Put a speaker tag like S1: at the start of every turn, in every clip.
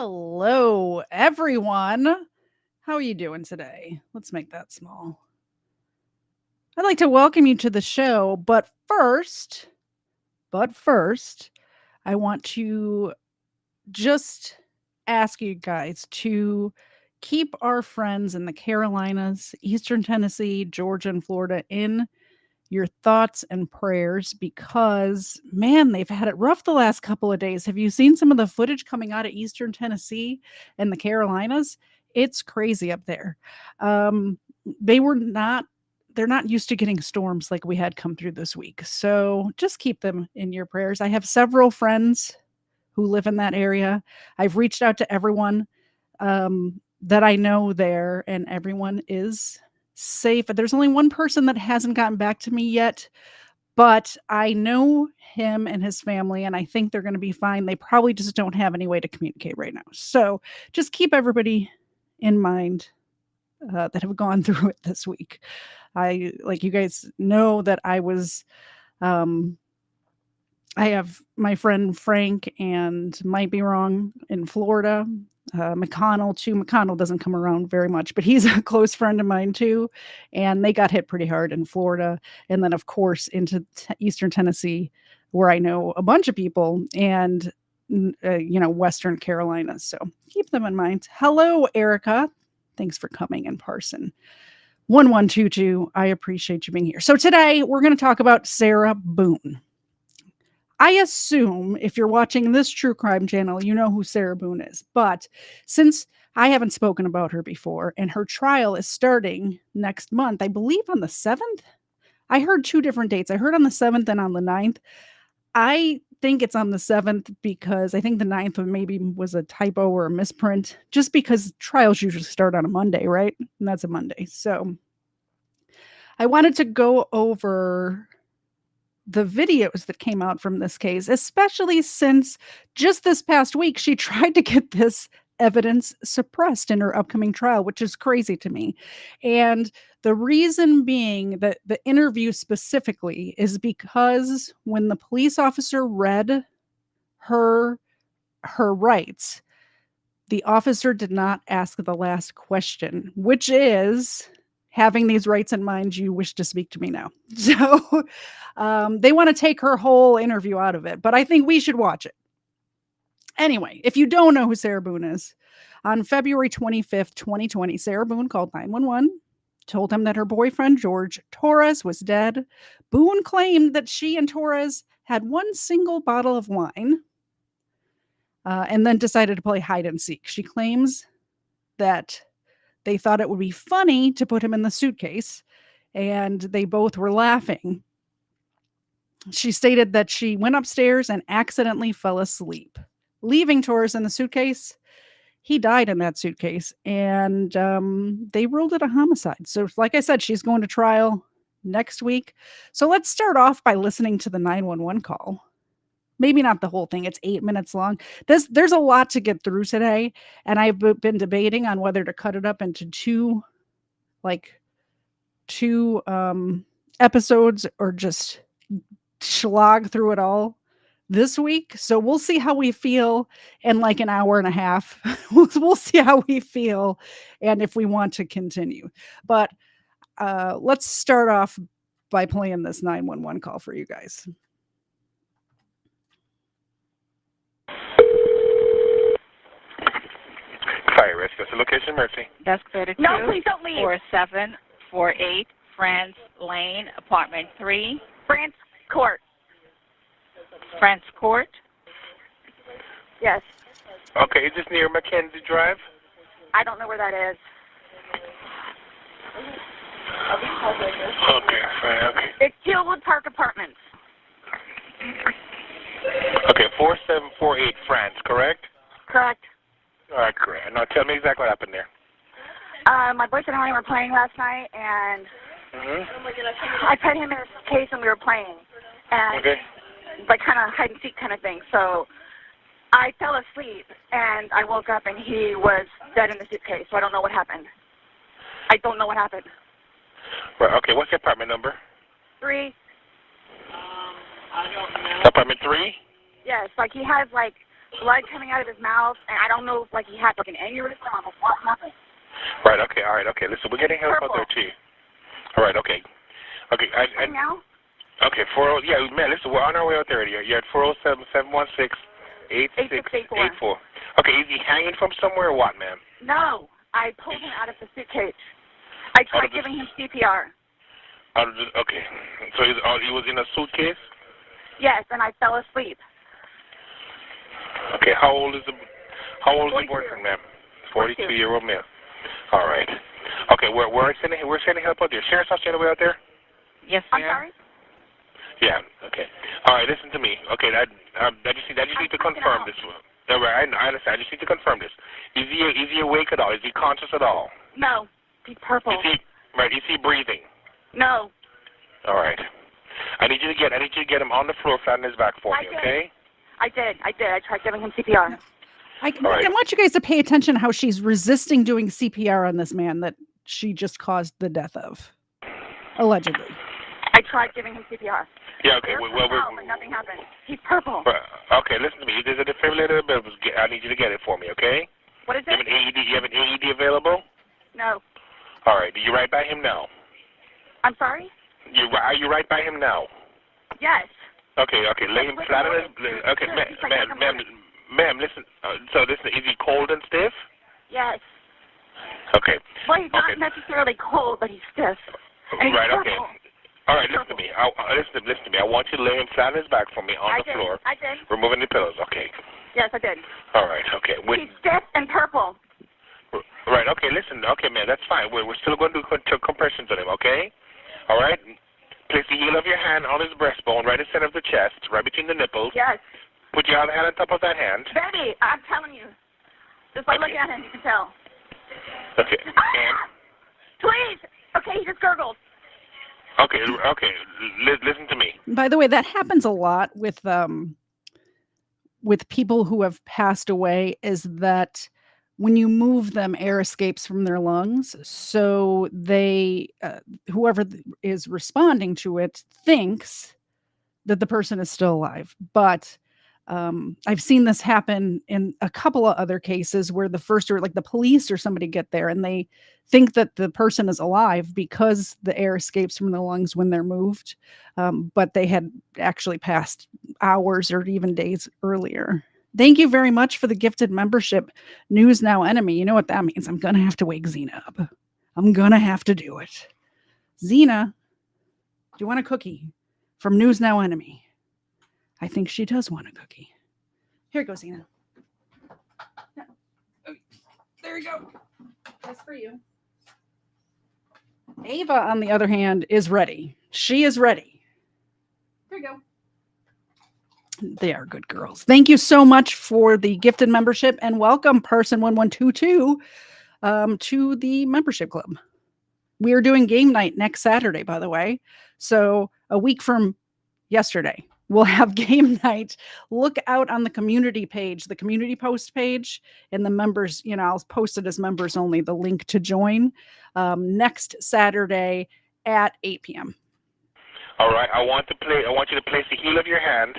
S1: Hello, everyone. How are you doing today? Let's make that small. I'd like to welcome you to the show, but first, I want to just ask you guys to keep our friends in the Carolinas, Eastern Tennessee, Georgia, and Florida in your thoughts and prayers because, man, they've had it rough the last couple of days. Have you seen some of the footage coming out of Eastern Tennessee and the Carolinas? It's crazy up there. Um, they were not. They're not used to getting storms like we had come through this week. So just keep them in your prayers. I have several friends who live in that area. I've reached out to everyone that I know there, and everyone is safe. There's only one person that hasn't gotten back to me yet, but I know him and his family, and I think they're going to be fine. They probably just don't have any way to communicate right now. So just keep everybody in mind that have gone through it this week. Like you guys know that um, I have my friend Frank and might be wrong in Florida. McConnell too. McConnell doesn't come around very much, but he's a close friend of mine too. And they got hit pretty hard in Florida. And then, of course, into Eastern Tennessee, where I know a bunch of people, and, Western Carolina. So keep them in mind. Hello, Erica. Thanks for coming in person. 1122. I appreciate you being here. So today we're going to talk about Sarah Boone. I assume if you're watching this true crime channel, you know who Sarah Boone is. But since I haven't spoken about her before and her trial is starting next month, I believe on the 7th. I heard two different dates. I heard on the 7th and on the 9th. I think it's on the 7th because I think the 9th maybe was a typo or a misprint, just because trials usually start on a Monday, right? And that's a Monday. So I wanted to go over the videos that came out from this case, especially since just this past week she tried to get this evidence suppressed in her upcoming trial, which is crazy to me. And the reason being that the interview specifically is because when the police officer read her rights, the officer did not ask the last question, which is, having these rights in mind, you wish to speak to me now. So they want to take her whole interview out of it, but I think we should watch it. Anyway, if you don't know who Sarah Boone is, on February 25th, 2020, Sarah Boone called 911, told him that her boyfriend, George Torres, was dead. Boone claimed that she and Torres had one single bottle of wine, and then decided to play hide and seek. She claims that they thought it would be funny to put him in the suitcase, and they both were laughing. She stated that she went upstairs and accidentally fell asleep, leaving Torres in the suitcase. He died in that suitcase, and they ruled it a homicide. So, like I said, she's going to trial next week. So let's start off by listening to the 911 call. Maybe not the whole thing. It's 8 minutes long. There's a lot to get through today, and I've been debating on whether to cut it up into two episodes or just slog through it all this week. So we'll see how we feel in like an hour and a half. We'll see how we feel and if we want to continue. But let's start off by playing this 911 call for you guys.
S2: Fire rescue. What's the location, Mercy?
S3: Desk 32.
S4: No, please don't leave.
S3: 4748 France Lane, apartment 3.
S4: France Court.
S3: France Court.
S4: Yes.
S2: Okay, is this near Mackenzie Drive?
S4: I don't know where that is.
S2: Okay, fine, okay.
S4: It's Hillwood Park Apartments.
S2: Okay, 4748 France, correct?
S4: Correct.
S2: All right, correct. Now tell me exactly what happened there.
S4: My boyfriend and I were playing last night, and I put him in his case and we were playing. And
S2: Okay.
S4: like kind of hide and seek kind of thing. So I fell asleep, and I woke up, and he was dead in the suitcase. So I don't know what happened. I don't know what happened.
S2: Right, okay, what's the apartment number?
S4: 3.
S2: Apartment 3?
S4: Yes, like he has like blood coming out of his mouth, and I don't know if like he had like an aneurysm or what happened.
S2: Right, okay, all right, okay. Listen, we're getting help out there, too. All right, okay. Okay,
S4: And now?
S2: Okay, yeah, man, listen, we're on our way out there. You're at 407-716-8684. Okay, is he hanging from somewhere or what, ma'am?
S4: No, I pulled him out of the suitcase. I tried giving him CPR.
S2: Okay, so he was in a suitcase?
S4: Yes, and I fell asleep.
S2: Okay, how old is the boyfriend, ma'am? 42-year-old male. All right. Okay, we're sending help out there. Sheriff's Office on the way out there?
S3: Yes,
S4: I'm
S3: sir.
S4: sorry?
S2: Yeah, okay. All right, listen to me. Okay, I just need to confirm this. All right, I understand. I just need to confirm this. Is he awake at all? Is he conscious at all?
S4: No. He's purple.
S2: Is he breathing?
S4: No.
S2: All right. I need you to get him on the floor, flat on his back for me, okay?
S4: I did. I tried giving him CPR.
S1: I want you guys to pay attention how she's resisting doing CPR on this man that she just caused the death of, allegedly.
S4: I tried giving him CPR.
S2: Yeah, okay.
S4: But nothing happened. He's purple.
S2: Okay, listen to me. There's a defibrillator available. I need you to get it for me, okay?
S4: What is it?
S2: You have an AED available?
S4: No.
S2: All right. Are you right by him now?
S4: I'm sorry?
S2: Are you right by him now?
S4: Yes.
S2: Okay. Lay him flat on his... Okay, ma'am, listen. So is he cold and stiff?
S4: Yes.
S2: Okay.
S4: Well, he's not necessarily cold, but he's stiff. And
S2: Right,
S4: he's
S2: okay.
S4: purple.
S2: All right, listen to me. Listen to me. I want you to lay him flat on his back for me on the floor.
S4: I did.
S2: Removing the pillows. Okay.
S4: Yes, I did.
S2: All right, okay.
S4: He's stiff and purple.
S2: Right, okay, listen. Okay, man, that's fine. We're still going to do compressions on him, okay? All right? Place the heel of your hand on his breastbone, right in the center of the chest, right between the nipples.
S4: Yes.
S2: Put your other hand on top of that hand.
S4: Baby, I'm telling you. Just by looking at him, you can tell.
S2: Okay.
S4: Please. Okay, he just gurgled.
S2: Okay. Listen to me.
S1: By the way, that happens a lot with people who have passed away, is that when you move them, air escapes from their lungs. So they, whoever is responding to it thinks that the person is still alive. But I've seen this happen in a couple of other cases where the police or somebody get there and they think that the person is alive because the air escapes from the lungs when they're moved. But they had actually passed hours or even days earlier. Thank you very much for the gifted membership, News Now Enemy. You know what that means. I'm going to have to wake Xena up. I'm going to have to do it. Xena, do you want a cookie from News Now Enemy? I think she does want a cookie. Here goes, Xena. Oh, there you go. That's for you. Ava, on the other hand, is ready. She is ready. Here you go. They are good girls. Thank you so much for the gifted membership, and welcome person 1122 to the membership club. We are doing game night next Saturday, by the way. So a week from yesterday, we'll have game night. Look out on the community page, the community post page, and the members, I'll post it as members only, the link to join next Saturday at 8 p.m.
S2: All right. I want you to place the heel of your hand.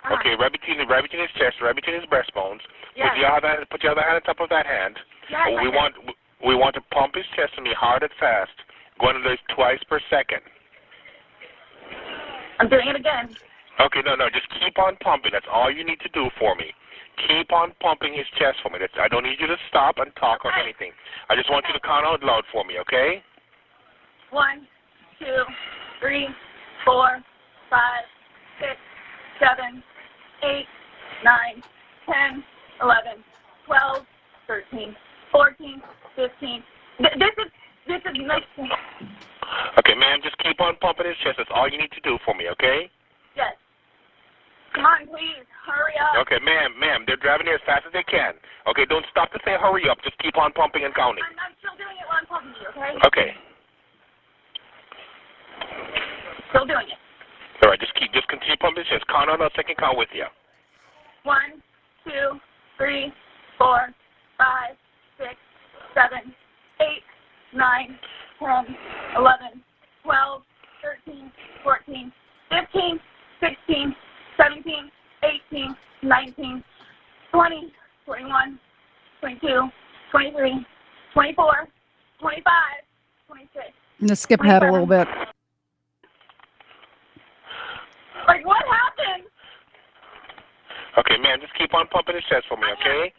S2: Okay, right between his chest, right between his breastbones.
S4: Yes.
S2: Put your other hand on top of that hand.
S4: Yes,
S2: we want to pump his chest to me hard and fast, going to this twice per second.
S4: I'm doing it again.
S2: Okay, no, just keep on pumping. That's all you need to do for me. Keep on pumping his chest for me. I don't need you to stop and talk or anything. I just want you to count out loud for me, okay?
S4: 1, 2, 3, 4, 5, 6, 7, 8, 9, 10, 11, 12, 13, 14, 15. This is nothing.
S2: Okay, ma'am, just keep on pumping his chest. That's all you need to do for me, okay?
S4: Yes. Come on, please. Hurry up.
S2: Okay, ma'am, they're driving here as fast as they can. Okay, don't stop to say hurry up. Just keep on pumping and counting.
S4: I'm still doing it while I'm talking to you, okay?
S2: Okay.
S4: Still doing it.
S2: All right, just continue pumping his chest. Count on us. I can count with you.
S4: 1, 2, 3, 4, 5, 6, 7, 8, 9, 10, 11, 12, 13, 14, 15, 16, 17, 18, 19, 20, 21, 22, 23, 24, 25, 26.
S1: I'm gonna skip ahead a little bit.
S4: Like, what happened?
S2: Okay, ma'am, just keep on pumping his chest for me, okay?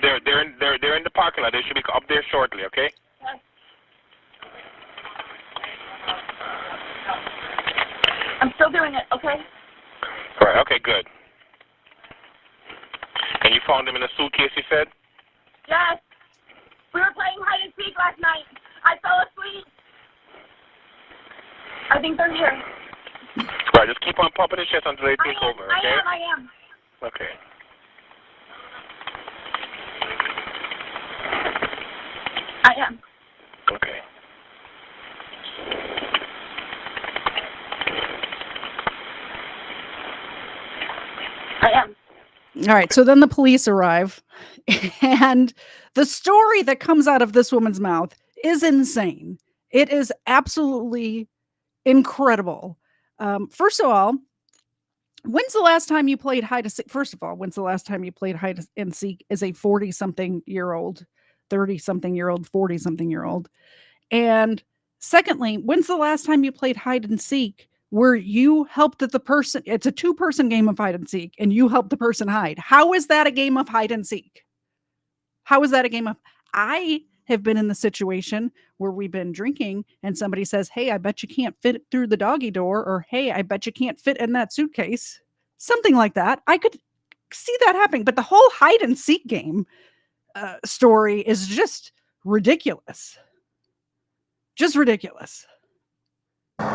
S2: They're in the parking lot. They should be up there shortly, okay?
S4: Yes. I'm still doing it, okay?
S2: Right, okay, good. And you found them in a suitcase, you said?
S4: Yes. We were playing hide and seek last night. I fell asleep. I think they're here.
S2: Right, just keep on pumping his chest until they take over, okay?
S4: I am.
S2: Okay.
S4: I am.
S2: Okay.
S4: I am.
S1: All right, so then the police arrive, and the story that comes out of this woman's mouth is insane. It is absolutely incredible. First of all, when's the last time you played hide and seek? First of all, when's the last time you played hide and seek as a 40-something-year-old, 30-something-year-old, 40-something-year-old? And secondly, when's the last time you played hide and seek where you helped the person? It's a 2-person game of hide and seek, and you help the person hide. How is that a game of hide and seek? How is that a game of? I have been in the situation where we've been drinking and somebody says, "Hey, I bet you can't fit through the doggy door," or "Hey, I bet you can't fit in that suitcase." Something like that. I could see that happening, but the whole hide and seek game story is just ridiculous. Just ridiculous.
S5: Did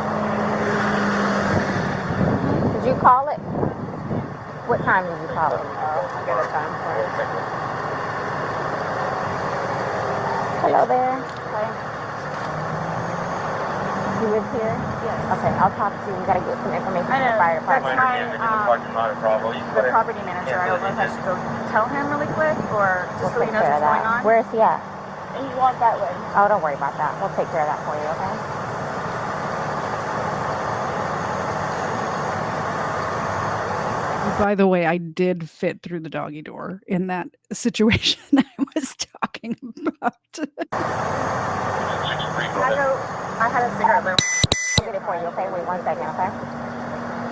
S5: you call it? What time did you call it?
S6: I got a time for it.
S5: Hello there. Hi. You live here?
S6: Yes.
S5: Okay, I'll talk to you. We gotta get some information
S6: I
S5: from the
S6: know.
S5: fire
S6: That's
S5: department.
S6: the property manager. I don't know if I should go tell him really quick or just so he
S5: We'll take
S6: knows
S5: care of
S6: what's going
S5: that.
S6: on.
S5: Where is he at?
S6: And he walked that way.
S5: Oh, don't worry about that. We'll take care of that for you, okay?
S1: By the way, I did fit through the doggy door in that situation I was talking about.
S6: I had a cigarette lit.
S5: I'll get it for you, okay? Wait 1 second, okay?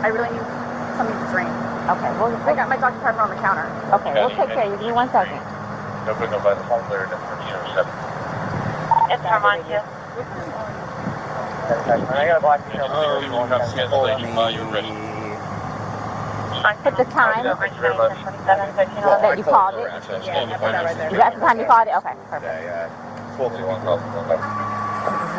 S6: I really need something to drink.
S5: Okay,
S6: I got my Dr. Pepper on the counter.
S5: okay, we'll take care of you. Give me 1 second.
S3: It's Armando.
S7: I got a black
S5: Put the time
S7: Thank you very much.
S5: that you called it.
S6: Yeah, I put that right there.
S5: That's the time you called it? Okay, perfect.
S7: Yeah.
S5: You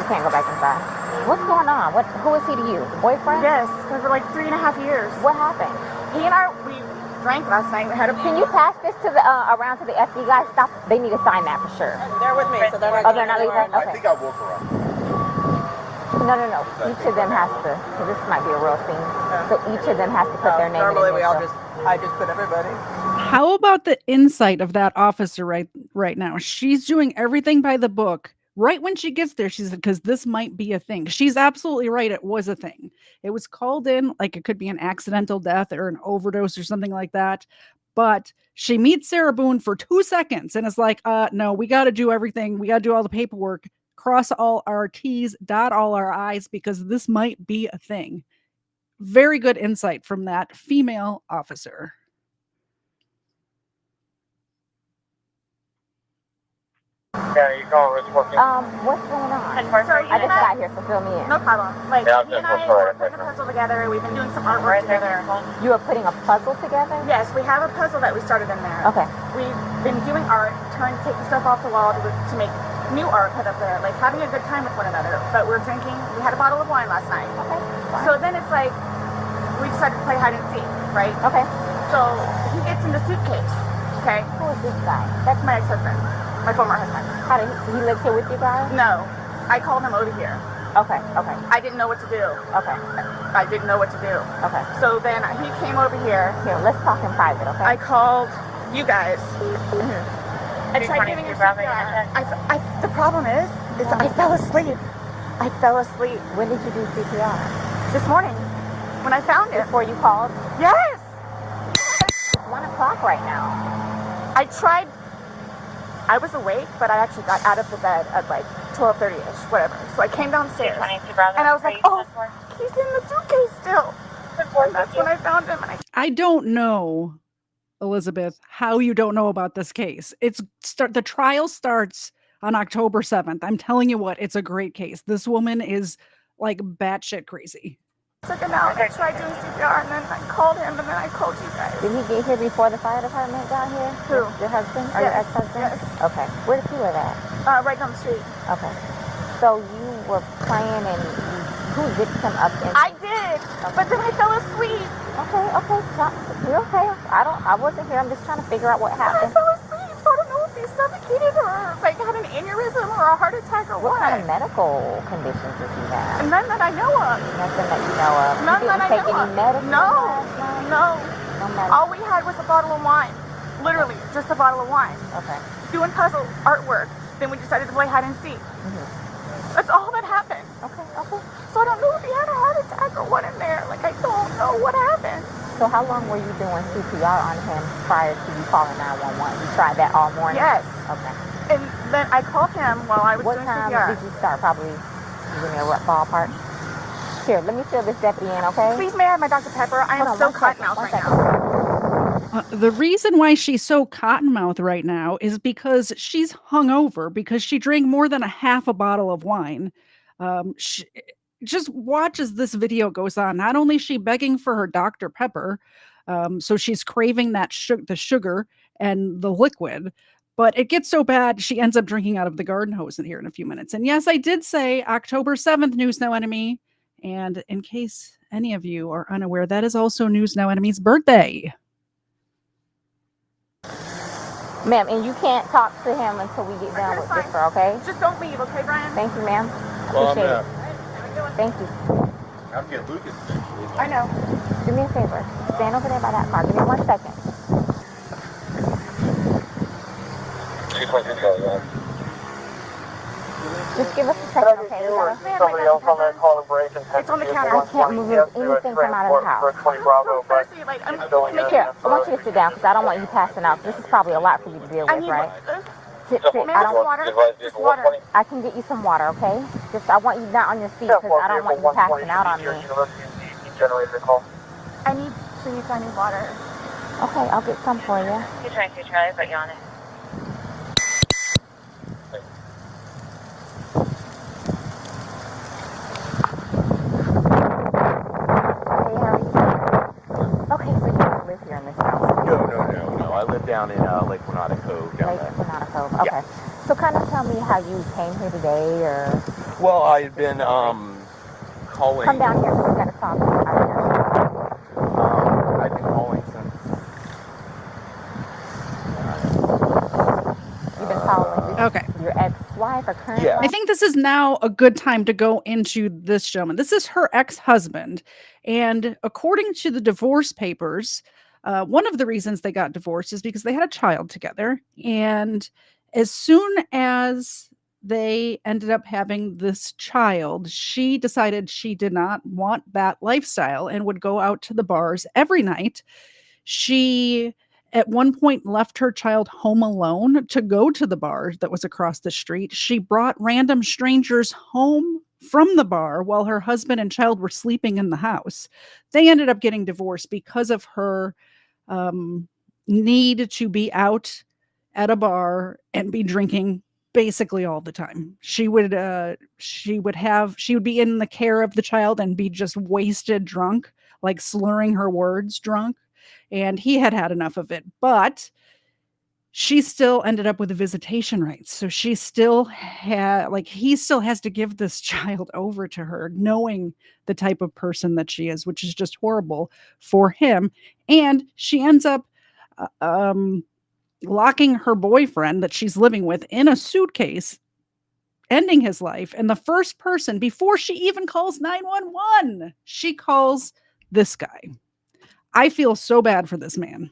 S5: can't go back inside. What's going on? Who is he to you? Boyfriend?
S6: Yes, for like 3.5 years.
S5: What happened?
S6: He and we drank last night. We had a.
S5: Can you pass this to the around to the FD guys? Stop. They need to sign that for sure.
S6: They're with me, so they're not.
S5: Oh, they're not leaving?
S7: I
S5: Okay.
S7: think I'll walk around.
S5: No. Each of them has to. Cause this might be a real scene. So each of them has to put their name.
S6: Normally
S5: and
S6: we all
S5: initial.
S6: I just put everybody.
S1: How about the insight of that officer right now? She's doing everything by the book. Right when she gets there, she said, because this might be a thing. She's absolutely right. It was a thing. It was called in like it could be an accidental death or an overdose or something like that. But she meets Sarah Boone for 2 seconds and is like, no, we got to do everything. We got to do all the paperwork, cross all our T's, dot all our I's, because this might be a thing. Very good insight from that female officer.
S7: Yeah, you calling Rich working?
S5: What's going on?
S6: So
S5: I just got here, so fill me in.
S6: No problem. Like,
S7: Yeah,
S6: he and I were putting a puzzle together. We've been doing some artwork together.
S5: You are putting a puzzle together?
S6: Yes, we have a puzzle that we started in there.
S5: Okay.
S6: We've been doing art, taking stuff off the wall to make new art put up there, like having a good time with one another. But we're drinking. We had a bottle of wine last night.
S5: Okay. Fine.
S6: So then it's like, we decided to play hide and seek, right?
S5: Okay.
S6: So he gets in the suitcase, okay?
S5: Who is this guy?
S6: That's my ex-husband, my former husband.
S5: How did he lives here with you guys?
S6: No, I called him over here.
S5: Okay.
S6: I didn't know what to do.
S5: Okay.
S6: I didn't know what to do.
S5: Okay.
S6: So then he came over here.
S5: Here, let's talk in private, okay?
S6: I called you guys. I tried giving him CPR. The problem is I fell asleep. I fell asleep.
S5: When did you do CPR?
S6: This morning, when I found him.
S5: Before you called?
S6: Yes!
S5: It's 1 o'clock right now.
S6: I was awake, but I actually got out of the bed at like 12:30ish, whatever. So I came downstairs, and I was like, oh, he's in the suitcase still. And that's when I found him. And
S1: I don't know, Elizabeth, how you don't know about this case. The trial starts on October 7th. I'm telling you what, it's a great case. This woman is like batshit crazy.
S6: took him out, and I tried doing CPR, and then I called him, and then I called you guys.
S5: Did he get here before the fire department got here?
S6: Who?
S5: Your husband or your ex-husband?
S6: Yes.
S5: Okay. Where does he live at?
S6: Right down the street.
S5: Okay. So you were playing and who zipped him up?
S6: I did, but then I fell asleep.
S5: Okay. You're okay. I wasn't here. I'm just trying to figure out what happened.
S6: I fell asleep, so I don't know if he suffocated or like had an aneurysm or a heart attack or what.
S5: What kind of medical conditions does he have?
S6: None that I know of.
S5: Nothing that you know of.
S6: None that I know of.
S5: You didn't take any medicine last night?
S6: No.
S5: No medicine.
S6: All we had was a bottle of wine. Literally, just a bottle of wine.
S5: Okay.
S6: Doing puzzle artwork. Then we decided to play hide and seek. That's all that happened.
S5: Okay.
S6: So I don't know if he had a heart attack or what in there. Like, I don't know what happened.
S5: So how long were you doing CPR on him prior to you calling 911? You tried that all morning?
S6: Yes.
S5: Okay.
S6: And then I called him while I was doing CPR.
S5: What time did you start? Probably, give me a rough ballpark. Here, let me fill this deputy in, okay?
S6: Please, may I have my Dr. Pepper? I am so cottonmouth right now.
S1: The reason why she's so cottonmouth right now is because she's hungover because she drank more than a half a bottle of wine. Just watch as this video goes on. Not only is she begging for her Dr. Pepper, so she's craving that the sugar and the liquid, but it gets so bad she ends up drinking out of the garden hose in here in a few minutes. And yes, I did say October 7th, News No Enemy. And in case any of you are unaware, that is also News No Enemy's birthday.
S5: Ma'am, and you can't talk to him until we get done with this, okay?
S6: Just don't leave, okay, Brian?
S5: Thank you, ma'am.
S7: Well,
S5: Appreciate it. Thank you.
S7: I'll get Lucas.
S6: I know.
S5: Do me a favor. Stand over there by that car. Give me 1 second. Just give us a second, okay?
S7: Somebody else on that call and break and
S6: It's on the counter.
S5: I can't move anything from out of the house.
S7: Bravo, but
S6: Like, I'm
S5: Here, I want you to sit down because I don't want you passing out. This is probably a lot for you to deal with, right? Sit.
S6: I don't water. Just water.
S5: I can get you some water, okay? I want you not on your feet because I don't want you passing out on me.
S7: Generator call.
S6: I need water.
S5: Okay, I'll get some for you.
S3: You're trying to Charlie, but you're on it.
S5: Okay, so you don't live here in this house?
S8: No. I live down in Lake Renata Cove down there.
S5: Lake Renata Cove, okay.
S8: Yeah.
S5: So kind of tell me how you came here today, or...
S8: Well, I had been calling...
S5: Come down here, we got to talk.
S8: I've been calling since...
S5: You've been calling
S1: Okay.
S5: your ex-wife or current
S8: Yeah.
S5: wife?
S1: I think this is now a good time to go into this gentleman. This is her ex-husband. And according to the divorce papers, one of the reasons they got divorced is because they had a child together. And as soon as they ended up having this child, she decided she did not want that lifestyle and would go out to the bars every night. She at one point left her child home alone to go to the bar that was across the street. She brought random strangers home from the bar while her husband and child were sleeping in the house. They ended up getting divorced because of her need to be out at a bar and be drinking basically all the time. She would be in the care of the child and be just wasted drunk, like slurring her words drunk. And he had had enough of it, but she still ended up with the visitation rights. So she still he still has to give this child over to her, knowing the type of person that she is, which is just horrible for him. And she ends up locking her boyfriend that she's living with in a suitcase, ending his life. And the first person, before she even calls 911, she calls this guy. I feel so bad for this man.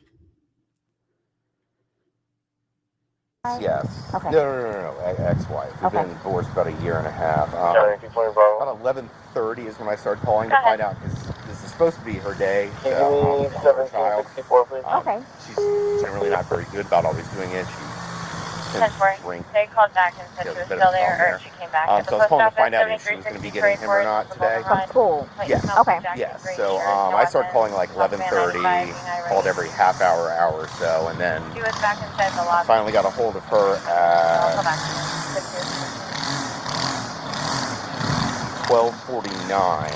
S8: Yes.
S5: Okay.
S8: No. Ex-wife. We've been divorced about a year and a half. About 11:30 is when I started calling to find out because this is supposed to be her day.
S7: Can
S8: So,
S7: you give me 1764, please?
S5: Okay.
S8: She's generally not very good about always doing it. She tends to drink.
S3: They called back and said she was still there, or she came back.
S8: So I was calling to find out if she was going to be getting him or not today.
S5: From school.
S8: Yes.
S5: Okay.
S8: Yes. So I started calling like 11:30, called every half hour or so, and then
S3: She was back inside the
S8: I
S3: lobby.
S8: finally got a hold of her at 12:49,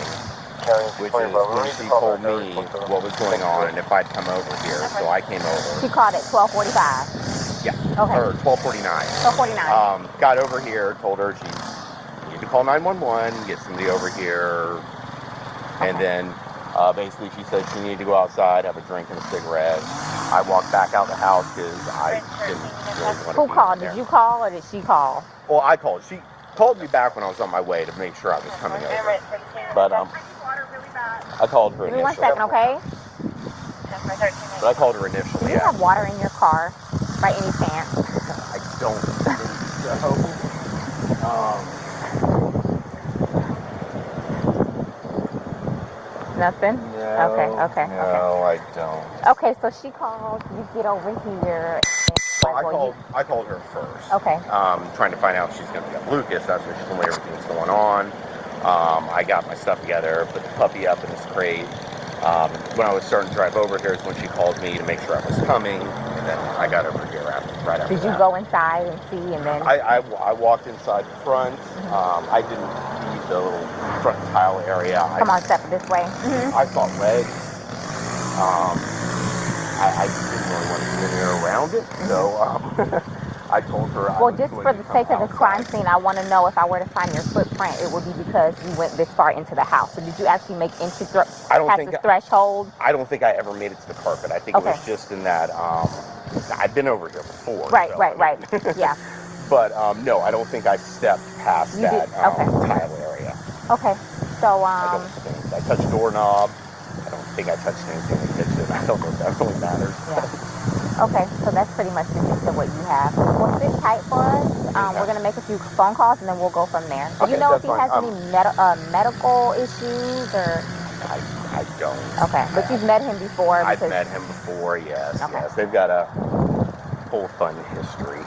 S8: which is when she told me what was going on and if I'd come over here. So I came over.
S5: She called at 12:45.
S8: Yeah.
S5: Okay.
S8: Or 12:49.
S5: 12:49.
S8: Got over here, told her she needed to call 911, get somebody over here, and then basically she said she needed to go outside, have a drink and a cigarette. I walked back out the house because I didn't really want to
S5: Who
S8: be
S5: called?
S8: there.
S5: Did you call or did she call?
S8: Well, I called. She called me back when I was on my way to make sure I was coming over. But I called her
S5: Give me 1
S8: initially.
S5: second, okay?
S8: But I called her
S5: Do
S8: initially.
S5: you have water in your car by any chance?
S8: I don't think so.
S5: Nothing?
S8: No,
S5: Okay.
S8: I don't.
S5: Okay, so she called, you get over here.
S8: Well, I called her first.
S5: Okay.
S8: Trying to find out if she's going to be at Lucas. That's when she told me everything was going on. I got my stuff together, put the puppy up in this crate. When I was starting to drive over here is when she called me to make sure I was coming, and then I got over here right after
S5: Did you
S8: that.
S5: go inside and see, and then?
S8: I walked inside the front. I didn't see the little front tile area.
S5: Come on, step this way.
S8: I saw legs. I just didn't really want to be in there around it, so I told her.
S5: Well, just for the sake of the crime scene, I want to know if I were to find your footprint, it would be because you went this far into the house. So did you actually make entry past the threshold?
S8: I don't think I ever made it to the carpet. I think it was just in that. I've been over here before.
S5: Right. Yeah.
S8: But no, I don't think I stepped past that tile area.
S5: Okay. So
S8: I don't think I touched doorknob. I don't think I touched anything in the kitchen. I don't know if that really matters.
S5: Yeah. Okay, so that's pretty much the gist of what you have. Well, sit tight for us. We're going to make a few phone calls, and then we'll go from there. Do you know if he has any medical issues, or?
S8: I don't.
S5: Okay, but you've met him before?
S8: I've met him before, yes.
S5: Okay.
S8: Yes, they've got a whole fun history.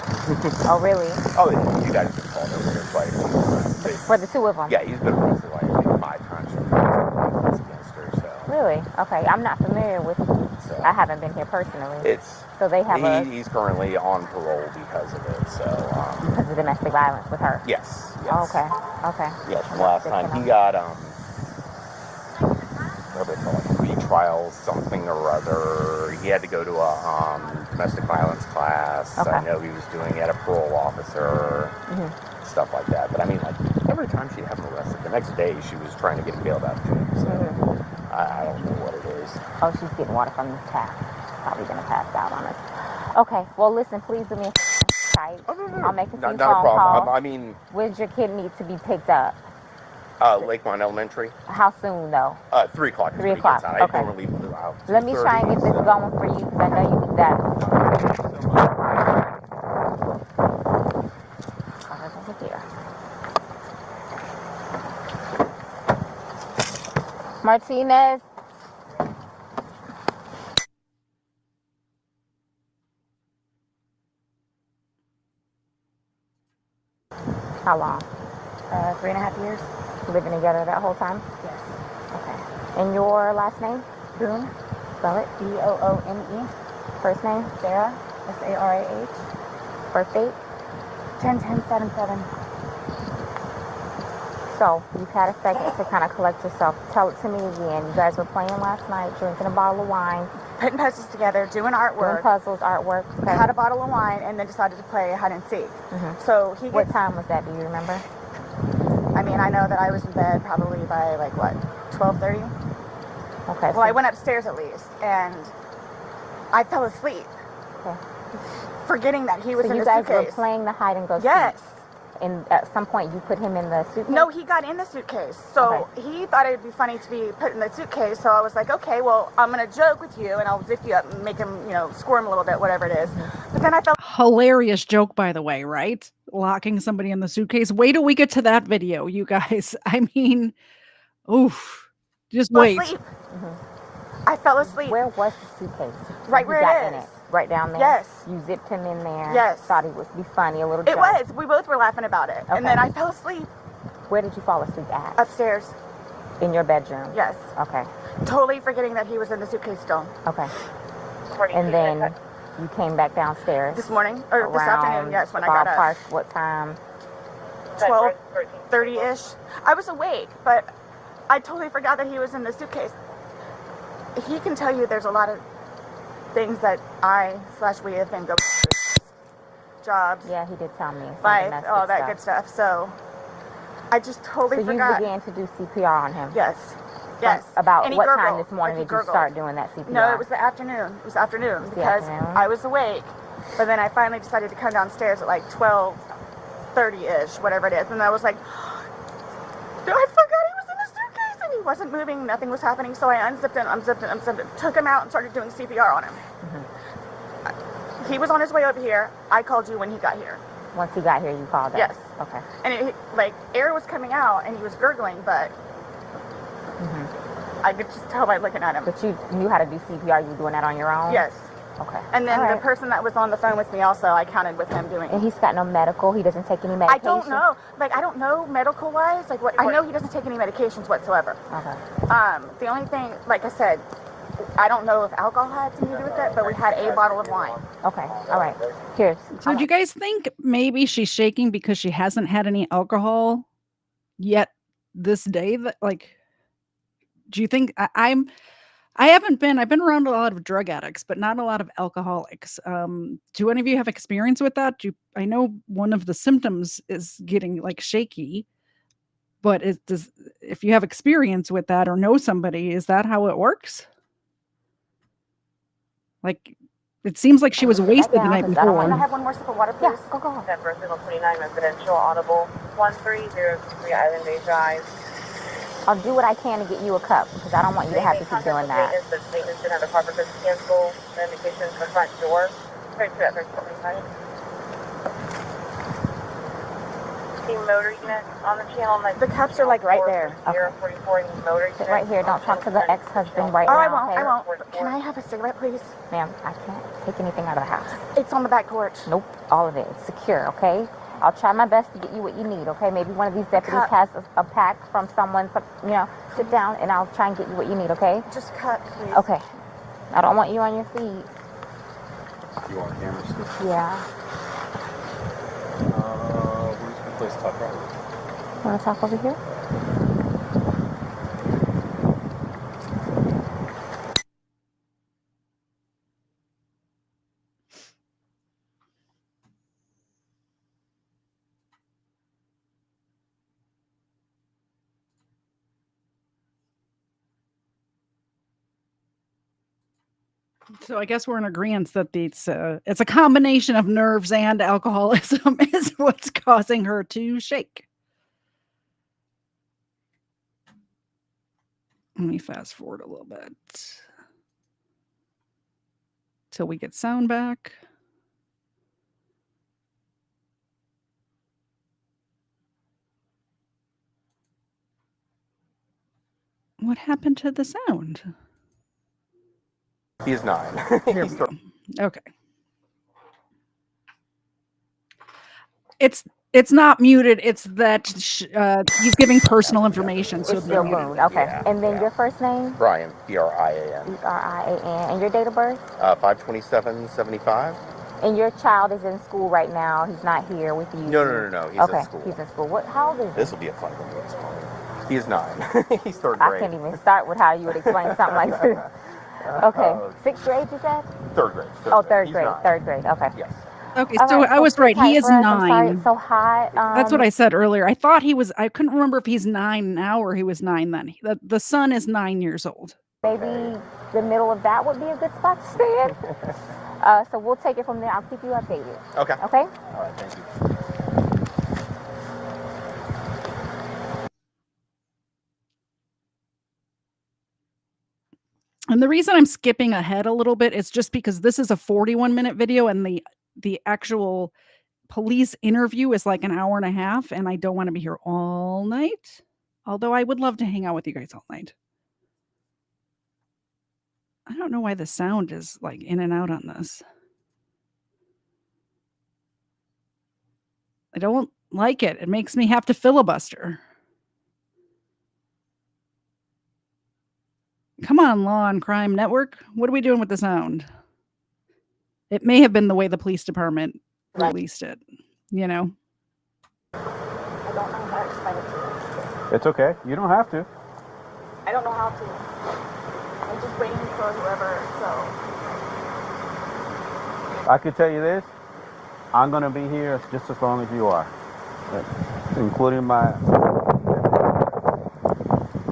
S5: Oh, really?
S8: Oh, yeah, you guys have been called over here twice.
S5: For the two of them?
S8: Yeah, he's been arrested like 5 times against her, so.
S5: Really? Okay, I'm not familiar with
S8: so,
S5: I haven't been here personally.
S8: So
S5: they have
S8: he's currently on parole because of it, so.
S5: Because of domestic violence with her?
S8: Yes.
S5: Oh, okay.
S8: Yes, from last time he got, whatever it's called, retrial something or other. He had to go to a domestic violence class.
S5: Okay.
S8: I know he was doing it, a parole officer, stuff like that. But I mean, like, every time she'd have him arrested, the next day she was trying to get him bailed out too. So I don't know what it is.
S5: Oh, she's getting water from the tap. Probably going to pass out on us. Okay, well, listen, please do me a tight.
S8: Oh, no.
S5: I'll make a few phone
S8: not a problem.
S5: calls.
S8: I mean...
S5: Where's your kid need to be picked up?
S8: Lakemont Elementary.
S5: How soon, though?
S8: 3 o'clock.
S5: 3 o'clock, okay.
S8: I normally leave out 2:30.
S5: Let me try and get this going for you, because I know you need that. Over here. Martinez. How long?
S6: 3.5 years.
S5: Living together that whole time?
S6: Yes.
S5: Okay. And your last name?
S6: Boone.
S5: Spell it.
S6: Boone.
S5: First name?
S6: Sarah. Sarah.
S5: Birth date?
S6: 10/10/77.
S5: So, you've had a second to kind of collect yourself. Tell it to me again. You guys were playing last night, drinking a bottle of wine.
S6: Putting puzzles together, doing artwork.
S5: Doing puzzles, artwork. Okay.
S6: Had a bottle of wine, and then decided to play hide and seek. So he.
S5: What time was that? Do you remember?
S6: I mean, I know that I was in bed probably by 12:30.
S5: Okay.
S6: Well, I went upstairs at least, and I fell asleep.
S5: Okay.
S6: Forgetting that he was in the
S5: So
S6: suitcase.
S5: you guys were playing the hide and go seek?
S6: Yes.
S5: And at some point you put him in the suitcase?
S6: No, he got in the suitcase. So he thought it would be funny to be put in the suitcase. So I was like, okay, well, I'm going to joke with you and I'll zip you up and make him, squirm a little bit, whatever it is. But then I felt...
S1: Hilarious joke, by the way, right? Locking somebody in the suitcase. Wait till we get to that video, you guys. I mean, oof. Just
S6: fell
S1: wait.
S6: asleep. I fell asleep.
S5: Where was the suitcase?
S6: Right where
S5: got
S6: it
S5: in
S6: is.
S5: it. Right down there?
S6: Yes.
S5: You zipped him in there?
S6: Yes.
S5: Thought he would be funny, a little
S6: It
S5: joke?
S6: was. We both were laughing about it.
S5: Okay.
S6: And then I fell asleep.
S5: Where did you fall asleep at?
S6: Upstairs.
S5: In your bedroom?
S6: Yes.
S5: Okay.
S6: Totally forgetting that he was in the suitcase still.
S5: Okay. And then you came back downstairs?
S6: This morning? Or this afternoon, yes, when I got up.
S5: What time?
S6: 12:30-ish. I was awake, but I totally forgot that he was in the suitcase. He can tell you there's a lot of things that we have been going through. Jobs.
S5: Yeah, he did tell me.
S6: Life, all that good stuff. So I just totally forgot.
S5: So you began to do CPR on him?
S6: Yes. Yes.
S5: About what time this morning did you start doing that CPR?
S6: No, it was the afternoon. It was afternoon because I was awake. But then I finally decided to come downstairs at like 12:30-ish, whatever it is. And I was like, I forgot he was in the suitcase. And he wasn't moving. Nothing was happening. So I unzipped it, took him out and started doing CPR on him. Mm-hmm. He was on his way over here. I called you when he got here.
S5: Once he got here, you called us?
S6: Yes.
S5: Okay.
S6: And air was coming out and he was gurgling, but I could just tell by looking at him.
S5: But you knew how to do CPR. You were doing that on your own?
S6: Yes.
S5: Okay.
S6: And then the person that was on the phone with me also, I counted with him doing it.
S5: And he's got no medical? He doesn't take any medication?
S6: I don't know. I don't know medical-wise. I know he doesn't take any medications whatsoever.
S5: Okay.
S6: The only thing, like I said, I don't know if alcohol had something to do with it, but we had a bottle of wine.
S5: Okay. All right. Cheers.
S1: So do you guys think maybe she's shaking because she hasn't had any alcohol yet this day? Do you think I've been around a lot of drug addicts, but not a lot of alcoholics. Do any of you have experience with that? I know one of the symptoms is getting shaky, but if you have experience with that or know somebody, is that how it works? It seems like she was wasted the night before.
S6: Can I have one more sip of water, please?
S5: Yeah, go.
S3: Denver, signal 29, residential, audible, 1303 Island Bay Drive.
S5: I'll do what I can to get you a cup, because I don't want you to have to keep doing that.
S3: Maintenance didn't have the proper cancel the indication for the front door. Right to that 1325. Team motor unit on the channel.
S6: The cups are right there.
S3: 044 motor unit.
S5: Sit right here. Don't talk to the ex-husband right now.
S6: I won't. Can I have a cigarette, please?
S5: Ma'am, I can't take anything out of the house.
S6: It's on the back porch.
S5: Nope, all of it. It's secure, okay? I'll try my best to get you what you need, okay? Maybe one of these deputies has a pack from someone, sit down and I'll try and get you what you need, okay?
S6: Just cut, please.
S5: Okay. I don't want you on your feet.
S8: You want cameras?
S5: Yeah.
S8: Where's the place to talk about?
S5: Want to talk over here?
S1: So I guess we're in agreement that it's a combination of nerves and alcoholism is what's causing her to shake. Let me fast forward a little bit till we get sound back. What happened to the sound?
S8: He is 9.
S1: Here we go. Okay. It's not muted. It's that he's giving personal information. So
S5: it's still Boone. Okay. Yeah, and then your first name?
S8: Brian. Brian.
S5: Brian. And your date of birth?
S8: 5/27/75.
S5: And your child is in school right now. He's not here with you.
S8: No. He's in school.
S5: He's in school. How old is he?
S8: This will be a fun one. He is 9. He's 3rd grade.
S5: I can't even start with how you would explain something like this. Okay. 6th grade, you said?
S8: 3rd grade.
S5: Third grade. 3rd grade. Okay.
S8: Yes.
S1: Okay, so I was right. He is 9.
S5: I'm sorry, it's so hot.
S1: That's what I said earlier. I thought he was. I couldn't remember if he's 9 now or he was 9 then. The son is 9 years old.
S5: Maybe the middle of that would be a good spot to stay in. So we'll take it from there. I'll keep you updated.
S8: Okay.
S5: Okay?
S8: All right, thank you.
S1: And the reason I'm skipping ahead a little bit is just because this is a 41-minute video and the actual police interview is like an hour and a half, and I don't want to be here all night. Although I would love to hang out with you guys all night. I don't know why the sound is like in and out on this. I don't like it. It makes me have to filibuster. Come on, Law and Crime Network. What are we doing with the sound? It may have been the way the police department released it, you know?
S6: I don't know how to explain it to you.
S9: It's okay. You don't have to.
S6: I don't know how to. I'm just waiting for whoever, so.
S9: I could tell you this. I'm going to be here just as long as you are. Including my... It's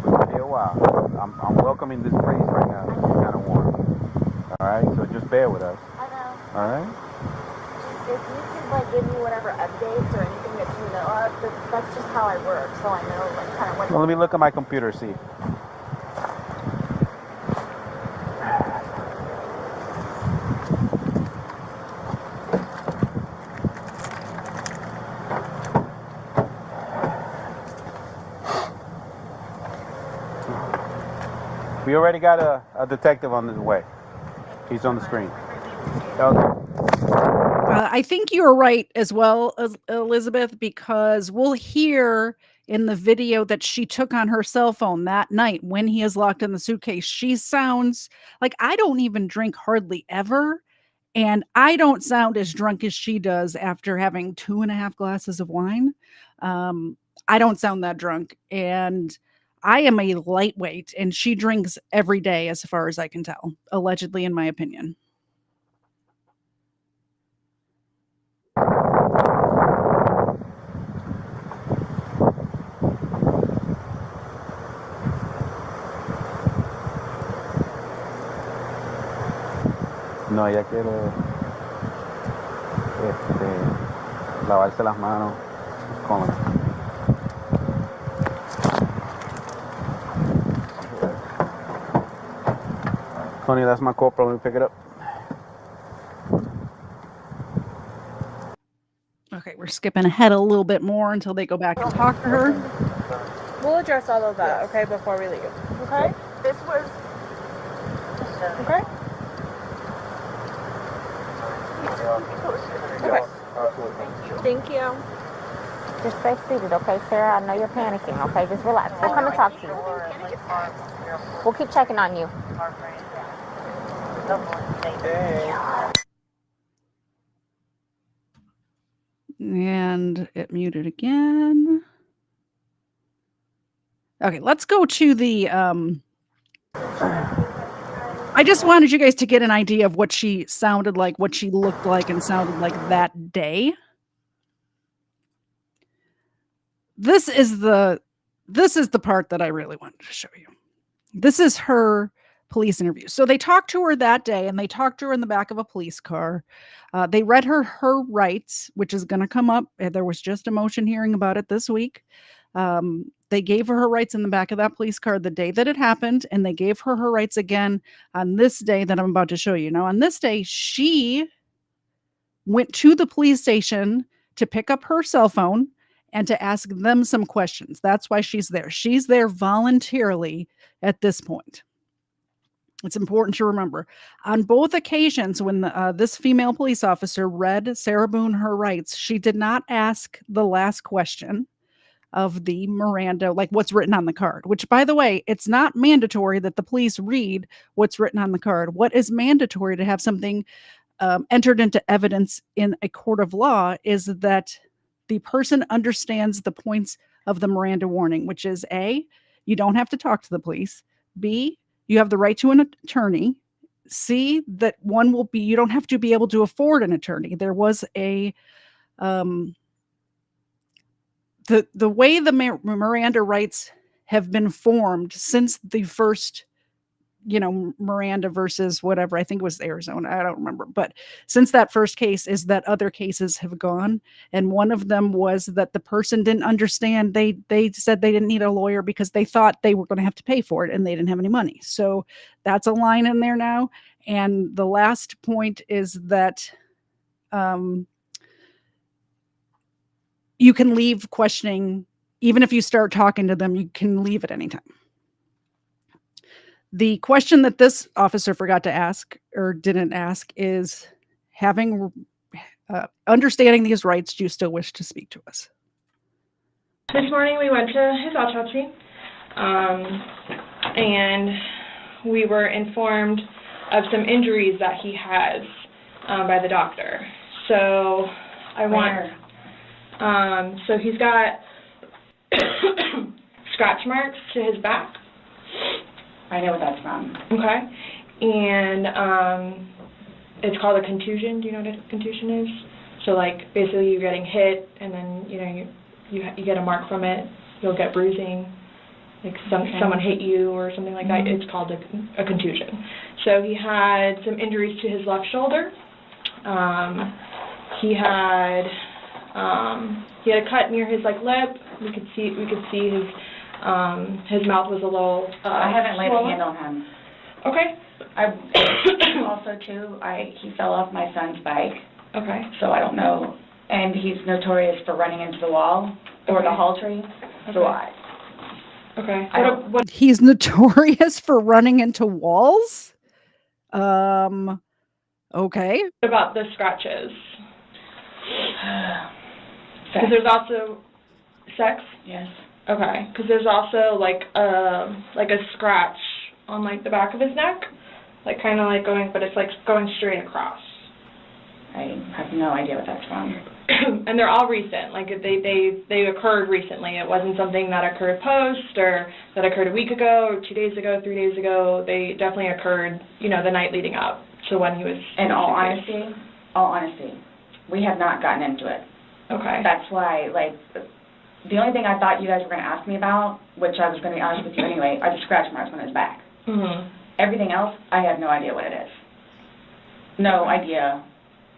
S9: going to be a while. I'm welcoming this breeze right now. It's kind of warm. All right? So just bear with us.
S6: I know.
S9: All right?
S6: If you could, like, give me whatever updates or anything that you know of, that's just how I work, so I know, like, kind of what...
S9: Well, let me look at my computer, see. We already got a detective on his way. He's on the screen. Okay.
S1: I think you're right as well, as Elizabeth, because we'll hear in the video that she took on her cell phone that night when he is locked in the suitcase. She sounds like I don't even drink hardly ever. And I don't sound as drunk as she does after having 2.5 glasses of wine. I don't sound that drunk. And I am a lightweight, and she drinks every day, as far as I can tell, allegedly, in my opinion.
S9: No, ella quiere lavarse las manos con... Tony, that's my corporal. Let me pick it up.
S1: Okay, we're skipping ahead a little bit more until they go back and talk to her.
S6: We'll address all of that, okay, before we leave. Okay? This was... Okay? Okay. Thank you.
S5: Just stay seated, okay, Sarah? I know you're panicking, okay? Just relax. We'll come and talk to you. We'll keep checking on you.
S1: And it muted again. Okay, let's go to the I just wanted you guys to get an idea of what she sounded like, what she looked like and sounded like that day. This is the part that I really wanted to show you. This is her police interview. So they talked to her that day, and they talked to her in the back of a police car. They read her rights, which is going to come up. There was just a motion hearing about it this week. They gave her rights in the back of that police car the day that it happened, and they gave her rights again on this day that I'm about to show you. Now, on this day, she went to the police station to pick up her cell phone and to ask them some questions. That's why she's there. She's there voluntarily at this point. It's important to remember. On both occasions, when this female police officer read Sarah Boone her rights, she did not ask the last question of the Miranda, like what's written on the card, which, by the way, it's not mandatory that the police read what's written on the card. What is mandatory to have something entered into evidence in a court of law is that the person understands the points of the Miranda warning, which is A, you don't have to talk to the police. B, you have the right to an attorney. C, that one will be, you don't have to be able to afford an attorney. There was a, the way the Miranda rights have been formed since the first, Miranda versus whatever, I think it was Arizona, I don't remember, but since that first case is that other cases have gone, and one of them was that the person didn't understand. They said they didn't need a lawyer because they thought they were going to have to pay for it, and they didn't have any money. So that's a line in there now. And the last point is that you can leave questioning, even if you start talking to them, you can leave at any time. The question that this officer forgot to ask or didn't ask is, having understanding these rights, do you still wish to speak to us?
S10: This morning we went to his autopsy, and we were informed of some injuries that he has by the doctor. So so he's got scratch marks to his back.
S6: I know what that's from.
S10: Okay. And it's called a contusion. Do you know what a contusion is? So, like, basically you're getting hit, and then, you know, you get a mark from it. You'll get bruising. Like someone hit you or something like that. It's called a contusion. So he had some injuries to his left shoulder. He had a cut near his lip. We could see his mouth was a little
S6: I haven't laid a hand on him.
S10: Okay.
S6: Also too, he fell off my son's bike.
S10: Okay.
S6: So I don't know, and he's notorious for running into the wall or the hall tree. So
S10: Okay.
S1: What? He's notorious for running into walls? Okay.
S10: What about the scratches? Because there's also sex?
S6: Yes.
S10: Okay. Because there's also like a scratch on the back of his neck, kind of going, but it's going straight across.
S6: I have no idea what that's from.
S10: And they're all recent. They occurred recently. It wasn't something that occurred post or that occurred a week ago or 2 days ago, 3 days ago. They definitely occurred, the night leading up to when he was.
S6: In all honesty, we have not gotten into it.
S10: Okay.
S6: That's why, the only thing I thought you guys were going to ask me about, which I was going to be honest with you anyway, are the scratch marks on his back.
S10: Mm-hmm.
S6: Everything else, I have no idea what it is. No idea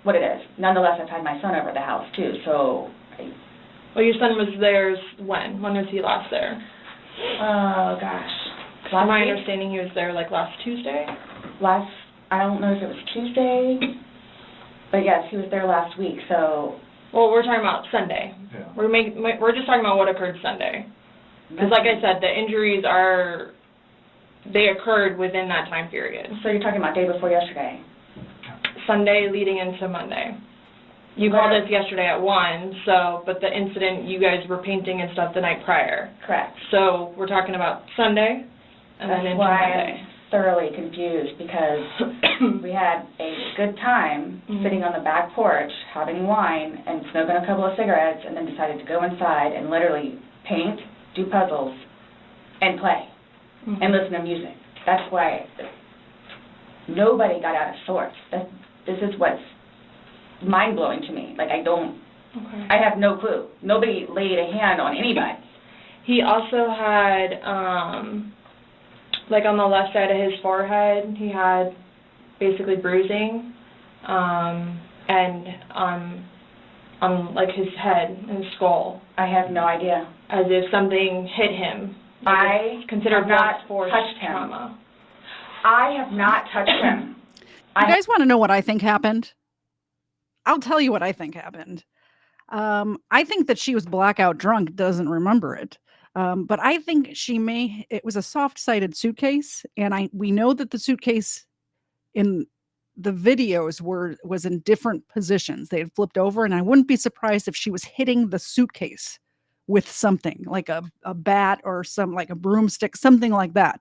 S6: what it is. Nonetheless, I've had my son over at the house too, so.
S10: Well, your son was there when? When was he last there?
S6: Oh, gosh.
S10: From my understanding, he was there last Tuesday?
S6: I don't know if it was Tuesday, but yes, he was there last week, so.
S10: Well, we're talking about Sunday.
S9: Yeah.
S10: We're just talking about what occurred Sunday. Because like I said, the injuries they occurred within that time period.
S6: So you're talking about day before yesterday?
S10: Sunday leading into Monday. You called us yesterday at 1, but the incident, you guys were painting and stuff the night prior.
S6: Correct.
S10: So we're talking about Sunday and then into Monday.
S6: I'm thoroughly confused because we had a good time sitting on the back porch having wine and smoking a couple of cigarettes, and then decided to go inside and literally paint, do puzzles, and play and listen to music. That's why nobody got out of sorts. This is what's mind-blowing to me. I have no clue. Nobody laid a hand on anybody.
S10: He also had, on the left side of his forehead, he had basically bruising, and on his head and skull.
S6: I have no idea.
S10: As if something hit him.
S6: I
S10: considered
S6: have not
S10: force
S6: touched him.
S10: trauma.
S6: I have not touched him.
S1: You guys want to know what I think happened? I'll tell you what I think happened. I think that she was blackout drunk, doesn't remember it. But I think it was a soft-sided suitcase, and we know that the suitcase in the videos was in different positions. They had flipped over, and I wouldn't be surprised if she was hitting the suitcase with something like a bat or a broomstick, something like that.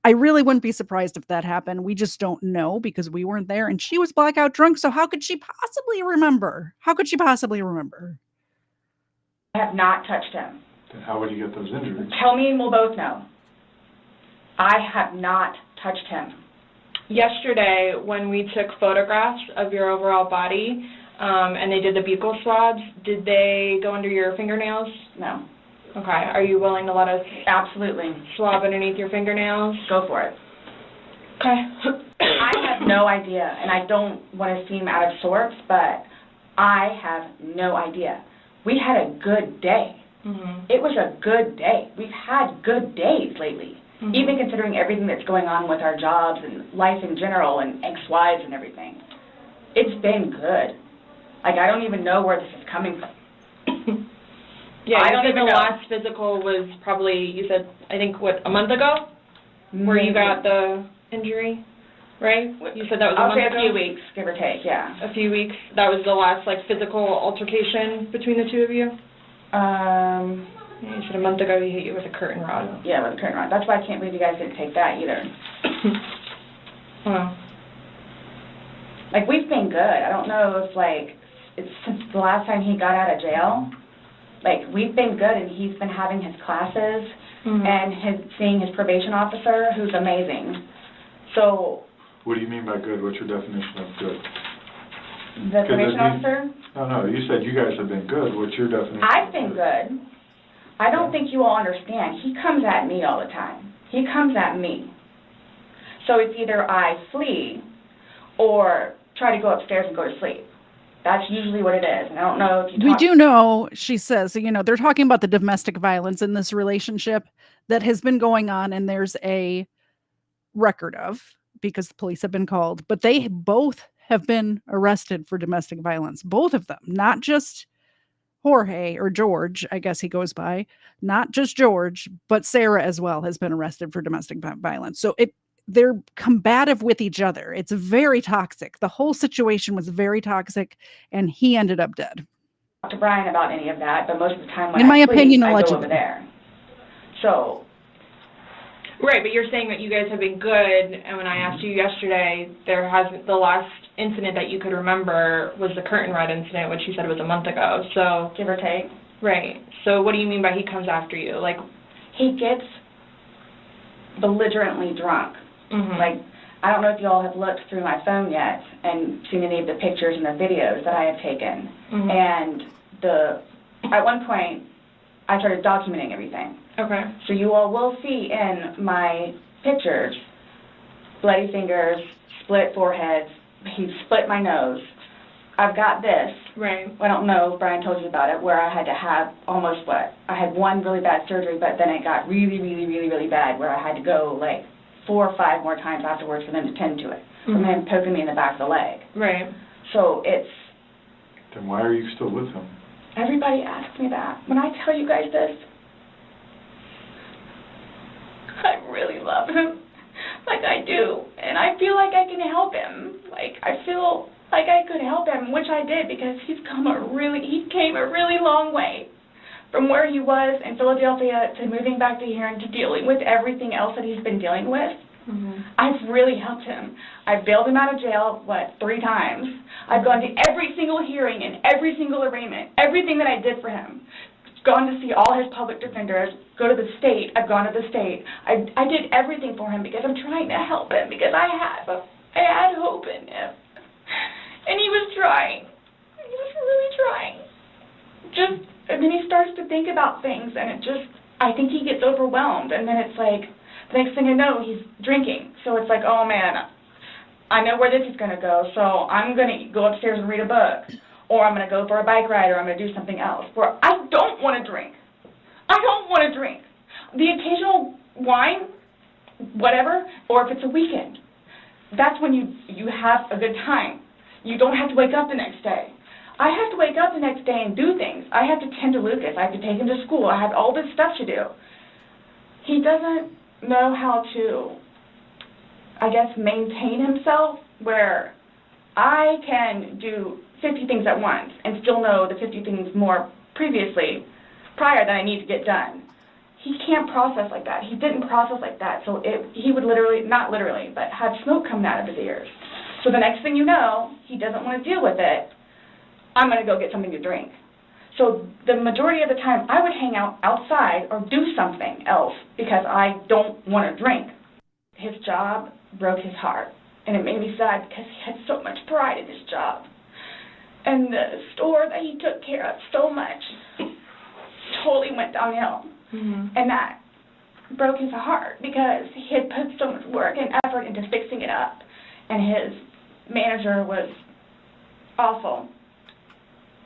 S1: I really wouldn't be surprised if that happened. We just don't know because we weren't there, and she was blackout drunk. So how could she possibly remember?
S6: I have not touched him.
S9: Then how would you get those injuries?
S6: Tell me and we'll both know. I have not touched him.
S10: Yesterday, when we took photographs of your overall body, and they did the buccal swabs, did they go under your fingernails?
S6: No.
S10: Okay. Are you willing to let us
S6: Absolutely
S10: swab underneath your fingernails?
S6: Go for it.
S10: Okay.
S6: I have no idea, and I don't want to seem out of sorts, but I have no idea. We had a good day. It was a good day. We've had good days lately, even considering everything that's going on with our jobs and life in general and ex-wives and everything. It's been good. I don't even know where this is coming from.
S10: Yeah, I don't even know. The last physical was probably, you said, I think, a month ago? where you got the injury, right? You said that was
S6: I'll say
S10: month
S6: a few
S10: ago?
S6: weeks, give or take, yeah.
S10: A few weeks. That was the last like physical altercation between the two of you? You said a month ago he hit you with a curtain rod.
S6: Yeah, with a curtain rod. That's why I can't believe you guys didn't take that either.
S10: Wow.
S6: Like, we've been good. I don't know if, like, it's since the last time he got out of jail. Like, we've been good, and he's been having his classes and seeing his probation officer, who's amazing. So...
S11: What do you mean by good? What's your definition of good?
S6: The probation officer?
S11: No, you said you guys have been good. What's your definition?
S6: I've been good. I don't think you all understand. He comes at me all the time. He comes at me. So it's either I flee or try to go upstairs and go to sleep. That's usually what it is. And I don't know if you
S1: We do know, she says, you know, they're talking about the domestic violence in this relationship that has been going on, and there's a record of, because the police have been called, but they both have been arrested for domestic violence. Both of them, not just Jorge or George, I guess he goes by, not just George, but Sarah as well has been arrested for domestic violence. So they're combative with each other. It's very toxic. The whole situation was very toxic, and he ended up dead.
S6: Talk to Brian about any of that, but most of the time when
S1: In my
S6: I flee,
S1: opinion,
S6: I go
S1: allegedly.
S6: over there. So...
S10: Right, but you're saying that you guys have been good, and when I asked you yesterday, the last incident that you could remember was the curtain rod incident, which you said was a month ago, so...
S6: Give or take.
S10: Right. So what do you mean by he comes after you? Like,
S6: he gets belligerently drunk. Like, I don't know if you all have looked through my phone yet and seen any of the pictures and the videos that I have taken. And at one point, I started documenting everything.
S10: Okay.
S6: So you all will see in my pictures bloody fingers, split foreheads, he split my nose. I've got this.
S10: Right.
S6: I don't know if Brian told you about it, where I had to have almost I had one really bad surgery, but then it got really, really, really, really bad, where I had to go like 4 or 5 more times afterwards for them to tend to it, from him poking me in the back of the leg.
S10: Right.
S6: So it's...
S11: Then why are you still with him?
S6: Everybody asks me that. When I tell you guys this, I really love him, like I do, and I feel like I can help him. Like, I feel like I could help him, which I did, because he came a really long way from where he was in Philadelphia to moving back to here and to dealing with everything else that he's been dealing with. I've really helped him. I've bailed him out of jail, 3 times. I've gone to every single hearing and every single arraignment, everything that I did for him. Gone to see all his public defenders, go to the state. I've gone to the state. I did everything for him because I'm trying to help him, because I had hope in him. And he was trying. He was really trying. And then he starts to think about things, and I think he gets overwhelmed, and then it's like, the next thing I know, he's drinking. So it's like, oh man, I know where this is going to go, so I'm going to go upstairs and read a book, or I'm going to go for a bike ride, or I'm going to do something else, where I don't want to drink. I don't want to drink. The occasional wine, whatever, or if it's a weekend, that's when you have a good time. You don't have to wake up the next day. I have to wake up the next day and do things. I have to tend to Lucas. I have to take him to school. I have all this stuff to do. He doesn't know how to, I guess, maintain himself, where I can do 50 things at once and still know the 50 things more prior that I need to get done. He can't process like that. He didn't process like that, so he would literally, not literally, but have smoke coming out of his ears. So the next thing you know, he doesn't want to deal with it. I'm going to go get something to drink. So the majority of the time, I would hang out outside or do something else because I don't want to drink. His job broke his heart, and it made me sad because he had so much pride in his job. And the store that he took care of so much totally went downhill. And that broke his heart because he had put so much work and effort into fixing it up, and his manager was awful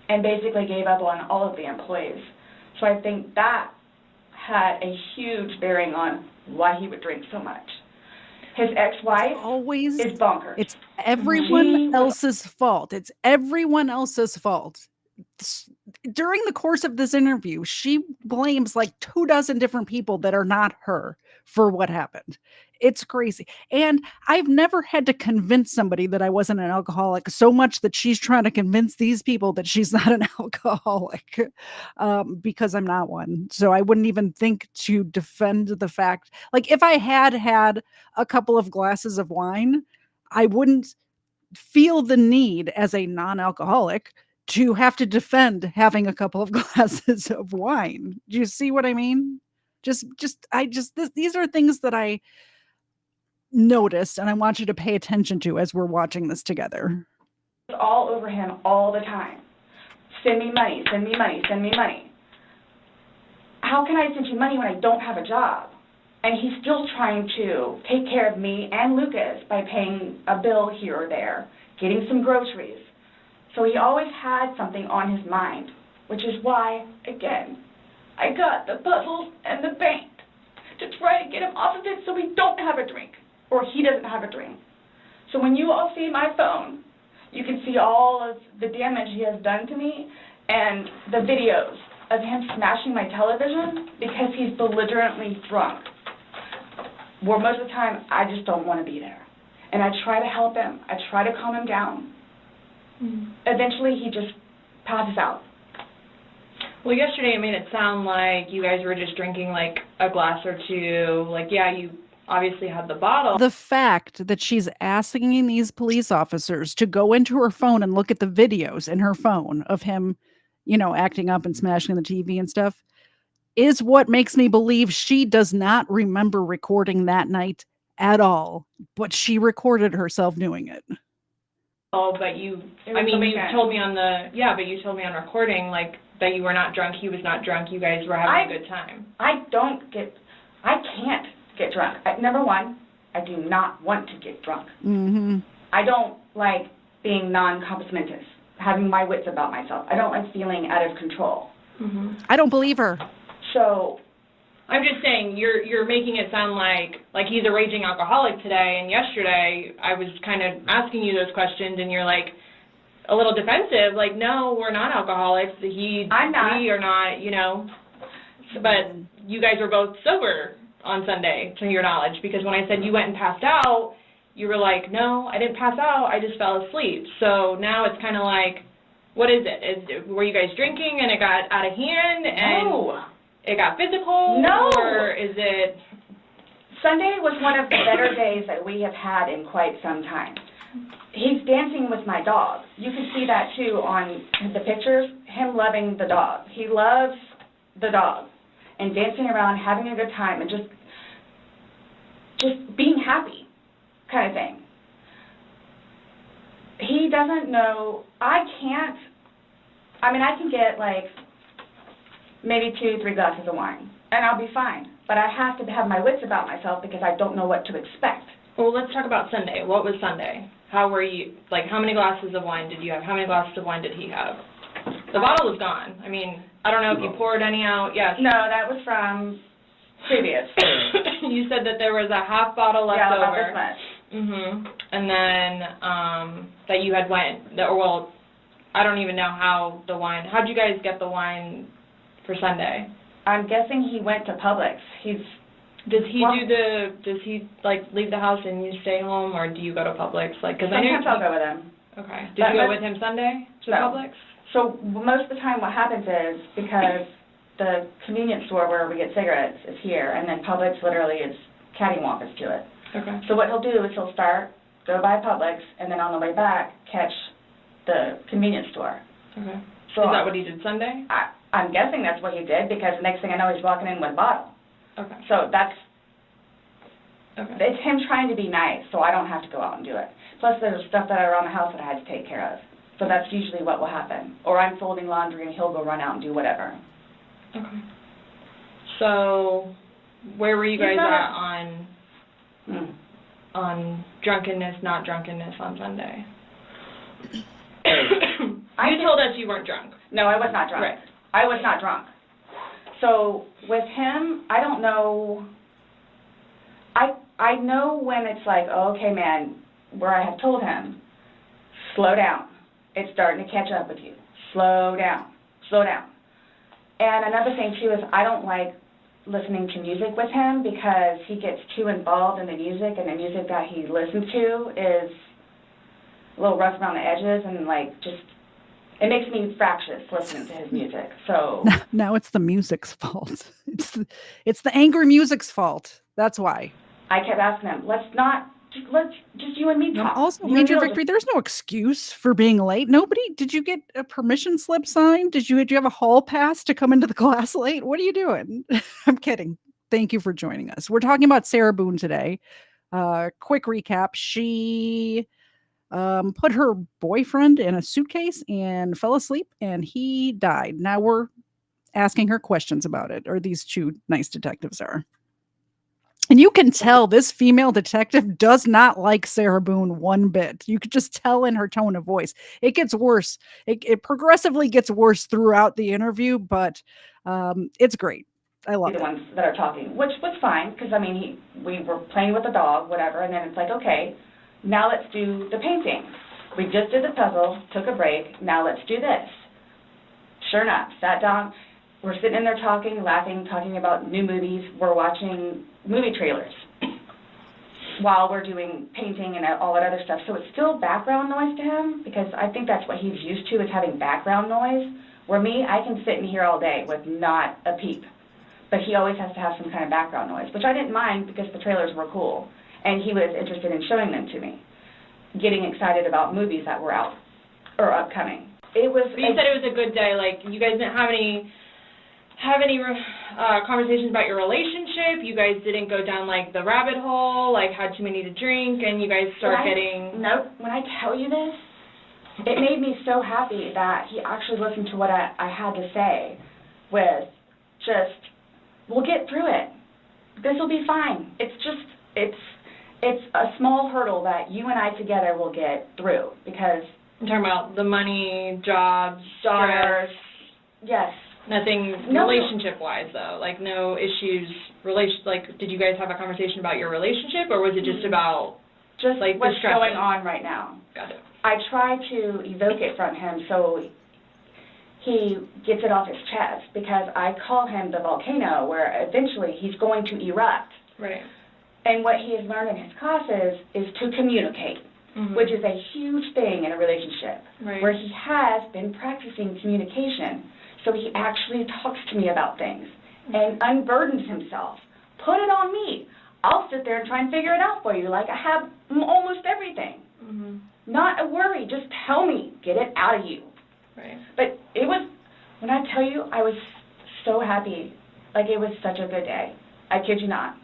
S6: and basically gave up on all of the employees. So I think that had a huge bearing on why he would drink so much. His ex-wife is bonkers.
S1: It's everyone else's fault. It's everyone else's fault. during the course of this interview, she blames like 24 different people that are not her for what happened. It's crazy. And I've never had to convince somebody that I wasn't an alcoholic so much that she's trying to convince these people that she's not an alcoholic, because I'm not one. So I wouldn't even think to defend the fact. Like, if I had had a couple of glasses of wine, I wouldn't feel the need as a non-alcoholic to have to defend having a couple of glasses of wine. Do you see what I mean? These are things that I noticed, and I want you to pay attention to as we're watching this together.
S6: All over him all the time. Send me money, send me money, send me money. How can I send you money when I don't have a job? And he's still trying to take care of me and Lucas by paying a bill here or there, getting some groceries. So he always had something on his mind, which is why, again, I got the puzzles and the paint to try to get him off of it so we don't have a drink, or he doesn't have a drink. So when you all see my phone, you can see all of the damage he has done to me and the videos of him smashing my television because he's belligerently drunk. Where most of the time, I just don't want to be there. And I try to help him. I try to calm him down. Eventually, he just passes out.
S10: Well, yesterday it made it sound like you guys were just drinking like a glass or two. Like, yeah, you obviously had the bottle.
S1: The fact that she's asking these police officers to go into her phone and look at the videos in her phone of him, acting up and smashing the TV and stuff, is what makes me believe she does not remember recording that night at all, but she recorded herself doing it.
S10: Oh, but you told me on recording, like, that you were not drunk, he was not drunk, you guys were having a good time.
S6: I can't get drunk. Number one, I do not want to get drunk.
S1: Mm-hmm.
S6: I don't like being non-compos mentis, having my wits about myself. I don't like feeling out of control.
S10: Mm-hmm.
S1: I don't believe her.
S6: So,
S10: I'm just saying, you're making it sound like he's a raging alcoholic today, and yesterday I was kind of asking you those questions, and you're like a little defensive, like, no, we're not alcoholics.
S6: I'm not.
S10: We are not, But you guys were both sober on Sunday, to your knowledge, because when I said you went and passed out, you were like, no, I didn't pass out, I just fell asleep. So now it's kind of like, what is it? Were you guys drinking and it got out of hand?
S6: No.
S10: And it got physical?
S6: No.
S10: Or is it...
S6: Sunday was one of the better days that we have had in quite some time. He's dancing with my dog. You can see that, too, on the pictures, him loving the dog. He loves the dog and dancing around, having a good time, and just being happy kind of thing. He doesn't know. I can get, like, maybe 2-3 glasses of wine, and I'll be fine. But I have to have my wits about myself because I don't know what to expect.
S10: Well, let's talk about Sunday. What was Sunday? How were you, like, how many glasses of wine did you have? How many glasses of wine did he have? The bottle was gone. I mean, I don't know if you poured any out. Yes.
S6: No, that was from previous.
S10: You said that there was a half bottle left
S6: over.
S10: Yeah, about this much. Mm-hmm. And then that you had I don't even know how the wine, how'd you guys get the wine for Sunday?
S6: I'm guessing he went to Publix.
S10: Does he leave the house and you stay home, or do you go to Publix?
S6: Sometimes I'll go with him.
S10: Okay. Did you go with him Sunday to Publix?
S6: So most of the time what happens is, because the convenience store where we get cigarettes is here, and then Publix literally is cattywampus to it.
S10: Okay.
S6: So what he'll do is he'll go by Publix, and then on the way back, catch the convenience store.
S10: Okay.
S6: So
S10: is that what he did Sunday?
S6: I'm guessing that's what he did, because the next thing I know, he's walking in with a bottle.
S10: Okay.
S6: So it's him trying to be nice, so I don't have to go out and do it. Plus, there's stuff that are around the house that I had to take care of. So that's usually what will happen. Or I'm folding laundry and he'll go run out and do whatever.
S10: Okay. So, where were you guys on drunkenness, not drunkenness on Sunday? You told us you weren't drunk.
S6: No, I was not drunk.
S10: Right.
S6: I was not drunk. So with him, I don't know. I know when it's like, oh, okay, man, where I have told him, slow down. It's starting to catch up with you. Slow down. slow down. And another thing too is I don't like listening to music with him because he gets too involved in the music, and the music that he listens to is a little rough around the edges, and like just it makes me fractious listening to his music. So
S1: now it's the music's fault. It's the angry music's fault. That's why.
S6: I kept asking him, let's just you and me talk.
S1: Also, Major Victory, there's no excuse for being late. Did you get a permission slip signed? Did you have a hall pass to come into the class late? What are you doing? I'm kidding. Thank you for joining us. We're talking about Sarah Boone today. Quick recap. She put her boyfriend in a suitcase and fell asleep, and he died. Now we're asking her questions about it, or these two nice detectives are. And you can tell this female detective does not like Sarah Boone one bit. You could just tell in her tone of voice. It gets worse. It progressively gets worse throughout the interview, but it's great. I love it.
S6: The ones that are talking, which was fine, because, I mean, we were playing with the dog, whatever, and then it's like, okay, now let's do the painting. We just did the puzzle, took a break, now let's do this. Sure enough, sat down, we're sitting in there talking, laughing, talking about new movies. We're watching movie trailers while we're doing painting and all that other stuff. So it's still background noise to him, because I think that's what he's used to, is having background noise. Where me, I can sit in here all day with not a peep. But he always has to have some kind of background noise, which I didn't mind because the trailers were cool. And he was interested in showing them to me, getting excited about movies that were out or upcoming. It was.
S10: But you said it was a good day. Like, you guys didn't have any conversations about your relationship. You guys didn't go down like the rabbit hole, like had too many to drink, and you guys start getting.
S6: Nope. When I tell you this, it made me so happy that he actually listened to what I had to say. With just, we'll get through it. This will be fine. It's a small hurdle that you and I together will get through, because.
S10: I'm talking about the money, jobs,
S6: daughters. Yes.
S10: Nothing relationship-wise, though. Like, no issues. Like, did you guys have a conversation about your relationship, or was it just about like
S6: what's going on right now?
S10: Got it.
S6: I try to evoke it from him so he gets it off his chest, because I call him the volcano, where eventually he's going to erupt.
S10: Right.
S6: And what he has learned in his classes is to communicate, which is a huge thing in a relationship, where he has been practicing communication. So he actually talks to me about things and unburdens himself. Put it on me. I'll sit there and try and figure it out for you, like I have almost everything. Not a worry. Just tell me. Get it out of you.
S10: Right.
S6: But it was, when I tell you, I was so happy. Like, it was such a good day. I kid you not.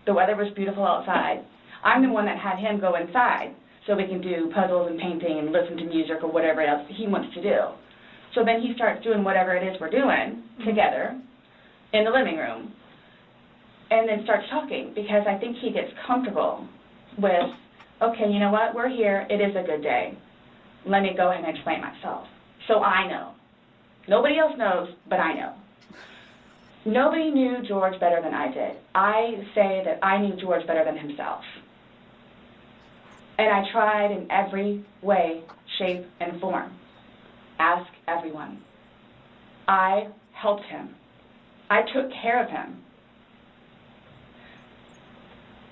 S6: The weather was beautiful outside. I'm the one that had him go inside so we can do puzzles and painting and listen to music or whatever else he wants to do. So then he starts doing whatever it is we're doing together in the living room, and then starts talking, because I think he gets comfortable with, okay, you know what, we're here, it is a good day. Let me go ahead and explain myself. So I know. Nobody else knows, but I know. Nobody knew George better than I did. I say that I knew George better than himself. And I tried in every way, shape, and form. Ask everyone. I helped him. I took care of him.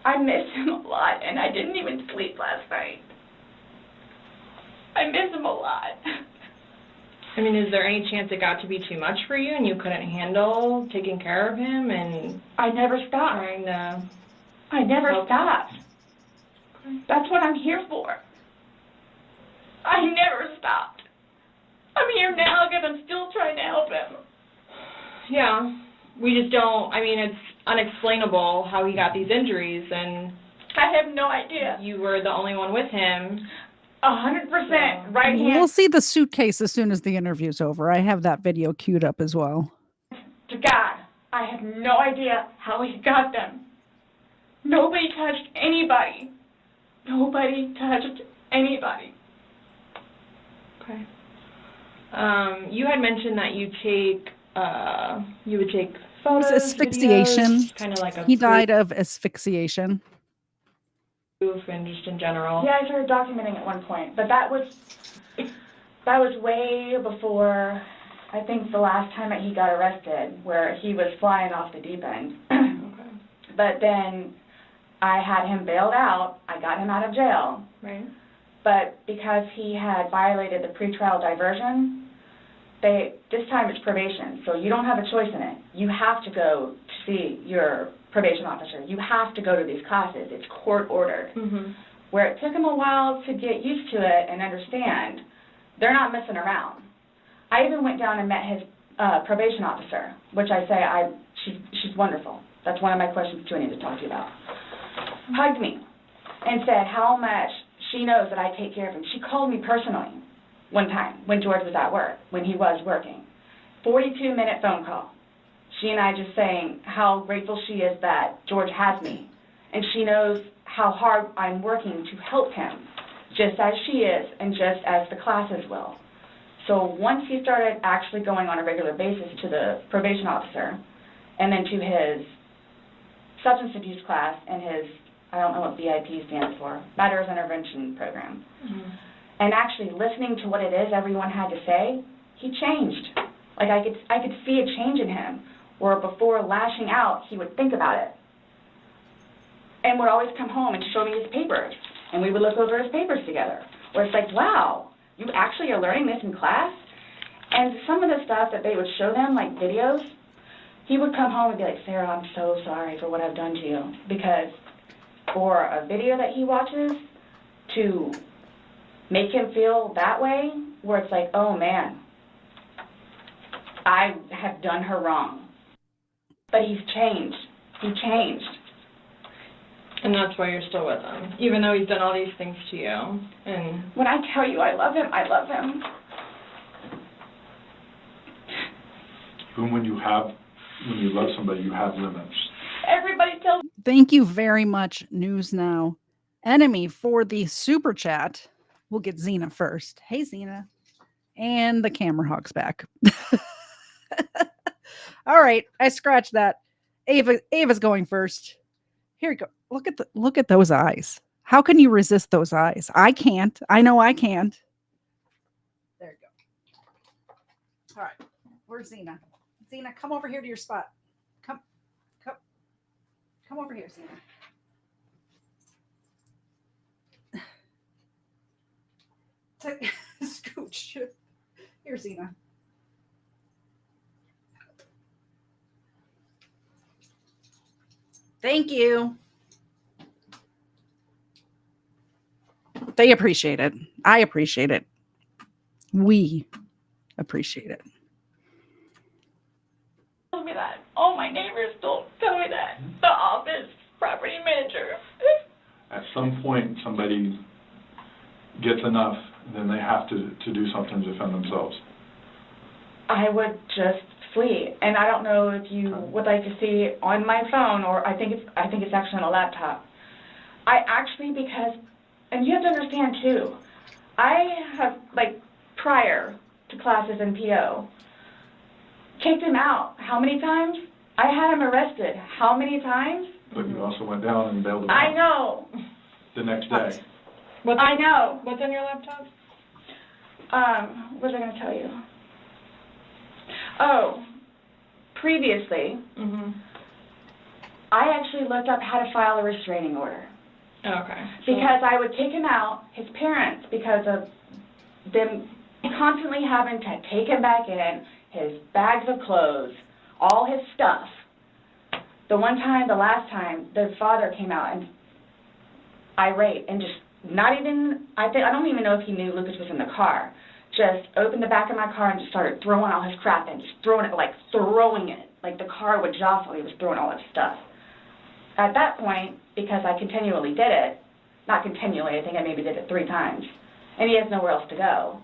S6: I miss him a lot, and I didn't even sleep last night. I miss him a lot.
S10: I mean, is there any chance it got to be too much for you and you couldn't handle taking care of him and...
S6: I never stopped.
S10: Trying to...
S6: I never stopped. That's what I'm here for. I never stopped. I'm here now because I'm still trying to help him.
S10: Yeah. We just don't... I mean, it's unexplainable how he got these injuries, and...
S6: I have no idea.
S10: You were the only one with him.
S6: 100%. Right hand.
S1: We'll see the suitcase as soon as the interview's over. I have that video queued up as well.
S6: To God, I have no idea how he got them. Nobody touched anybody. Nobody touched anybody.
S10: Okay. You had mentioned that you would take photos,
S1: asphyxiation.
S10: Kind of like a...
S1: He died of asphyxiation.
S10: And just in general.
S6: Yeah, I started documenting at one point, but that was way before I think the last time that he got arrested, where he was flying off the deep end.
S10: Okay.
S6: But then I had him bailed out. I got him out of jail.
S10: Right.
S6: But because he had violated the pretrial diversion, this time it's probation, so you don't have a choice in it. You have to go to see your probation officer. You have to go to these classes. It's court-ordered.
S10: Mm-hmm.
S6: Where it took him a while to get used to it and understand, they're not messing around. I even went down and met his probation officer, which I say she's wonderful. That's one of my questions, too, I need to talk to you about. Hugged me and said how much she knows that I take care of him. She called me personally one time when George was at work, when he was working. 42-minute phone call. She and I just saying how grateful she is that George has me. And she knows how hard I'm working to help him, just as she is and just as the classes will. So once he started actually going on a regular basis to the probation officer and then to his substance abuse class and his, I don't know what BIP stands for, Matters Intervention Program, and actually listening to what it is everyone had to say, he changed. Like I could see a change in him, where before lashing out, he would think about it. And would always come home and show me his papers, and we would look over his papers together, where it's like, wow, you actually are learning this in class? And some of the stuff that they would show them, like videos, he would come home and be like, Sarah, I'm so sorry for what I've done to you. Because for a video that he watches to make him feel that way, where it's like, oh man, I have done her wrong. But he's changed. He changed.
S10: And that's why you're still with him, even though he's done all these things to you. And
S6: when I tell you I love him, I love him.
S11: Boone, when you love somebody, you have limits.
S6: Everybody tells.
S1: Thank you very much, News Now. Enemy for the super chat. We'll get Xena first. Hey, Xena. And the camera hog's back. All right, I scratched that. Ava's going first. Here you go. Look at those eyes. How can you resist those eyes? I can't. I know I can't. There you go. All right. Where's Xena? Xena, come over here to your spot. Come over here, Xena. Scooch. Here, Xena. Thank you. They appreciate it. I appreciate it. We appreciate it.
S6: Tell me that. All my neighbors don't tell me that. The office property manager.
S11: At some point, somebody gets enough, then they have to do something to defend themselves.
S6: I would just flee, and I don't know if you would like to see on my phone, or I think it's actually on a laptop. I actually, because, and you have to understand too, I have, like, prior to classes in PO, kicked him out. How many times? I had him arrested. How many times?
S11: But you also went down and bailed him out.
S6: I know.
S11: The next day.
S6: I know.
S10: What's on your laptop?
S6: What was I going to tell you? Oh, previously, I actually looked up how to file a restraining order.
S10: Okay.
S6: Because I would take him out, his parents, because of them constantly having to take him back in, his bags of clothes, all his stuff. The last time, the father came out and irate and just not even, I don't even know if he knew Lucas was in the car, just opened the back of my car and just started throwing all his crap in, just throwing it, like the car would jostle, he was throwing all his stuff. At that point, because I continually did it, not continually, I think I maybe did it 3 times, and he has nowhere else to go,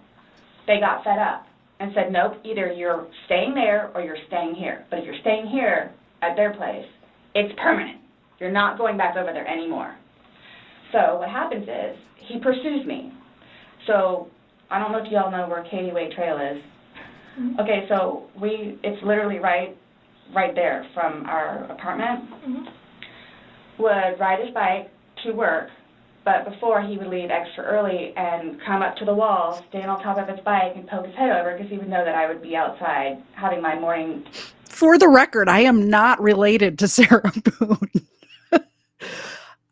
S6: they got fed up and said, nope, either you're staying there or you're staying here. But if you're staying here at their place, it's permanent. You're not going back over there anymore. So what happens is he pursues me. So I don't know if y'all know where Katie Way Trail is. Okay, so it's literally right there from our apartment. Would ride his bike to work, But before, he would leave extra early and come up to the wall, stand on top of his bike, and poke his head over because he would know that I would be outside having my morning.
S1: For the record, I am not related to Sarah Boone.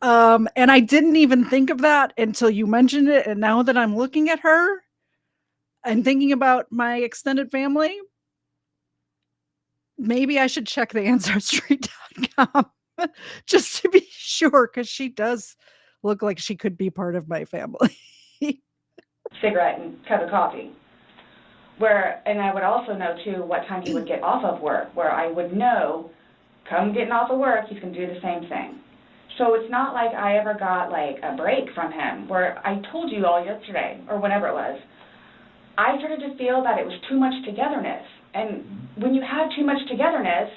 S1: And I didn't even think of that until you mentioned it. And now that I'm looking at her and thinking about my extended family, maybe I should check the Ancestry.com just to be sure, because she does look like she could be part of my family.
S6: Cigarette and cup of coffee. And I would also know, too, what time he would get off of work, where I would know, come getting off of work, he's going to do the same thing. So it's not like I ever got, like, a break from him, where I told you all yesterday, or whenever it was, I started to feel that it was too much togetherness. And when you have too much togetherness,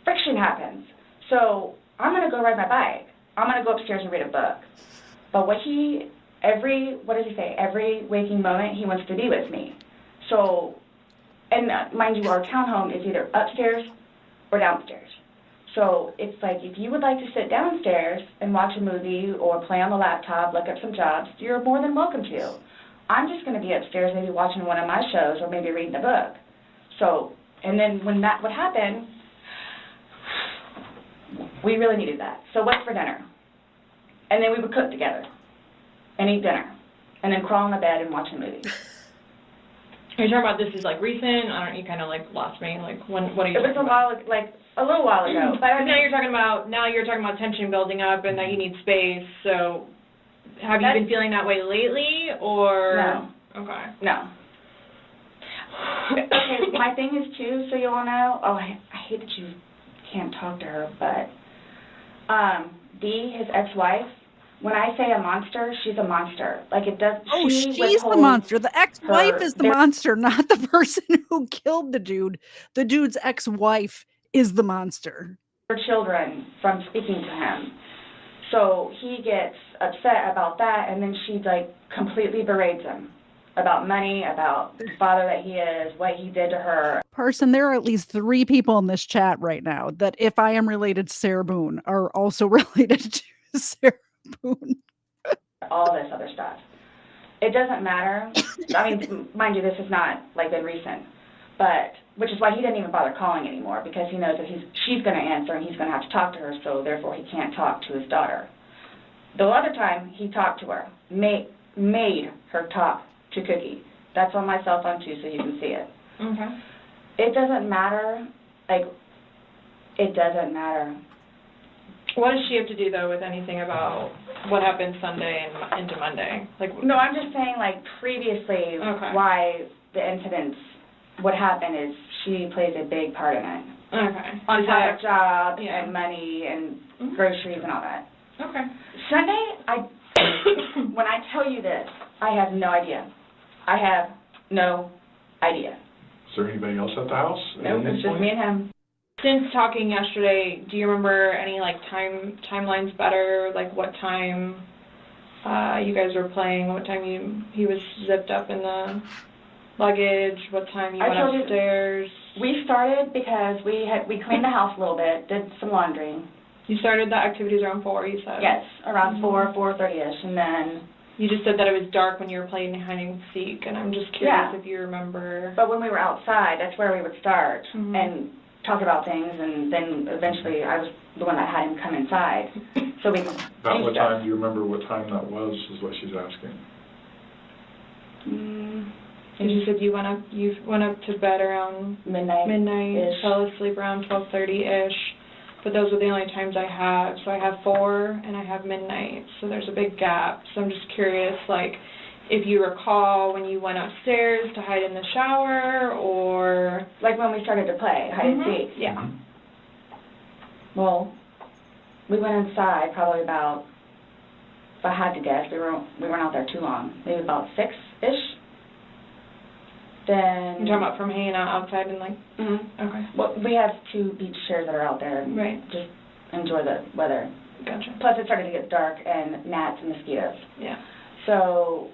S6: friction happens. So I'm going to go ride my bike. I'm going to go upstairs and read a book. But every waking moment, he wants to be with me. So, and mind you, our townhome is either upstairs or downstairs. So it's like, if you would like to sit downstairs and watch a movie or play on the laptop, look up some jobs, you're more than welcome to. I'm just going to be upstairs maybe watching one of my shows or maybe reading a book. So, and then when that would happen, we really needed that. So what's for dinner? And then we would cook together and eat dinner and then crawl in the bed and watch a movie.
S10: Are you talking about this is like recent? I don't know, you kind of like lost me. Like what are you talking
S6: about? A little while ago. But
S10: now you're talking about tension building up and that you need space. So have you been feeling that way lately or?
S6: No.
S10: Okay.
S6: No. Okay, my thing is too, so you all know, I hate that you can't talk to her, but Dee, his ex-wife, when I say a monster, she's a monster. Like it does.
S1: Oh, she's the monster. The ex-wife is the monster, not the person who killed the dude. The dude's ex-wife is the monster.
S6: Her children from speaking to him. So he gets upset about that, and then she like completely berates him about money, about the father that he is, what he did to her.
S1: Parson, there are at least 3 people in this chat right now that, if I am related to Sarah Boone, are also related to Sarah Boone.
S6: All this other stuff. It doesn't matter. I mean, mind you, this has not like been recent, but which is why he didn't even bother calling anymore, because he knows that she's going to answer and he's going to have to talk to her, so therefore he can't talk to his daughter. The other time he talked to her, made her talk to Cookie. That's on my cell phone too, so you can see it.
S10: Okay.
S6: It doesn't matter. Like, it doesn't matter.
S10: What does she have to do, though, with anything about what happened Sunday and into Monday? Like,
S6: no, I'm just saying, like, previously, why the incidents would happen is she plays a big part in it.
S10: Okay.
S6: On top of jobs and money and groceries and all that.
S10: Okay.
S6: Sunday, when I tell you this, I have no idea. I have no idea.
S11: Is there anybody else at the house?
S6: No, it's just me and him.
S10: Since talking yesterday, do you remember any like timelines better? Like what time you guys were playing? What time he was zipped up in the luggage? What time you went upstairs?
S6: We started because we cleaned the house a little bit, did some laundry.
S10: You started the activities around 4, you said?
S6: Yes, around 4:30ish, and then.
S10: You just said that it was dark when you were playing hide and seek, and I'm just curious if you remember.
S6: But when we were outside, that's where we would start and talk about things, and then eventually I was the one that had him come inside, so we.
S11: About what time? Do you remember what time that was? Is what she's asking.
S10: And you said you went up to bed around midnight, fell asleep around 12:30ish. But those are the only times I have. So I have 4 and I have midnight. So there's a big gap. So I'm just curious, like, if you recall when you went upstairs to hide in the shower, or
S6: like when we started to play hide and seek.
S10: Yeah.
S6: Well, we went inside probably about, if I had to guess, we weren't out there too long. Maybe about 6-ish. Then
S10: you're talking about from hanging out outside and like. Okay.
S6: Well, we have 2 beach chairs that are out there and just enjoy the weather.
S10: Gotcha.
S6: Plus, it started to get dark and gnats and mosquitoes.
S10: Yeah.
S6: So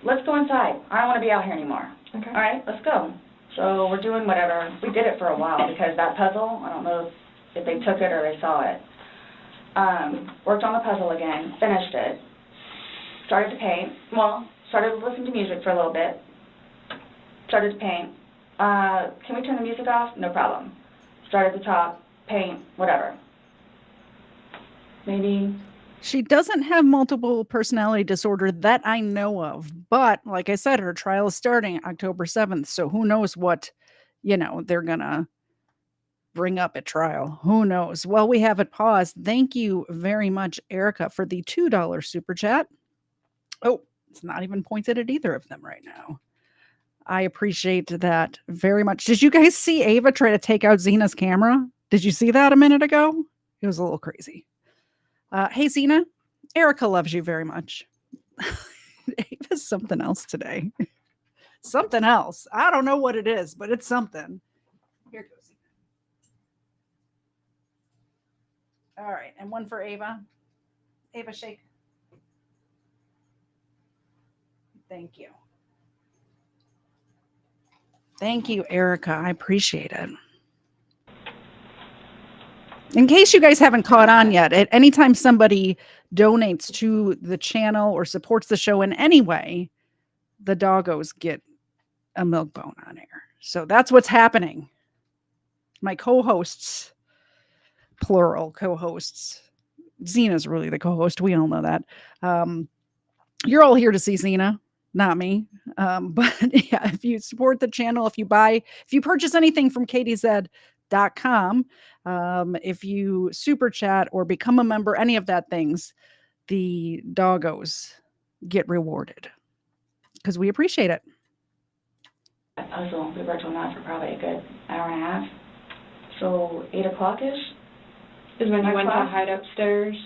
S6: let's go inside. I don't want to be out here anymore.
S10: Okay.
S6: All right, let's go. So we're doing whatever. We did it for a while because that puzzle, I don't know if they took it or they saw it. Worked on the puzzle again, finished it, started to paint. Well, started to listen to music for a little bit. Started to paint. Can we turn the music off? No problem. Started to talk, paint, whatever. Maybe.
S1: She doesn't have multiple personality disorder that I know of, but like I said, her trial is starting October 7th, so who knows what, they're gonna bring up at trial. Who knows? Well, we have it paused. Thank you very much, Erica, for the $2 super chat. Oh, it's not even pointed at either of them right now. I appreciate that very much. Did you guys see Ava try to take out Zena's camera? Did you see that a minute ago? It was a little crazy. Hey, Zena, Erica loves you very much. Ava's something else today. Something else. I don't know what it is, but it's something. Here goes Zena. All right, and one for Ava. Ava, shake. Thank you. Thank you, Erica. I appreciate it. In case you guys haven't caught on yet, at any time somebody donates to the channel or supports the show in any way, the doggos get a milk bone on air. So that's what's happening. My co-hosts, plural co-hosts. Zena's really the co-host. We all know that. You're all here to see Zena, not me. But yeah, if you support the channel, if you purchase anything from KDZ.com, if you super chat or become a member, any of that things, the doggos get rewarded because we appreciate it.
S6: So we worked on that for probably a good hour and a half. So 8 o'clock-ish
S10: is when you went to hide upstairs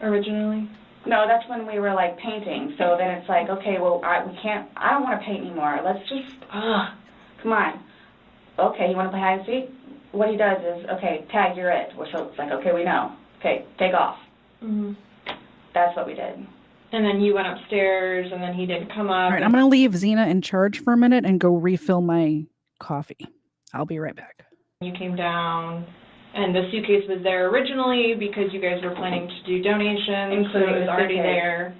S10: originally?
S6: No, that's when we were like painting. So then it's like, okay, well, I don't want to paint anymore. Let's just, come on. Okay, you want to play hide and seek? What he does is, okay, tag, you're it. So it's like, okay, we know. Okay, take off.
S10: Mm-hmm.
S6: That's what we did.
S10: And then you went upstairs, and then he didn't come up.
S1: All right, I'm going to leave Zena in charge for a minute and go refill my coffee. I'll be right back.
S10: You came down, and the suitcase was there originally because you guys were planning to do donations, so it was already there.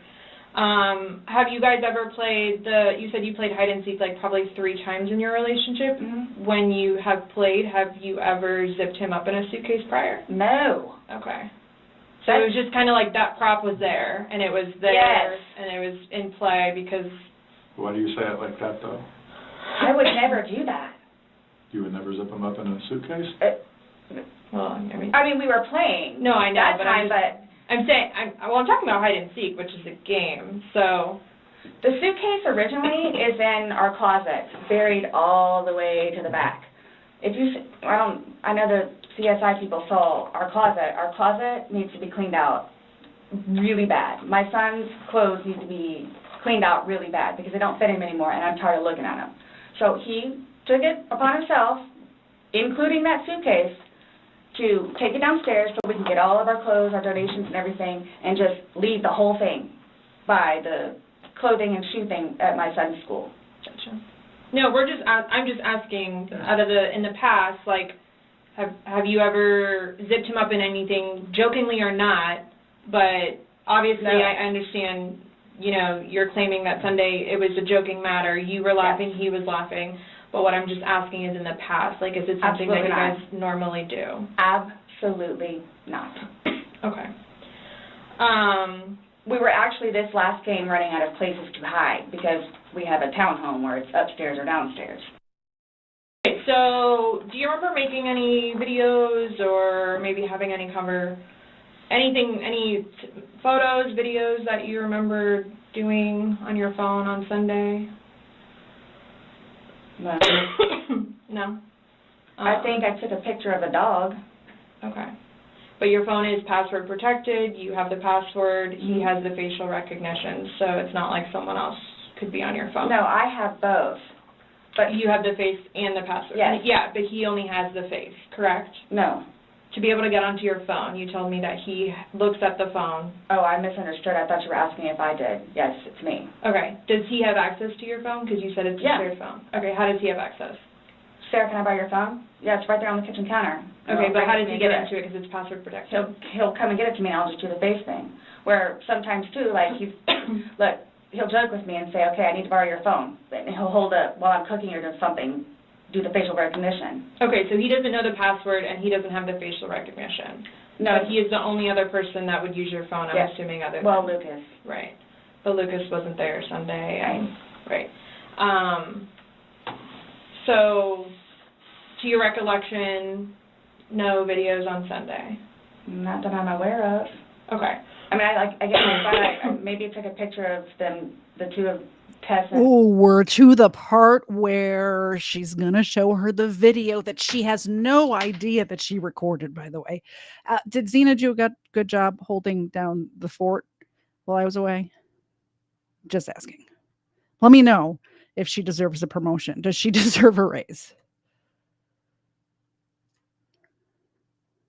S10: Have you guys ever played you said you played hide and seek like probably 3 times in your relationship.
S6: Mm-hmm.
S10: When you have played, have you ever zipped him up in a suitcase prior?
S6: No.
S10: Okay. So it was just kind of like that prop was there, and it was there,
S6: yes.
S10: And it was in play because...
S11: Why do you say it like that, though?
S6: I would never do that.
S11: You would never zip them up in a suitcase?
S10: Well, I mean,
S6: we were playing.
S10: No, I know,
S6: that
S10: but
S6: time,
S10: I'm talking about hide and seek, which is a game, so...
S6: The suitcase originally is in our closet, buried all the way to the back. If you, I know the CSI people saw our closet. Our closet needs to be cleaned out really bad. My son's clothes need to be cleaned out really bad because they don't fit him anymore, and I'm tired of looking at them. So he took it upon himself, including that suitcase, to take it downstairs so we can get all of our clothes, our donations and everything, and just leave the whole thing by the clothing and shoe thing at my son's school.
S10: Gotcha. No, I'm just asking, in the past, like, have you ever zipped him up in anything, jokingly or not, but obviously no. I understand, you're claiming that Sunday it was a joking matter, you were laughing, yes. He was laughing, but what I'm just asking is in the past, like, is it something
S6: Absolutely
S10: that you
S6: not.
S10: guys normally do?
S6: Absolutely not.
S10: Okay.
S6: We were actually this last game running out of places to hide because we have a townhome where it's upstairs or downstairs.
S10: Okay, so do you remember making any videos or maybe having any photos, videos that you remember doing on your phone on Sunday?
S6: No.
S10: No?
S6: I think I took a picture of a dog.
S10: Okay. But your phone is password protected, you have the password, he has the facial recognition, so it's not like someone else could be on your phone.
S6: No, I have both.
S10: But you have the face and the password?
S6: Yes.
S10: Yeah, but he only has the face, correct?
S6: No.
S10: To be able to get onto your phone, you told me that he looks at the phone.
S6: Oh, I misunderstood. I thought you were asking if I did. Yes, it's me.
S10: Okay. Does he have access to your phone? Because you said it's a shared phone. Okay, how does he have access?
S6: Sarah, can I buy your phone? Yeah, it's right there on the kitchen counter.
S10: Okay, but how does he get into it because it's password protected?
S6: He'll come and get it to me and I'll just do the face thing.
S4: Where sometimes too, like look, he'll joke with me and say, okay, I need to borrow your phone. And he'll hold it while I'm cooking or doing something, do the facial recognition.
S10: Okay, so he doesn't know the password and he doesn't have the facial recognition.
S4: No.
S10: But he is the only other person that would use your phone, I'm assuming, other than...
S4: Well, Lucas.
S10: Right. But Lucas wasn't there Sunday. Right. So, to your recollection, no videos on Sunday?
S4: Not that I'm aware of.
S10: Okay.
S4: I mean, I get my phone, maybe I took a picture of them, the two of Tess and...
S1: Oh, we're to the part where she's going to show her the video that she has no idea that she recorded, by the way. Did Zena do a good job holding down the fort while I was away? Just asking. Let me know if she deserves a promotion. Does she deserve a raise?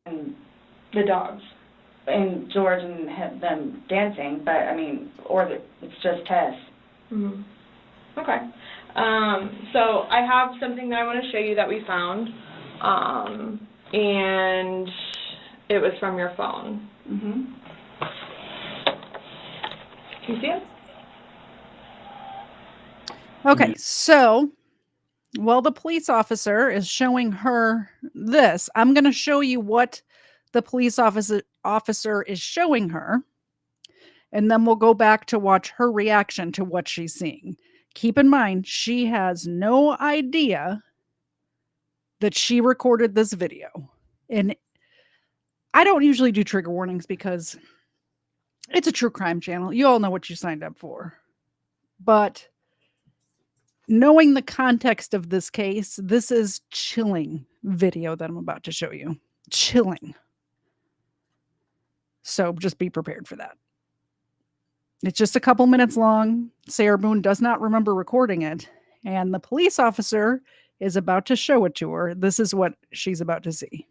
S4: And
S10: the dogs.
S4: And George and them dancing, but I mean, it's just Tess.
S10: Mm-hmm. Okay. So I have something that I want to show you that we found, and it was from your phone.
S4: Mm-hmm.
S10: Can you see it?
S1: Okay, so while the police officer is showing her this, I'm going to show you what the police officer is showing her, and then we'll go back to watch her reaction to what she's seeing. Keep in mind, she has no idea that she recorded this video. And I don't usually do trigger warnings because it's a true crime channel. You all know what you signed up for. But knowing the context of this case, this is chilling video that I'm about to show you. Chilling. So just be prepared for that. It's just a couple minutes long. Sarah Boone does not remember recording it. And the police officer is about to show it to her. This is what she's about to see.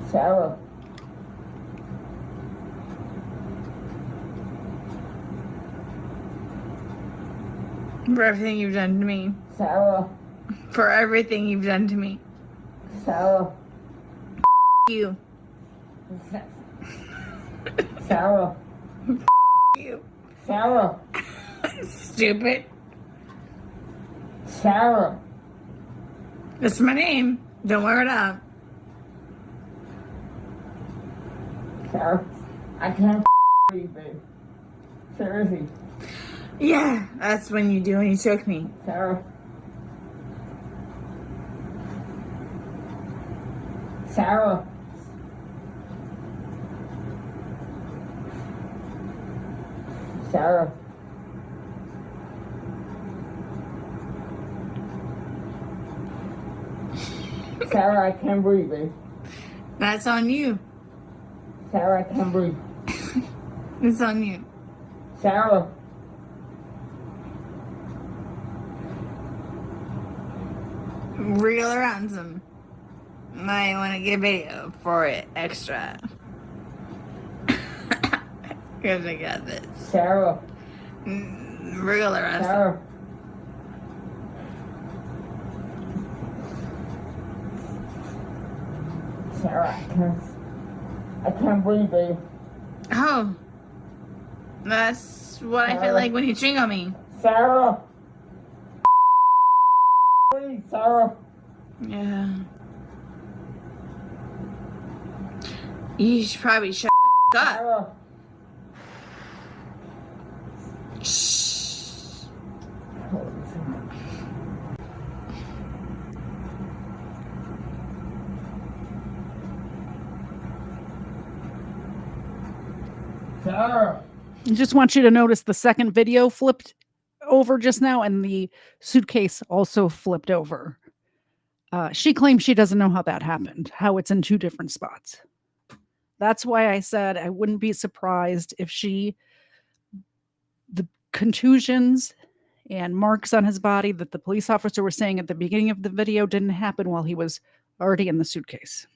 S12: Sarah.
S13: For everything you've done to me.
S12: Sarah.
S13: For everything you've done to me.
S12: Sarah.
S13: You.
S12: Sarah.
S13: You.
S12: Sarah.
S13: Stupid.
S12: Sarah.
S13: That's my name. Don't wear it up.
S12: Sarah. I can't breathe, babe. Seriously.
S13: Yeah, that's when you do when you choke me.
S12: Sarah. Sarah. Sarah. Sarah, I can't breathe, babe.
S13: That's on you.
S12: Sarah, I can't breathe.
S13: It's on you.
S12: Sarah.
S13: Real ransom. I want to get video for it extra. Because I got this.
S12: Sarah.
S13: Real ransom.
S12: Sarah. Sarah, I can't breathe, babe.
S13: Oh. That's what I feel like when you ching on me.
S12: Sarah. Breathe, Sarah.
S13: Yeah. You should probably shut up.
S12: Sarah.
S13: Shh.
S12: Sarah.
S1: I just want you to notice the second video flipped over just now, and the suitcase also flipped over. She claims she doesn't know how that happened, how it's in two different spots. That's why I said I wouldn't be surprised if the contusions and marks on his body that the police officer was saying at the beginning of the video didn't happen while he was already in the suitcase.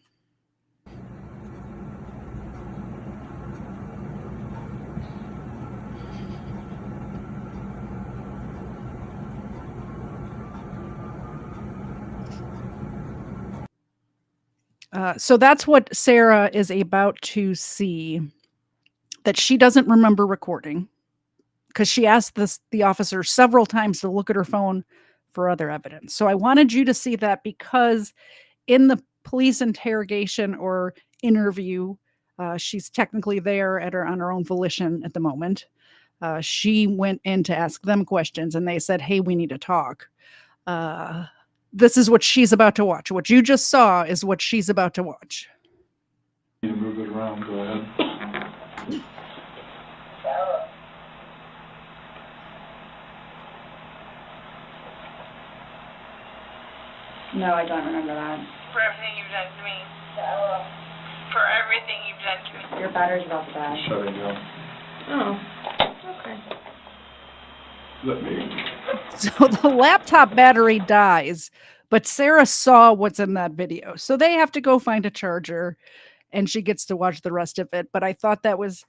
S1: So that's what Sarah is about to see, that she doesn't remember recording, because she asked the officer several times to look at her phone for other evidence. So I wanted you to see that, because in the police interrogation or interview, she's technically there on her own volition at the moment. She went in to ask them questions, and they said, "Hey, we need to talk." This is what she's about to watch. What you just saw is what she's about to watch.
S11: You move it around. Go ahead.
S6: No, I don't remember that.
S13: For everything you've done to me. For everything you've done to me.
S6: Your battery's about to die.
S11: Shut it down.
S10: Oh, okay.
S11: Let me.
S1: So the laptop battery dies, but Sarah saw what's in that video. So they have to go find a charger, and she gets to watch the rest of it. But I thought that was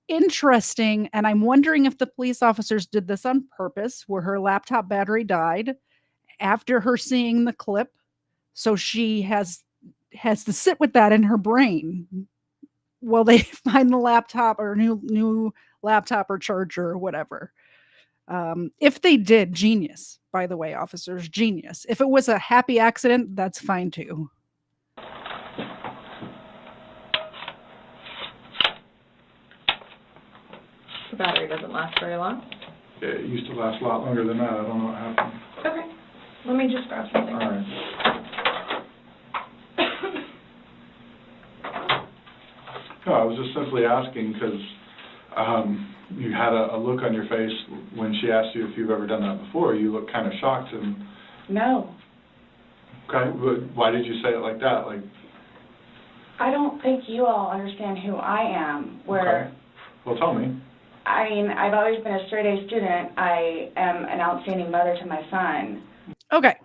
S1: interesting, and I'm wondering if the police officers did this on purpose, where her laptop battery died after her seeing the clip. So she has to sit with that in her brain while they find the laptop or new laptop or charger or whatever. If they did, genius, by the way, officers, genius. If it was a happy accident, that's fine too.
S10: The battery doesn't last very long.
S11: Yeah, it used to last a lot longer than that. I don't know what happened.
S10: Okay. Let me just grab something.
S11: All right. No, I was just simply asking because you had a look on your face when she asked you if you've ever done that before. You looked kind of shocked and...
S6: No.
S11: Okay, but why did you say it like that? Like,
S6: I don't think you all understand who I am.
S11: okay. Well, tell me.
S6: I mean, I've always been a straight-A student. I am an outstanding mother to my son.
S1: Okay.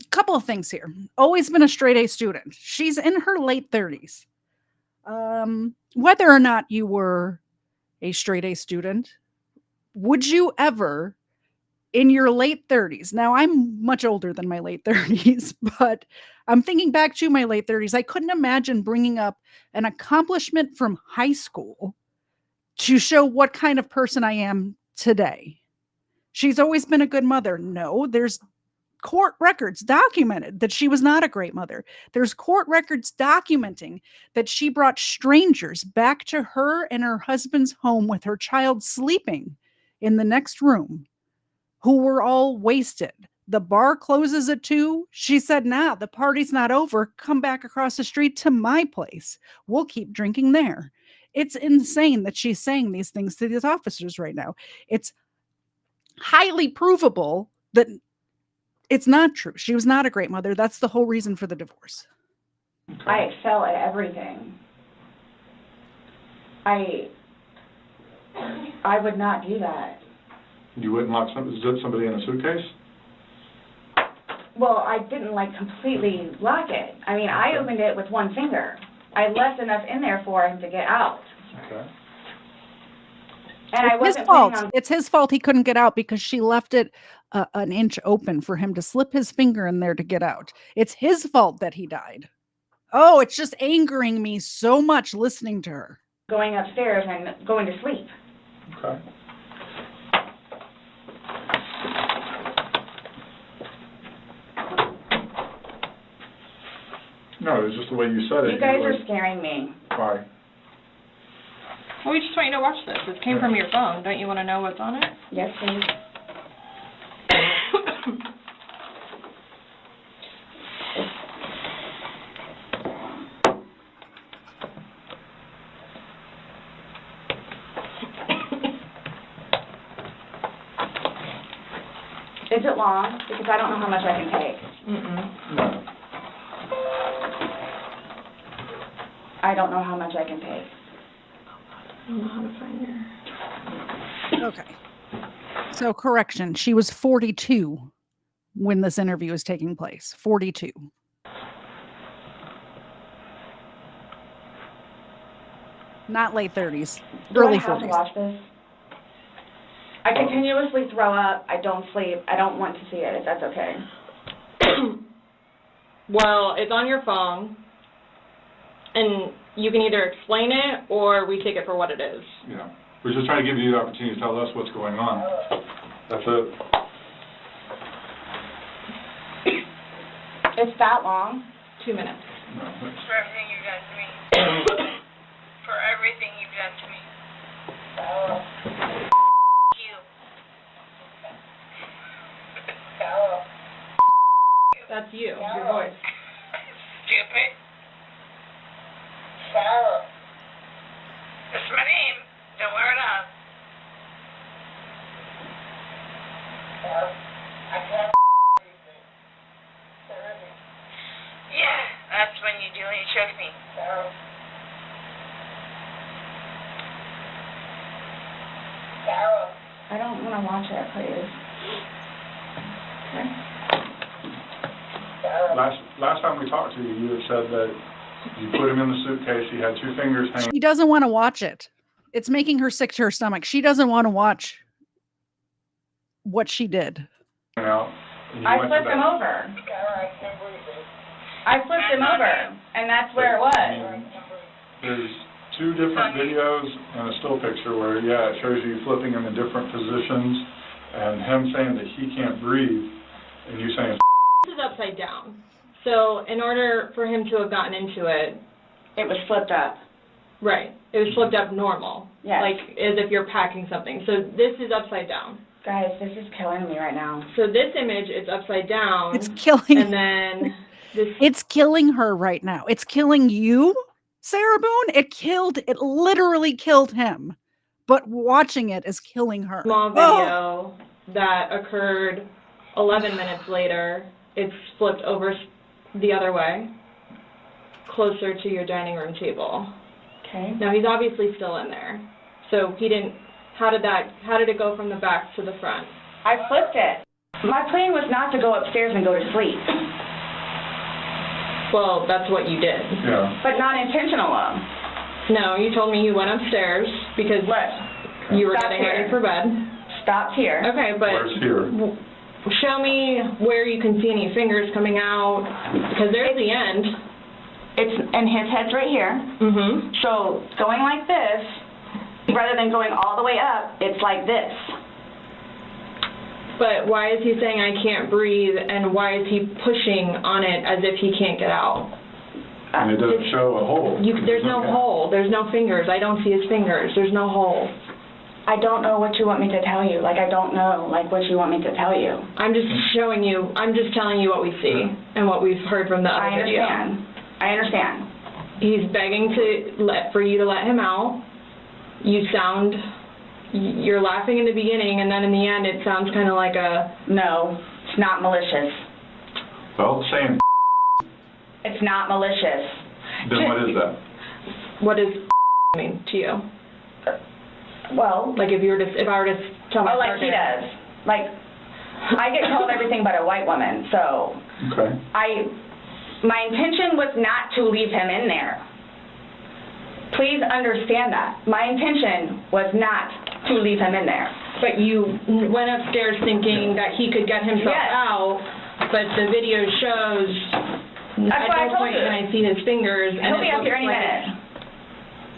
S1: Couple of things here. Always been a straight-A student. She's in her late 30s. Whether or not you were a straight-A student, would you ever, in your late 30s, now I'm much older than my late 30s, but I'm thinking back to my late 30s, I couldn't imagine bringing up an accomplishment from high school to show what kind of person I am today. She's always been a good mother. No, there's court records documented that she was not a great mother. There's court records documenting that she brought strangers back to her and her husband's home with her child sleeping in the next room, who were all wasted. The bar closes at 2. She said, "Nah, the party's not over. Come back across the street to my place. We'll keep drinking there." It's insane that she's saying these things to these officers right now. It's highly provable that it's not true. She was not a great mother. That's the whole reason for the divorce.
S6: I excel at everything. I would not do that.
S11: You wouldn't lock somebody in a suitcase?
S6: Well, I didn't completely lock it. I mean, I opened it with one finger. I left enough in there for him to get out.
S11: Okay.
S6: And I wasn't
S1: his fault.
S6: planning on...
S1: It's his fault he couldn't get out because she left it an inch open for him to slip his finger in there to get out. It's his fault that he died. Oh, it's just angering me so much listening to her.
S6: Going upstairs and going to sleep.
S11: Okay. No, it's just the way you said it.
S6: You guys are scaring me.
S11: Why?
S10: Well, we just want you to watch this. It came from your phone. Don't you want to know what's on it?
S6: Yes, please. Is it long? Because I don't know how much I can take.
S11: No.
S6: I don't know how much I can take.
S10: I don't know how to find her.
S1: Okay. So, correction. She was 42 when this interview was taking place. 42. Not late 30s. Early 40s.
S6: Do I have to watch this? I continuously throw up. I don't sleep. I don't want to see it, if that's okay.
S10: Well, it's on your phone. And you can either explain it or we take it for what it is.
S11: Yeah. We're just trying to give you the opportunity to tell us what's going on. That's it.
S6: It's that long?
S10: 2 minutes.
S11: No,
S12: For everything you've done to me. For everything you've done to me. You.
S10: That's you, your voice.
S12: Stupid. That's my name. Don't wear it up. Yeah, that's when you do when you choke me.
S6: I don't want to watch it, please.
S11: Last time we talked to you, you had said that you put him in the suitcase, he had 2 fingers hanging.
S1: She doesn't want to watch it. It's making her sick to her stomach. She doesn't want to watch what she did.
S11: Out.
S6: I flipped him over. I flipped him over, and that's where it was.
S11: There's 2 different videos and a still picture where, yeah, it shows you flipping him in different positions and him saying that he can't breathe and you saying...
S10: This is upside down. So in order for him to have gotten into it...
S6: It was flipped up.
S10: Right. It was flipped up normal.
S6: Yes.
S10: Like as if you're packing something. So this is upside down.
S6: Guys, this is killing me right now.
S10: So this image is upside down.
S1: It's killing...
S10: And then this...
S1: It's killing her right now. It's killing you, Sarah Boone. It literally killed him. But watching it is killing her.
S10: Small video that occurred 11 minutes later. It's flipped over the other way, closer to your dining room table.
S6: Okay.
S10: Now he's obviously still in there. So he didn't, how did it go from the back to the front?
S6: I flipped it. My plan was not to go upstairs and go to sleep.
S10: Well, that's what you did.
S11: Yeah.
S6: But not intentional.
S10: No, you told me you went upstairs because you were getting ready for bed.
S6: Stopped here.
S10: Okay, but...
S11: Where's here?
S10: Show me where you can see any fingers coming out, because there's the end.
S6: And his head's right here.
S10: Mm-hmm.
S6: So going like this, rather than going all the way up, it's like this.
S10: But why is he saying I can't breathe, and why is he pushing on it as if he can't get out?
S11: And it doesn't show a hole.
S10: There's no hole. There's no fingers. I don't see his fingers. There's no hole.
S6: I don't know what you want me to tell you. Like, I don't know, like, what you want me to tell you.
S10: I'm just showing you, I'm just telling you what we see and what we've heard from the other video.
S6: I understand.
S10: He's begging for you to let him out. You're laughing in the beginning, and then in the end it sounds kind of like a...
S6: No, it's not malicious.
S11: Well, saying...
S6: It's not malicious.
S11: Then what is that?
S10: What does mean to you?
S6: Well,
S10: like if I were to tell my
S6: partner, like he does. Like, I get called everything but a white woman, so
S11: okay.
S6: My intention was not to leave him in there. Please understand that. My intention was not to leave him in there.
S10: But you went upstairs thinking that he could get himself out, but the video shows at no point can I see his fingers.
S6: He'll be up here any minute.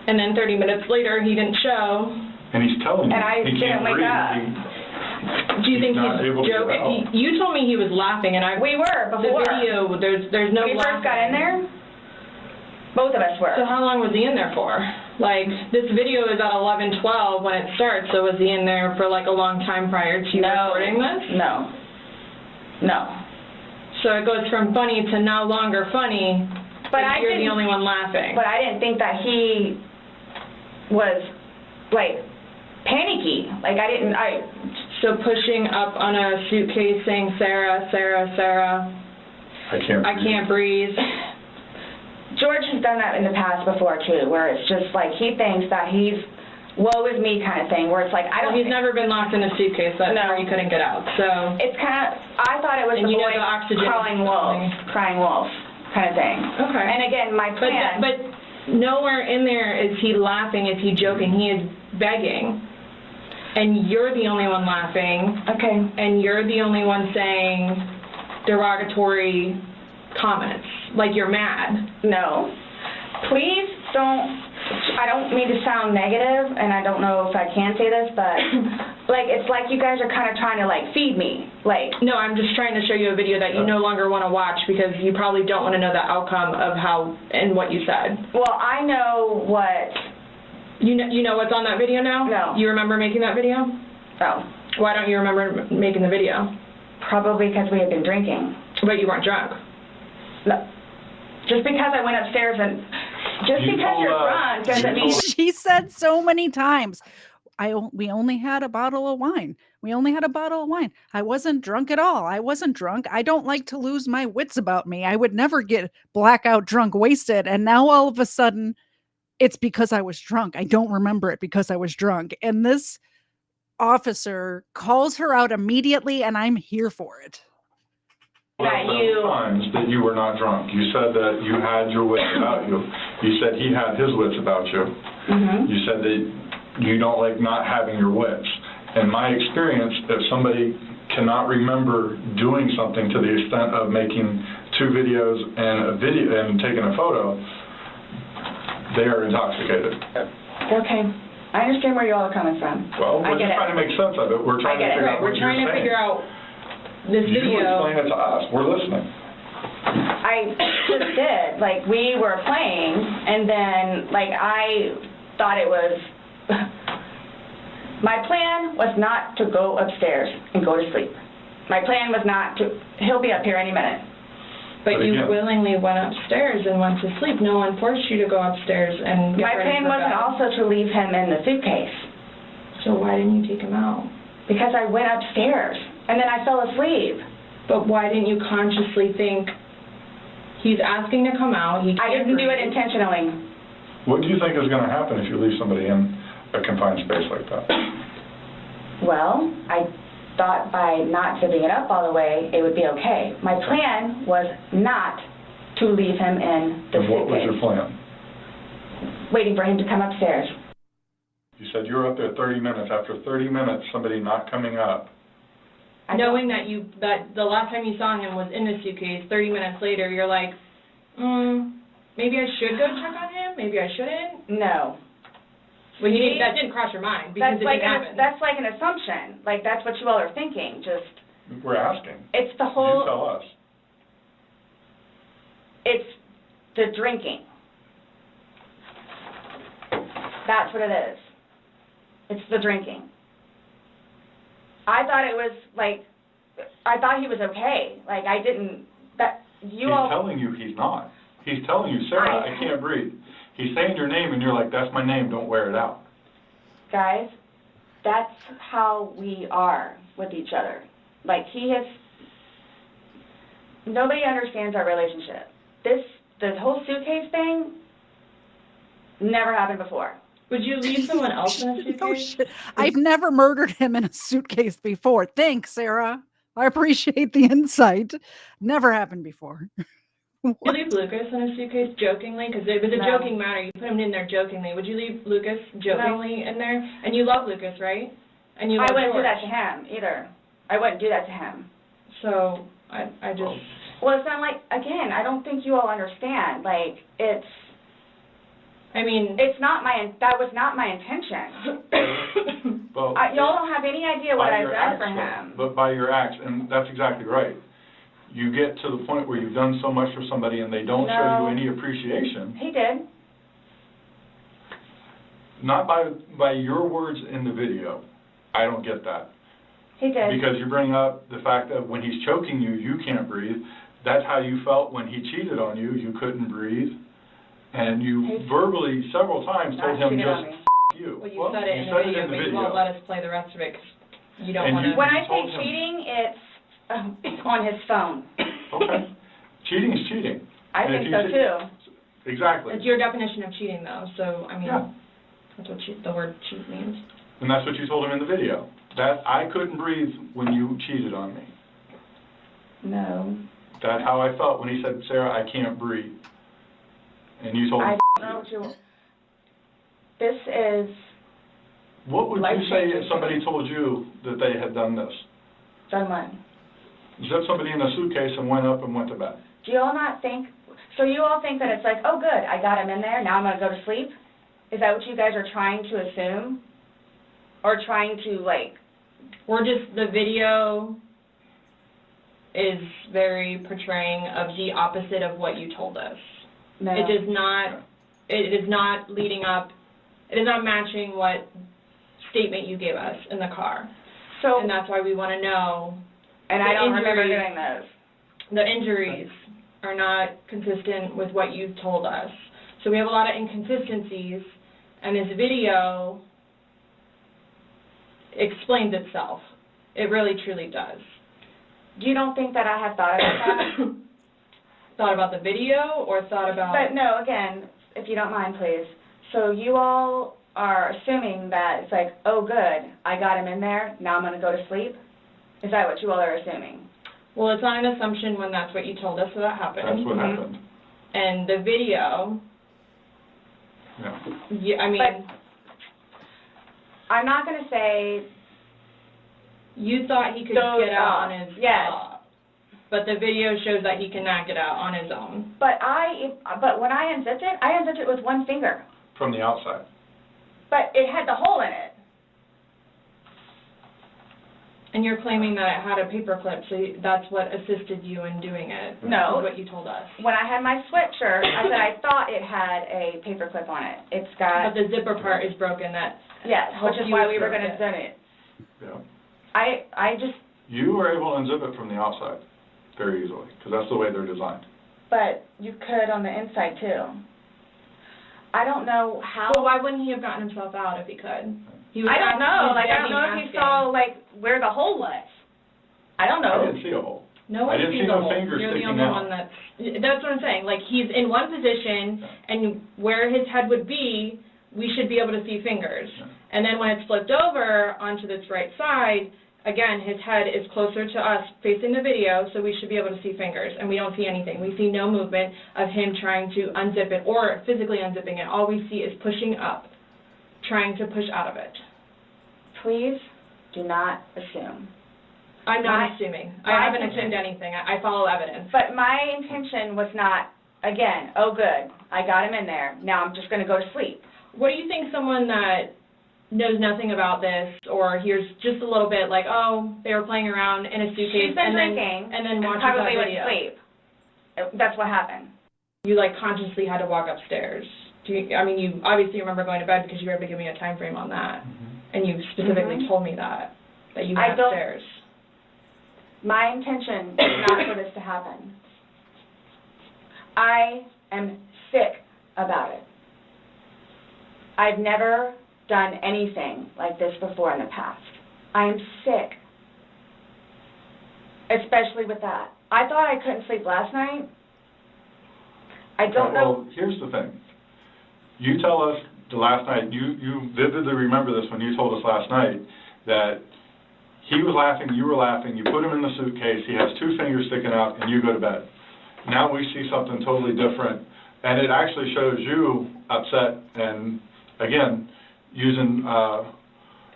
S10: And then 30 minutes later, he didn't show.
S11: And he's telling you.
S6: And I didn't wake up.
S10: Do you think he's joking? You told me he was laughing, and we were before. The video, there's no.
S6: When we first got in there, both of us were.
S10: So how long was he in there for? Like this video is at 11:12 when it starts. So was he in there for like a long time prior to recording this?
S6: No.
S10: So it goes from funny to no longer funny. But you're the only one laughing.
S6: But I didn't think that he was like panicky. Like
S10: So pushing up on a suitcase saying, Sarah, Sarah, Sarah. I can't breathe.
S6: George has done that in the past before too, where it's just like he thinks that he's woe is me kind of thing, where it's like
S10: he's never been locked in a suitcase where he couldn't get out. So
S6: it's kind of, I thought it was the boy crying wolf kind of thing.
S10: Okay.
S6: And again, my plan.
S10: But nowhere in there is he laughing, is he joking. He is begging. And you're the only one laughing.
S6: Okay.
S10: And you're the only one saying derogatory comments. Like you're mad.
S6: No. please don't, I don't mean to sound negative, and I don't know if I can say this, but, like, it's like you guys are kind of trying to, like, feed me, like.
S10: No, I'm just trying to show you a video that you no longer want to watch because you probably don't want to know the outcome of how and what you said.
S6: Well, I know what.
S10: You know what's on that video now?
S6: No.
S10: You remember making that video?
S6: No.
S10: Why don't you remember making the video?
S6: Probably because we had been drinking.
S10: But you weren't drunk.
S6: No. Just because I went upstairs and just because you're drunk doesn't mean.
S1: She said so many times, we only had a bottle of wine. We only had a bottle of wine. I wasn't drunk at all. I wasn't drunk. I don't like to lose my wits about me. I would never get blackout drunk, wasted. And now all of a sudden, it's because I was drunk. I don't remember it because I was drunk. And this officer calls her out immediately, and I'm here for it.
S11: Times that you were not drunk. You said that you had your wits about you. You said he had his wits about you.
S6: Mm-hmm.
S11: You said that you don't like not having your wits. In my experience, if somebody cannot remember doing something to the extent of making 2 videos and a video and taking a photo, they are intoxicated.
S6: Okay. I understand where you all are coming from.
S11: Well, we're just trying to make sense of it. We're trying to figure out what you're saying.
S10: We're trying to figure out this video.
S11: You explain it to us. We're listening.
S6: I just did. Like, we were playing, and then, like, I thought it was... My plan was not to go upstairs and go to sleep. My plan was not to... He'll be up here any minute.
S10: But you willingly went upstairs and went to sleep. No one forced you to go upstairs and get ready for bed.
S6: My plan wasn't also to leave him in the suitcase.
S10: So why didn't you take him out?
S6: Because I went upstairs, and then I fell asleep.
S10: But why didn't you consciously think, he's asking to come out, he can't
S6: I didn't do it intentionally.
S11: What do you think is going to happen if you leave somebody in a confined space like that?
S6: Well, I thought by not giving it up all the way, it would be okay. My plan was not to leave him in the suitcase.
S11: And what was your plan?
S6: Waiting for him to come upstairs.
S11: You said you were up there 30 minutes. After 30 minutes, somebody not coming up.
S10: Knowing that the last time you saw him was in the suitcase, 30 minutes later, you're like, maybe I should go check on him? Maybe I shouldn't?
S6: No.
S10: Well, that didn't cross your mind because it didn't happen.
S6: That's like an assumption. Like, that's what you all are thinking. Just.
S11: We're asking.
S6: It's the whole.
S11: You tell us.
S6: It's the drinking. That's what it is. It's the drinking. I thought it was like, I thought he was okay. Like, I didn't,
S11: He's telling you he's not. He's telling you, Sarah, I can't breathe. He's saying your name and you're like, that's my name, don't wear it out.
S6: Guys, that's how we are with each other. Like, nobody understands our relationship. This whole suitcase thing never happened before.
S10: Would you leave someone else in a suitcase?
S1: No shit. I've never murdered him in a suitcase before. Thanks, Sarah. I appreciate the insight. Never happened before.
S10: Would you leave Lucas in a suitcase jokingly? Because it was a joking matter. You put him in there jokingly. Would you leave Lucas jokingly in there? And you love Lucas, right? And you love
S6: I wouldn't
S10: George.
S6: do that to him either. I wouldn't do that to him.
S10: So I just...
S6: Well, it's not like, again, I don't think you all understand. Like, it's...
S10: I mean...
S6: That was not my intention.
S11: Well,
S6: y'all don't have any idea what I've done for him.
S11: But by your acts, and that's exactly right. You get to the point where you've done so much for somebody and they don't show you any appreciation.
S6: He did.
S11: Not by your words in the video. I don't get that.
S6: He did.
S11: Because you bring up the fact that when he's choking you, you can't breathe. That's how you felt when he cheated on you. You couldn't breathe. And you verbally several times told him just F you.
S10: Well, you said it in the video, but you won't let us play the rest of it because you don't want to...
S6: When I say cheating, it's on his phone.
S11: Okay. Cheating is cheating.
S6: I think so, too.
S11: Exactly.
S10: It's your definition of cheating, though, so, I mean, that's what the word cheat means.
S11: And that's what you told him in the video. That I couldn't breathe when you cheated on me.
S6: No.
S11: That's how I felt when he said, Sarah, I can't breathe. And you told him,
S6: This is...
S11: What would you say if somebody told you that they had done this?
S6: Done what?
S11: Zipped somebody in a suitcase and went up and went to bed.
S6: Do you all not think... So you all think that it's like, oh, good, I got him in there, now I'm going to go to sleep? Is that what you guys are trying to assume? Or trying to, like...
S10: We're just, the video is very portraying of the opposite of what you told us.
S6: No.
S10: It is not leading up, it is not matching what statement you gave us in the car.
S6: So,
S10: and that's why we want to know.
S6: And I don't remember doing those.
S10: The injuries are not consistent with what you've told us. So we have a lot of inconsistencies, and this video explains itself. It really, truly does.
S6: You don't think that I have thought about that?
S10: Thought about the video, or thought about...
S6: But no, again, if you don't mind, please. So you all are assuming that it's like, oh, good, I got him in there, now I'm going to go to sleep? Is that what you all are assuming?
S10: Well, it's not an assumption when that's what you told us that happened.
S11: That's what happened.
S10: And the video... Yeah, I mean...
S6: But I'm not going to say...
S10: You thought he could get out on his...
S6: Yes.
S10: But the video shows that he cannot get out on his own.
S6: But when I unzipped it with one finger.
S11: From the outside.
S6: But it had the hole in it.
S10: And you're claiming that it had a paper clip, so that's what assisted you in doing it.
S6: No.
S10: Is what you told us.
S6: When I had my sweatshirt, I said I thought it had a paper clip on it. It's got...
S10: But the zipper part is broken.
S6: Yes, which is why we were going to zip it.
S11: Yeah.
S6: I just...
S11: You were able to unzip it from the outside very easily, because that's the way they're designed.
S6: But you could on the inside, too. I don't know how...
S10: Well, why wouldn't he have gotten himself out if he could?
S6: I don't know. I don't know if he saw, where the hole was. I don't know.
S11: I didn't see a hole.
S10: No,
S11: I didn't see no fingers
S10: You're
S11: sticking
S10: the only
S11: out.
S10: one that's what I'm saying. Like, he's in one position, and where his head would be, we should be able to see fingers. And then when it's flipped over onto this right side, again, his head is closer to us facing the video, so we should be able to see fingers, and we don't see anything. We see no movement of him trying to unzip it or physically unzipping it. All we see is pushing up, trying to push out of it.
S6: Please do not assume.
S10: I'm not assuming. I haven't assumed anything. I follow evidence.
S6: But my intention was not, again, oh, good, I got him in there. Now I'm just going to go to sleep.
S10: What do you think someone that knows nothing about this or hears just a little bit like, oh, they were playing around in a suitcase
S6: She's been drinking
S10: and then watches
S6: probably
S10: that
S6: went
S10: video.
S6: to sleep. That's what happened.
S10: You, consciously had to walk upstairs. You obviously remember going to bed because you were able to give me a time frame on that. And you specifically told me that you went upstairs.
S6: My intention is not for this to happen. I am sick about it. I've never done anything like this before in the past. I am sick, especially with that. I thought I couldn't sleep last night. I don't know.
S11: Well, here's the thing. You tell us the last night, you vividly remember this when you told us last night, that he was laughing, you were laughing, you put him in the suitcase, he has two fingers sticking out, and you go to bed. Now we see something totally different, and it actually shows you upset and, again, using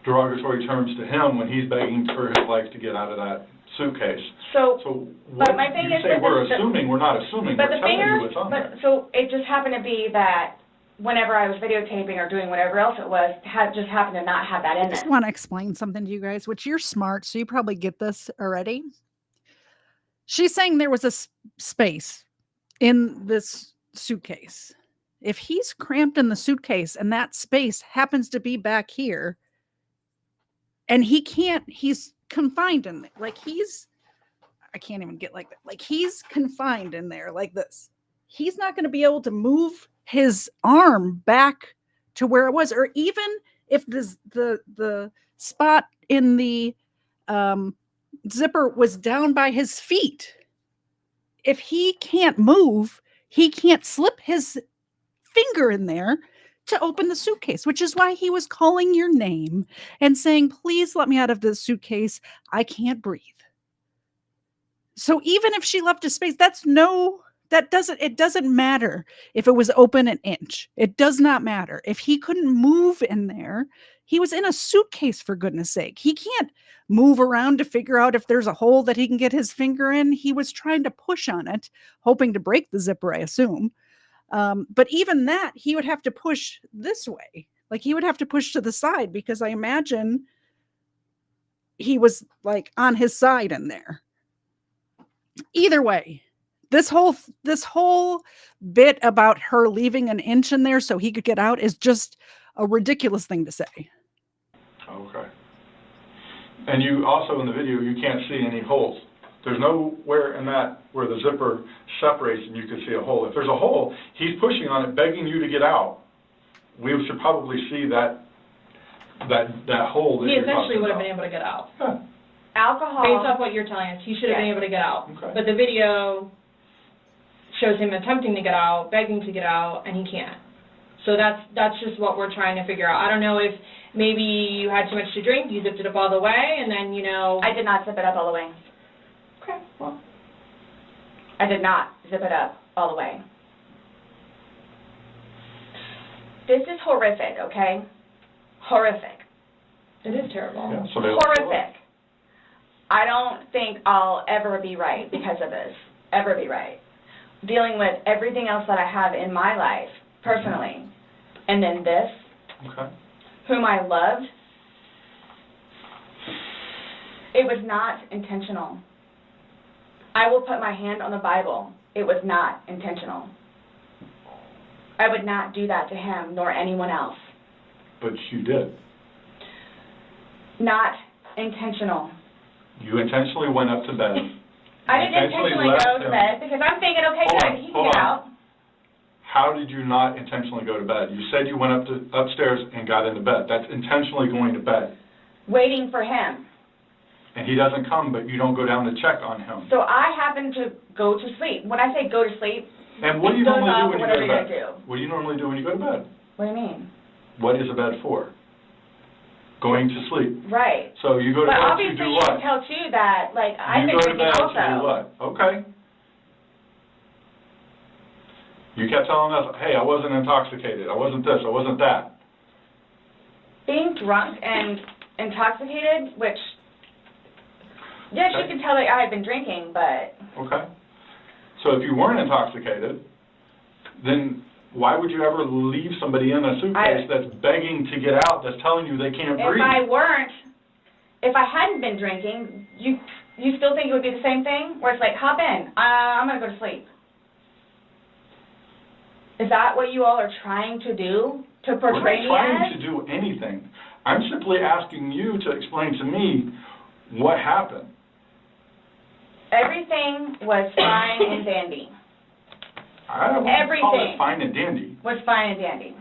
S11: derogatory terms to him when he's begging for his life to get out of that suitcase. So what
S6: my thing
S11: you
S6: is
S11: say
S6: that
S11: we're assuming, we're not assuming,
S6: but
S11: we're telling you what's on there.
S6: So it just happened to be that whenever I was videotaping or doing whatever else it was, just happened to not have that in
S1: I just want to explain something to you guys, which you're smart, so you probably get this already. She's saying there was a space in this suitcase. If he's cramped in the suitcase and that space happens to be back here, and he's confined in there. I can't even get like that. Like, he's confined in there like this. He's not going to be able to move his arm back to where it was, or even if the spot in the zipper was down by his feet. If he can't move, he can't slip his finger in there to open the suitcase, which is why he was calling your name and saying, please let me out of this suitcase. I can't breathe. So even if she left a space, that's no It doesn't matter if it was open an inch. It does not matter. If he couldn't move in there, he was in a suitcase, for goodness sake. He can't move around to figure out if there's a hole that he can get his finger in. He was trying to push on it, hoping to break the zipper, I assume. But even that, he would have to push this way. Like, he would have to push to the side, because I imagine he was like on his side in there. Either way, this whole bit about her leaving an inch in there so he could get out is just a ridiculous thing to say.
S11: Okay. And you also, in the video, you can't see any holes. There's nowhere in that where the zipper separates and you can see a hole. If there's a hole, he's pushing on it, begging you to get out. We should probably see that hole that
S10: He
S11: you're
S10: essentially
S11: talking
S10: would have
S11: about.
S10: been able to get out.
S11: Huh.
S6: Alcohol.
S10: Based off what you're telling us, he should have been able to get out.
S11: Okay.
S10: But the video shows him attempting to get out, begging to get out, and he can't. So that's just what we're trying to figure out. I don't know if maybe you had too much to drink, you zipped it up all the way, and then,
S6: I did not zip it up all the way.
S10: Okay, well.
S6: I did not zip it up all the way. This is horrific, okay? Horrific.
S10: It is terrible.
S11: Yeah, so
S6: horrific. I don't think I'll ever be right because of this. Ever be right. Dealing with everything else that I have in my life, personally, and then this,
S11: Okay.
S6: whom I loved, it was not intentional. I will put my hand on the Bible. It was not intentional. I would not do that to him nor anyone else.
S11: But you did.
S6: Not intentional.
S11: You intentionally went up to bed.
S6: I didn't intentionally go to bed because I'm thinking, okay, good, he can get out.
S11: How did you not intentionally go to bed? You said you went upstairs and got into bed. That's intentionally going to bed.
S6: Waiting for him.
S11: And he doesn't come, but you don't go down to check on him.
S6: So I happen to go to sleep. When I say go to sleep,
S11: And what do you normally do when you go to bed?
S6: do.
S11: What do you normally do when you go to bed?
S6: What do you mean?
S11: What is a bed for? Going to sleep.
S6: Right.
S11: So you go to
S6: But
S11: bed to
S6: obviously
S11: do
S6: you
S11: what?
S6: can tell too that, like, I've
S11: You
S6: been
S11: go to
S6: drinking
S11: bed
S6: also.
S11: to do what? Okay. You kept telling us, hey, I wasn't intoxicated. I wasn't this. I wasn't that.
S6: Being drunk and intoxicated, which, yes,
S11: Okay.
S6: you can tell that I had been drinking, but
S11: Okay. So if you weren't intoxicated, then why would you ever leave somebody in a suitcase that's begging to get out, that's telling you they can't breathe?
S6: if I hadn't been drinking, you still think it would be the same thing? Where it's like, hop in, I'm going to go to sleep. Is that what you all are trying to do? To portray me
S11: We're not
S6: as?
S11: trying to do anything. I'm simply asking you to explain to me what happened.
S6: Everything was fine and dandy.
S11: I don't want to call it fine and dandy.
S6: Was fine and dandy.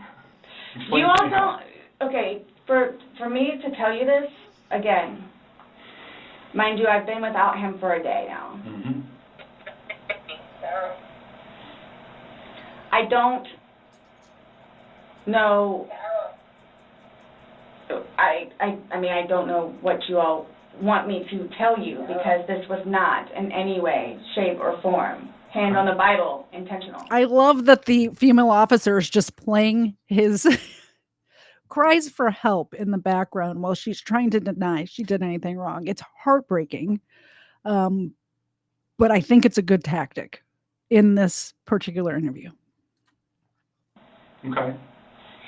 S11: Explain
S6: You
S11: to
S6: all
S11: me how.
S6: don't, okay, for me to tell you this, again, mind you, I've been without him for a day now.
S11: Mm-hmm.
S6: I don't know, I mean, I don't know what you all want me to tell you, because this was not in any way, shape, or form, hand on the Bible, intentional.
S1: I love that the female officer is just playing his cries for help in the background while she's trying to deny she did anything wrong. It's heartbreaking, but I think it's a good tactic in this particular interview.
S11: Okay.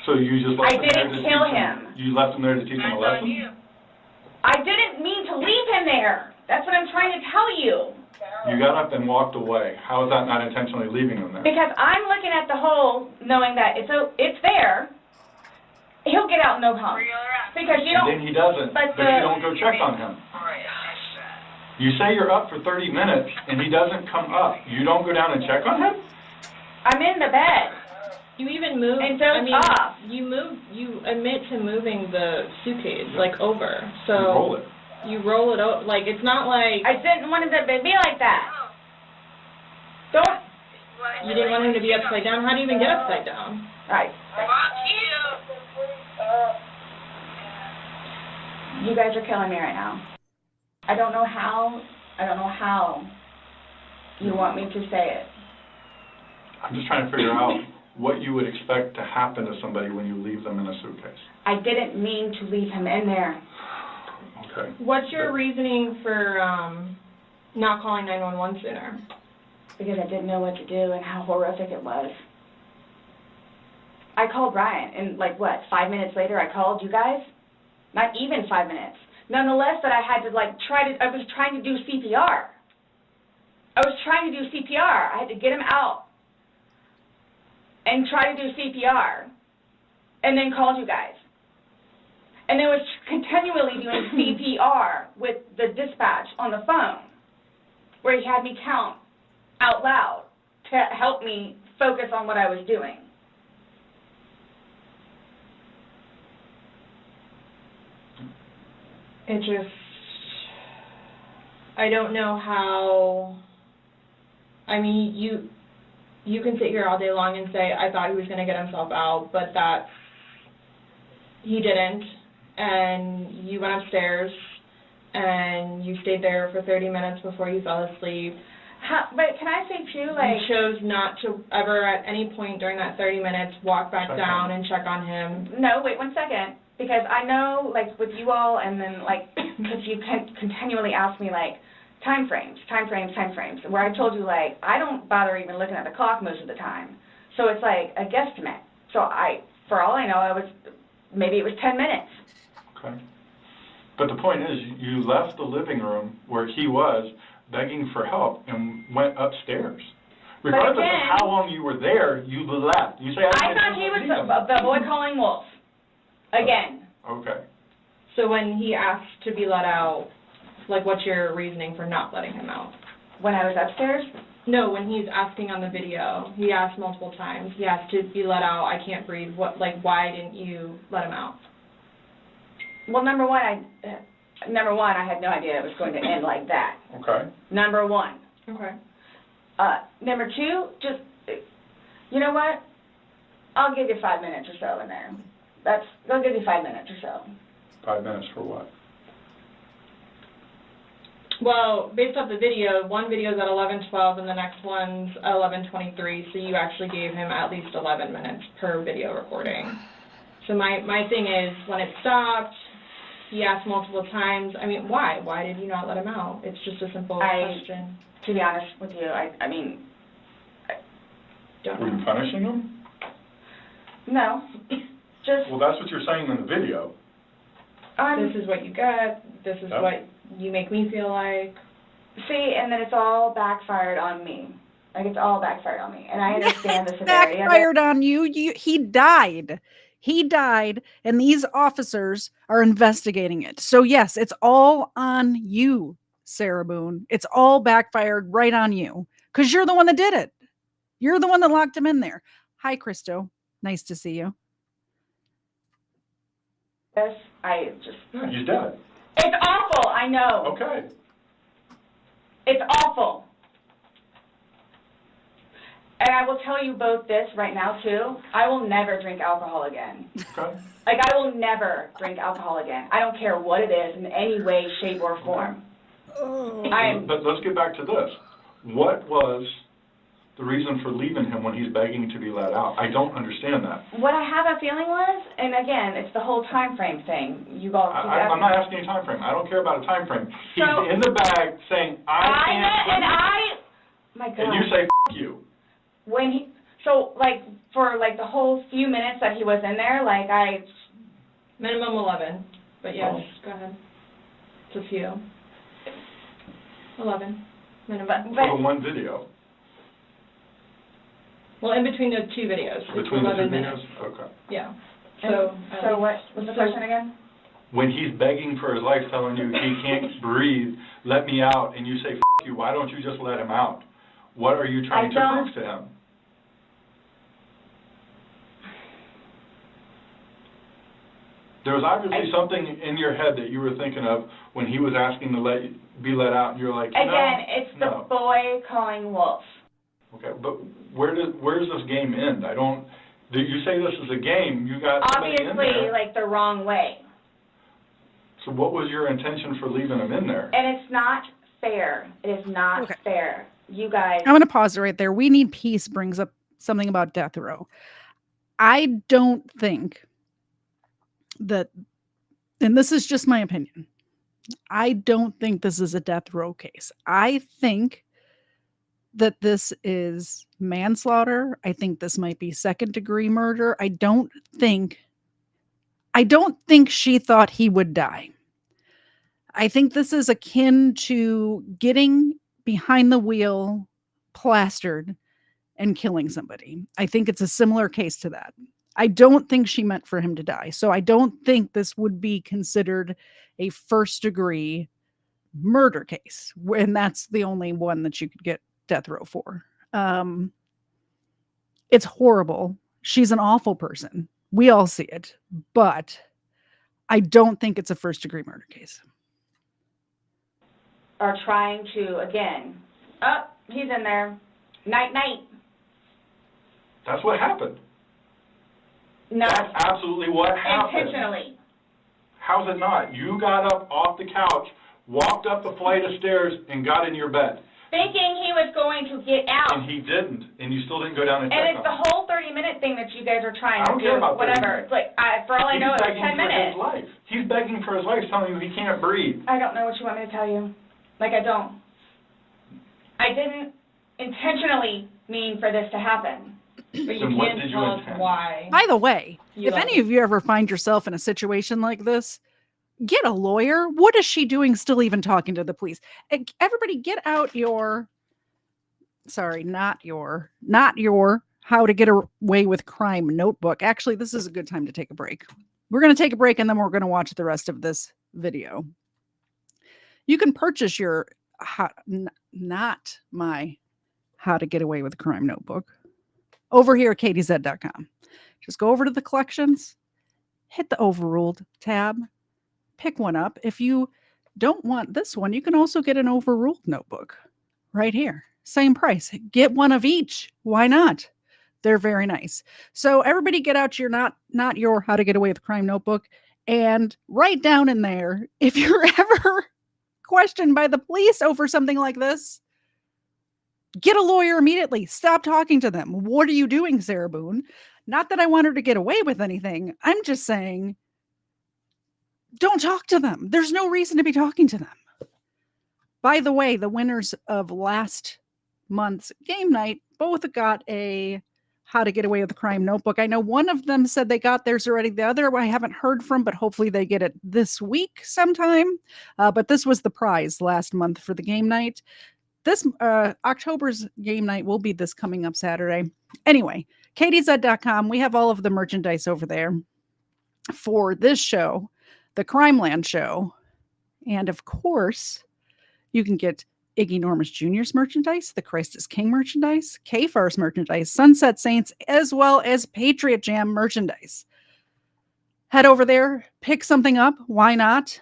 S11: So you just left
S6: I
S11: him there
S6: didn't
S11: to
S6: kill
S11: teach
S6: him.
S11: You left him there to teach him a lesson?
S6: I didn't mean to leave him there. That's what I'm trying to tell you.
S11: You got up and walked away. How is that not intentionally leaving him there?
S6: Because I'm looking at the hole, knowing that it's there. He'll get out and no home. Because you don't.
S11: And then he doesn't, but you don't go check on him. You say you're up for 30 minutes and he doesn't come up. You don't go down and check on him?
S6: I'm in the bed.
S10: You even moved,
S6: and off.
S10: You admit to moving the suitcase, like, over. So
S11: you roll it.
S10: You roll it over. Like, it's not like...
S6: I didn't want it to be like that. Don't...
S10: You didn't want him to be upside down? How do you even get upside down?
S6: Right. You guys are killing me right now. I don't know how you want me to say it.
S11: I'm just trying to figure out what you would expect to happen to somebody when you leave them in a suitcase.
S6: I didn't mean to leave him in there.
S11: Okay.
S10: What's your reasoning for not calling 911 sooner?
S6: Because I didn't know what to do and how horrific it was. I called Ryan, and like what, 5 minutes later I called you guys? Not even 5 minutes. Nonetheless, that I had to I was trying to do CPR. I had to get him out and try to do CPR, and then called you guys. And then was continually doing CPR with the dispatch on the phone, where he had me count out loud to help me focus on what I was doing.
S10: It just, I don't know how, I mean, you can sit here all day long and say, I thought he was going to get himself out, but he didn't, and you went upstairs, and you stayed there for 30 minutes before you fell asleep.
S6: But can I say, too,
S10: You chose not to ever at any point during that 30 minutes walk back down and check on him.
S6: No, wait 1 second. Because I know, with you all, and then, because you continually ask me, time frames, where I told you, I don't bother even looking at the clock most of the time. So it's a guesstimate. So for all I know, maybe it was 10 minutes.
S11: Okay. But the point is, you left the living room where he was begging for help and went upstairs. Regardless of how long you were there, you left. You say,
S6: I thought he was the boy calling wolf. Again.
S11: Okay.
S10: So when he asked to be let out, what's your reasoning for not letting him out?
S6: When I was upstairs?
S10: No, when he's asking on the video, he asked multiple times. He asked to be let out. I can't breathe. Why didn't you let him out?
S6: Well, number one, I had no idea it was going to end like that.
S11: Okay.
S6: Number one.
S10: Okay.
S6: Number two, just, you know what? I'll give you 5 minutes or so in there. They'll give you 5 minutes or so.
S11: 5 minutes for what?
S10: Well, based off the video, one video is at 11:12 and the next one's at 11:23, so you actually gave him at least 11 minutes per video recording. So my thing is, when it stopped, he asked multiple times, I mean, why? Why did you not let him out? It's just a simple question.
S6: To be honest with you, I don't know.
S11: Were you punishing him?
S6: No.
S11: Well, that's what you're saying in the video.
S10: This is what you get. This is what you make me feel like.
S6: See, and then it's all backfired on me. It's all backfired on me. And I understand the severity of it.
S1: Backfired on you. He died. He died, and these officers are investigating it. So, yes, it's all on you, Sarah Boone. It's all backfired right on you because you're the one that did it. You're the one that locked him in there. Hi, Christo. Nice to see you.
S6: Yes,
S11: He's dead.
S6: It's awful, I know.
S11: Okay.
S6: It's awful. And I will tell you both this right now, too. I will never drink alcohol again.
S11: Okay.
S6: I will never drink alcohol again. I don't care what it is in any way, shape, or form.
S11: But let's get back to this. What was the reason for leaving him when he's begging to be let out? I don't understand that.
S6: What I have a feeling was, and again, it's the whole time frame thing.
S11: I'm not asking a time frame. I don't care about a time frame. He's in the bag saying, I can't.
S6: My God.
S11: And you say, F you.
S6: For the whole few minutes that he was in there,
S10: Minimum 11, but yes, go ahead. It's a few. 11, minimum.
S11: For one video.
S10: Well, in between the two videos.
S11: Between the 2
S10: minutes.
S11: videos? Okay.
S10: Yeah.
S6: So what was the question again?
S11: When he's begging for his life, telling you he can't breathe, let me out, and you say, F you, why don't you just let him out? What are you trying to prove to him? There was obviously something in your head that you were thinking of when he was asking to be let out, and you're like, no.
S6: Again, it's the boy calling wolf.
S11: Okay, but where does this game end? You say this is a game, you got somebody in there.
S6: Obviously, the wrong way.
S11: So what was your intention for leaving him in there?
S6: And it's not fair. It is not fair. You guys.
S1: I'm going to pause it right there. We Need Peace brings up something about death row. I don't think that, and this is just my opinion, I don't think this is a death row case. I think that this is manslaughter. I think this might be second-degree murder. I don't think she thought he would die. I think this is akin to getting behind the wheel, plastered, and killing somebody. I think it's a similar case to that. I don't think she meant for him to die. So I don't think this would be considered a first-degree murder case. And that's the only one that you could get death row for. It's horrible. She's an awful person. We all see it. But I don't think it's a first-degree murder case.
S4: Are trying to, again, he's in there. Night, night.
S11: That's what happened.
S4: No.
S11: That's absolutely what happened.
S4: Intentionally.
S11: How's it not? You got up off the couch, walked up the flight of stairs, and got in your bed.
S4: Thinking he was going to get out.
S11: And he didn't, and you still didn't go down and check
S4: And it's
S11: on
S4: the whole 30-minute thing that you guys are trying to do.
S11: I don't care about
S4: whatever. It's like, for all I know, it's 10 minutes.
S11: He's begging for his life. He's begging for his life, telling you he can't breathe.
S4: I don't know what you want me to tell you. Like, I don't. I didn't intentionally mean for this to happen.
S10: But you can't tell us why.
S1: By the way, if any of you ever find yourself in a situation like this, get a lawyer. What is she doing still even talking to the police? Everybody get out your, not your How to Get Away with Crime notebook. Actually, this is a good time to take a break. We're going to take a break and then we're going to watch the rest of this video. You can purchase your, not my How to Get Away with Crime notebook over here at KDZ.com. Just go over to the collections, hit the Overruled tab, pick one up. If you don't want this one, you can also get an Overruled notebook right here. Same price. Get one of each. Why not? They're very nice. So everybody get out your not your How to Get Away with Crime notebook and write down in there, if you're ever questioned by the police over something like this, get a lawyer immediately. Stop talking to them. What are you doing, Sarah Boone? Not that I want her to get away with anything. I'm just saying, don't talk to them. There's no reason to be talking to them. By the way, the winners of last month's game night both got a How to Get Away with Crime notebook. I know one of them said they got theirs already. The other I haven't heard from, but hopefully they get it this week sometime. But this was the prize last month for the game night. This October's game night will be this coming up Saturday. Anyway, KDZ.com. We have all of the merchandise over there for this show, the Crimeland show. And of course, you can get Iggy Normus Jr.'s merchandise, the Christ is King merchandise, KFAR's merchandise, Sunset Saints, as well as Patriot Jam merchandise. Head over there, pick something up. Why not?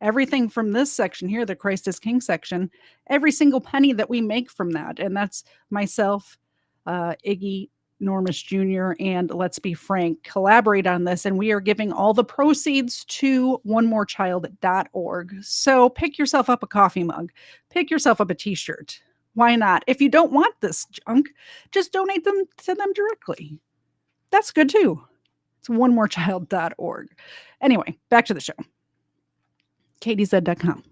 S1: Everything from this section here, the Christ is King section, every single penny that we make from that. And that's myself, Iggy Normus Jr., and Let's Be Frank collaborate on this. And we are giving all the proceeds to onemorechild.org. So pick yourself up a coffee mug, pick yourself up a t-shirt. Why not? If you don't want this junk, just donate them to them directly. That's good too. It's onemorechild.org. Anyway, back to the show. KDZ.com.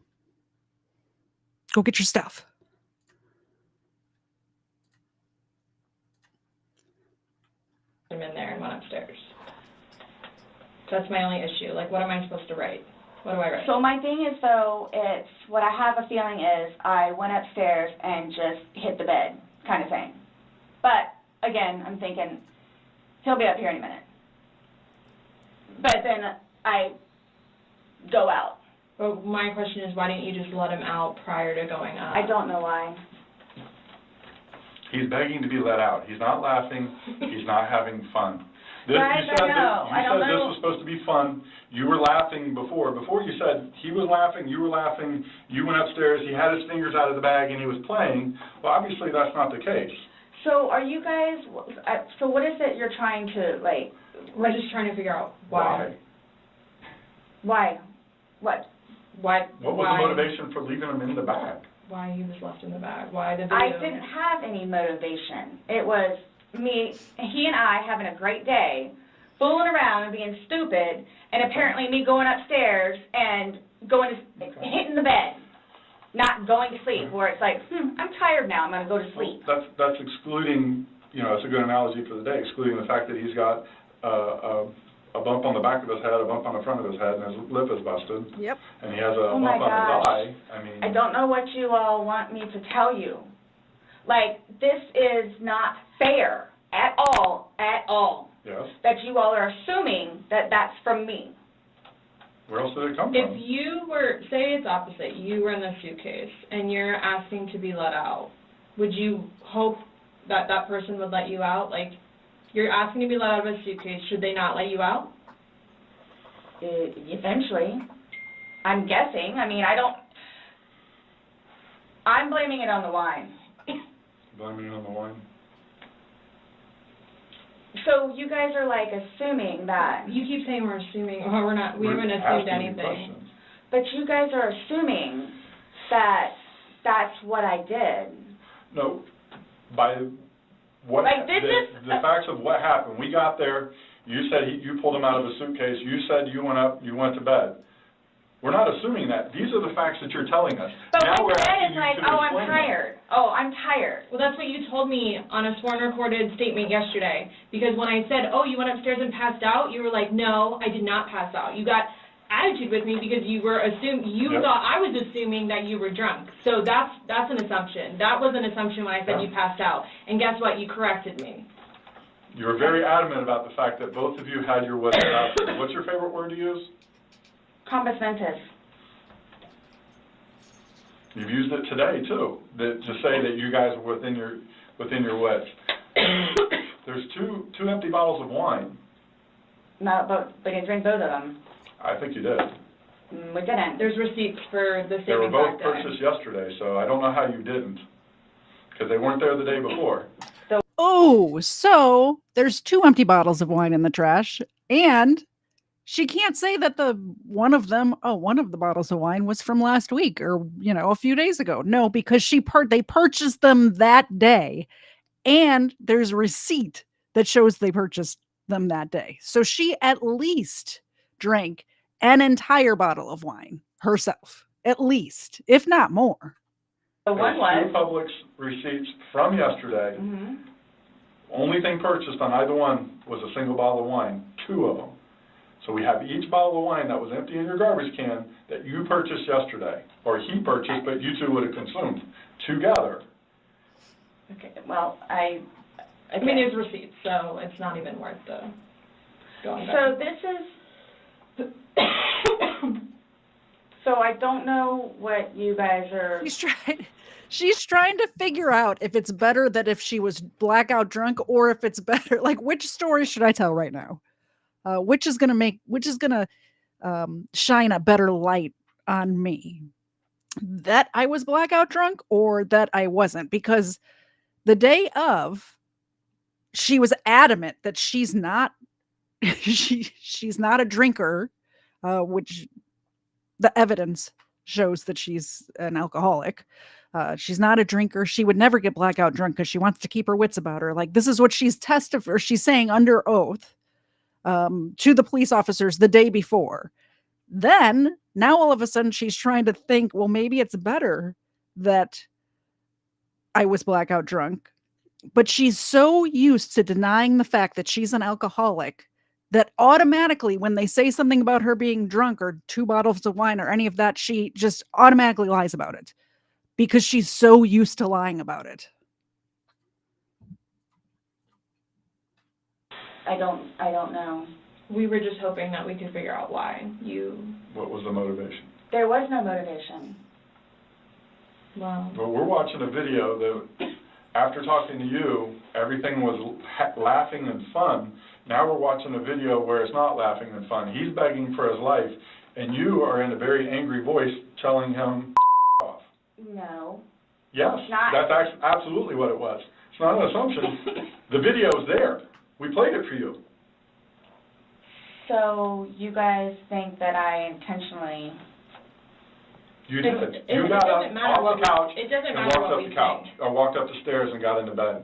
S1: Go get your stuff.
S10: I'm in there and went upstairs. That's my only issue. Like, what am I supposed to write? What do I write?
S4: So my thing is, though, it's what I have a feeling is I went upstairs and just hit the bed kind of thing. But, again, I'm thinking he'll be up here any minute. But then I go out.
S10: But my question is, why didn't you just let him out prior to going up?
S4: I don't know why.
S11: He's begging to be let out. He's not laughing. He's not having fun.
S4: Right, I know.
S11: You said this was supposed to be fun. You were laughing before. Before you said he was laughing, you were laughing, you went upstairs, he had his fingers out of the bag and he was playing. Well, obviously that's not the case.
S4: So are you guys, so what is it you're trying to, like...
S10: We're just trying to figure out why.
S4: Why? What?
S10: Why?
S11: What was the motivation for leaving him in the bag?
S10: Why he was left in the bag? Why the video?
S4: I didn't have any motivation. It was he and I having a great day, fooling around and being stupid, and apparently me going upstairs and hitting the bed, not going to sleep, where it's like, I'm tired now, I'm going to go to sleep.
S11: That's excluding, it's a good analogy for the day, excluding the fact that he's got a bump on the back of his head, a bump on the front of his head, and his lip is busted.
S1: Yep.
S11: And he has a bump on his eye.
S4: I don't know what you all want me to tell you. Like, this is not fair at all.
S11: Yes.
S4: That you all are assuming that that's from me.
S11: Where else did it come from?
S10: If you were, say it's opposite, you were in the suitcase and you're asking to be let out, would you hope that that person would let you out? Like, you're asking to be let out of a suitcase, should they not let you out?
S4: Eventually. I'm guessing. I'm blaming it on the wine.
S11: Blaming it on the wine?
S4: So you guys are like assuming that.
S10: You keep saying we're assuming, or we're not, we haven't assumed anything.
S4: But you guys are assuming that that's what I did.
S11: No, by what the facts of what happened. We got there, you said you pulled him out of a suitcase, you said you went up, you went to bed. We're not assuming that. These are the facts that you're telling us.
S4: But
S11: now
S4: what
S11: we're
S4: you said
S11: asking
S4: is like, oh, I'm tired.
S11: Them.
S4: Oh, I'm tired.
S10: Well, that's what you told me on a sworn recorded statement yesterday. Because when I said, oh, you went upstairs and passed out, you were like, no, I did not pass out. You got attitude with me because you were thought I was assuming that you were drunk. So that's an assumption. That was an assumption when I said you passed out. And guess what? You corrected me.
S11: You were very adamant about the fact that both of you had your wits about you. What's your favorite word to use?
S4: Compass mentis.
S11: You've used it today too, to say that you guys were within your wits. There's two empty bottles of wine.
S4: No, but we didn't drink both of them.
S11: I think you did.
S4: We didn't.
S10: There's receipts for the statement.
S11: They were both purchased yesterday, so I don't know how you didn't, because they weren't there the day before.
S1: So there's 2 empty bottles of wine in the trash, and she can't say that one of the bottles of wine was from last week or, a few days ago. No, because they purchased them that day, and there's a receipt that shows they purchased them that day. So she at least drank an entire bottle of wine herself, at least, if not more.
S4: The one was
S11: 2 Publix receipts from yesterday.
S4: Mm-hmm.
S11: Only thing purchased on either one was a single bottle of wine, 2 of them. So we have each bottle of wine that was empty in your garbage can that you purchased yesterday, or he purchased, but you 2 would have consumed together.
S4: Okay, well,
S10: I mean, there's receipts, so it's not even worth going back.
S4: So this is... So I don't know what you guys are...
S1: She's trying to figure out if it's better that if she was blackout drunk, or if it's better, like, which story should I tell right now? Which is gonna shine a better light on me, that I was blackout drunk or that I wasn't? Because the day of, she was adamant that she's not she's not a drinker, which the evidence shows that she's an alcoholic. She's not a drinker. She would never get blackout drunk because she wants to keep her wits about her. Like, this is what she's she's saying under oath to the police officers the day before. Then, now all of a sudden she's trying to think, well, maybe it's better that I was blackout drunk. But she's so used to denying the fact that she's an alcoholic that automatically when they say something about her being drunk or 2 bottles of wine or any of that, she just automatically lies about it because she's so used to lying about it.
S4: I don't know.
S10: We were just hoping that we could figure out why you...
S11: What was the motivation?
S4: There was no motivation.
S10: Wow.
S11: Well, we're watching a video that, after talking to you, everything was laughing and fun. Now we're watching a video where it's not laughing and fun. He's begging for his life, and you are in a very angry voice telling him off.
S4: No.
S11: Yes, that's absolutely what it was. It's not an assumption. The video's there. We played it for you.
S4: So you guys think that I intentionally...
S11: You did. You got up off the couch and walked up the couch, or walked up the stairs and got into bed.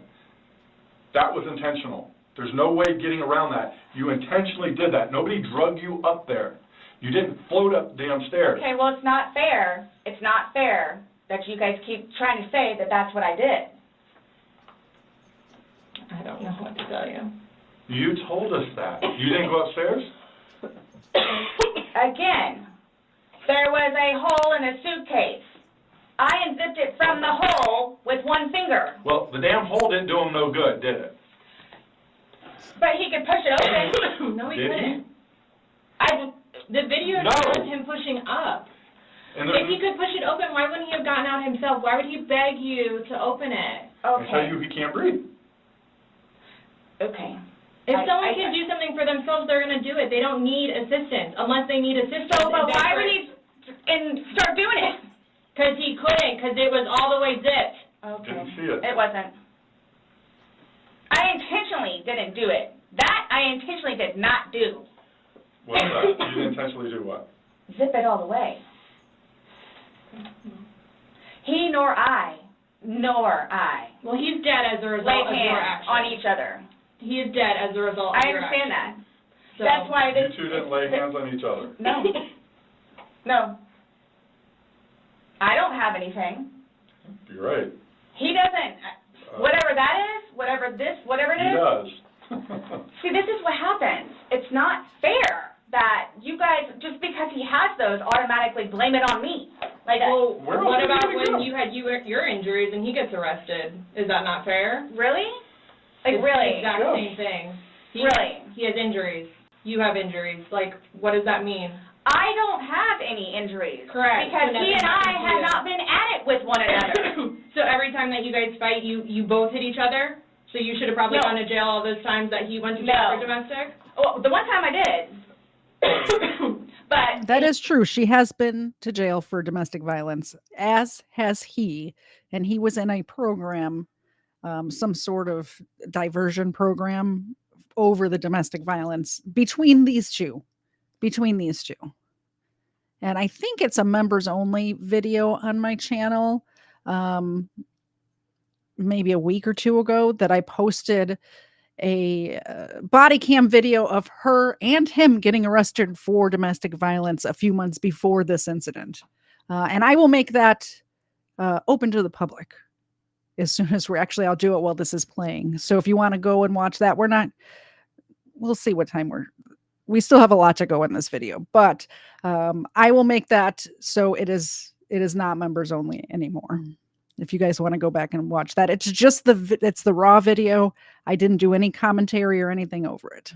S11: That was intentional. There's no way getting around that. You intentionally did that. Nobody drug you up there. You didn't float up damn stairs.
S4: Okay, well, it's not fair. It's not fair that you guys keep trying to say that that's what I did.
S10: I don't know what to tell you.
S11: You told us that. You didn't go upstairs?
S4: Again, there was a hole in a suitcase. I unzipped it from the hole with one finger.
S11: Well, the damn hole didn't do him no good, did it?
S4: But he could push it open.
S10: No, he
S11: Did
S10: couldn't. The video
S11: No.
S10: shows him pushing up.
S11: And
S10: If he could push it open, why wouldn't he have gotten out himself? Why would he beg you to open it?
S11: I tell you he can't breathe.
S4: Okay.
S10: If someone can do something for themselves, they're going to do it. They don't need assistance unless they need assistance.
S4: So, but why would he start doing it?
S10: Because he couldn't, because it was all the way zipped.
S4: Okay.
S11: Didn't see it.
S4: It wasn't. I intentionally didn't do it. That I intentionally did not do.
S11: What's that? You didn't intentionally do what?
S4: Zip it all the way. He nor I.
S10: Well, he's dead as a result
S4: laid
S10: of your
S4: hands
S10: action.
S4: on each other.
S10: He is dead as a result of
S4: I
S10: your
S4: understand
S10: action.
S4: that. That's why
S11: You two didn't lay hands on each other.
S4: No. No. I don't have anything.
S11: You're right.
S4: He doesn't. Whatever that is, whatever it is.
S11: He does.
S4: See, this is what happens. It's not fair that you guys, just because he has those, automatically blame it on me. Like,
S10: Well, what about when you had your injuries and he gets arrested? Is that not fair?
S4: Really? Like,
S10: It's
S4: really?
S10: the exact same thing.
S4: Really?
S10: He has injuries. You have injuries. Like, what does that mean?
S4: I don't have any injuries.
S10: Correct.
S4: Because
S10: So
S4: he and
S10: nothing
S4: I
S10: happened to
S4: have
S10: you.
S4: not been at it with one another.
S10: So every time that you guys fight, you both hit each other? So you should have probably
S4: No.
S10: gone to jail all those times that he went to jail
S4: No.
S10: for domestic?
S4: Well, the one time I did. But
S1: That is true. She has been to jail for domestic violence, as has he. And he was in a program, some sort of diversion program over the domestic violence between these two. And I think it's a members only video on my channel. Maybe a week or two ago that I posted a body cam video of her and him getting arrested for domestic violence a few months before this incident. And I will make that open to the public as soon as I'll do it while this is playing. So if you want to go and watch that, we'll see what time we still have a lot to go in this video, but I will make that so it is not members only anymore. If you guys want to go back and watch that, it's just it's the raw video. I didn't do any commentary or anything over it.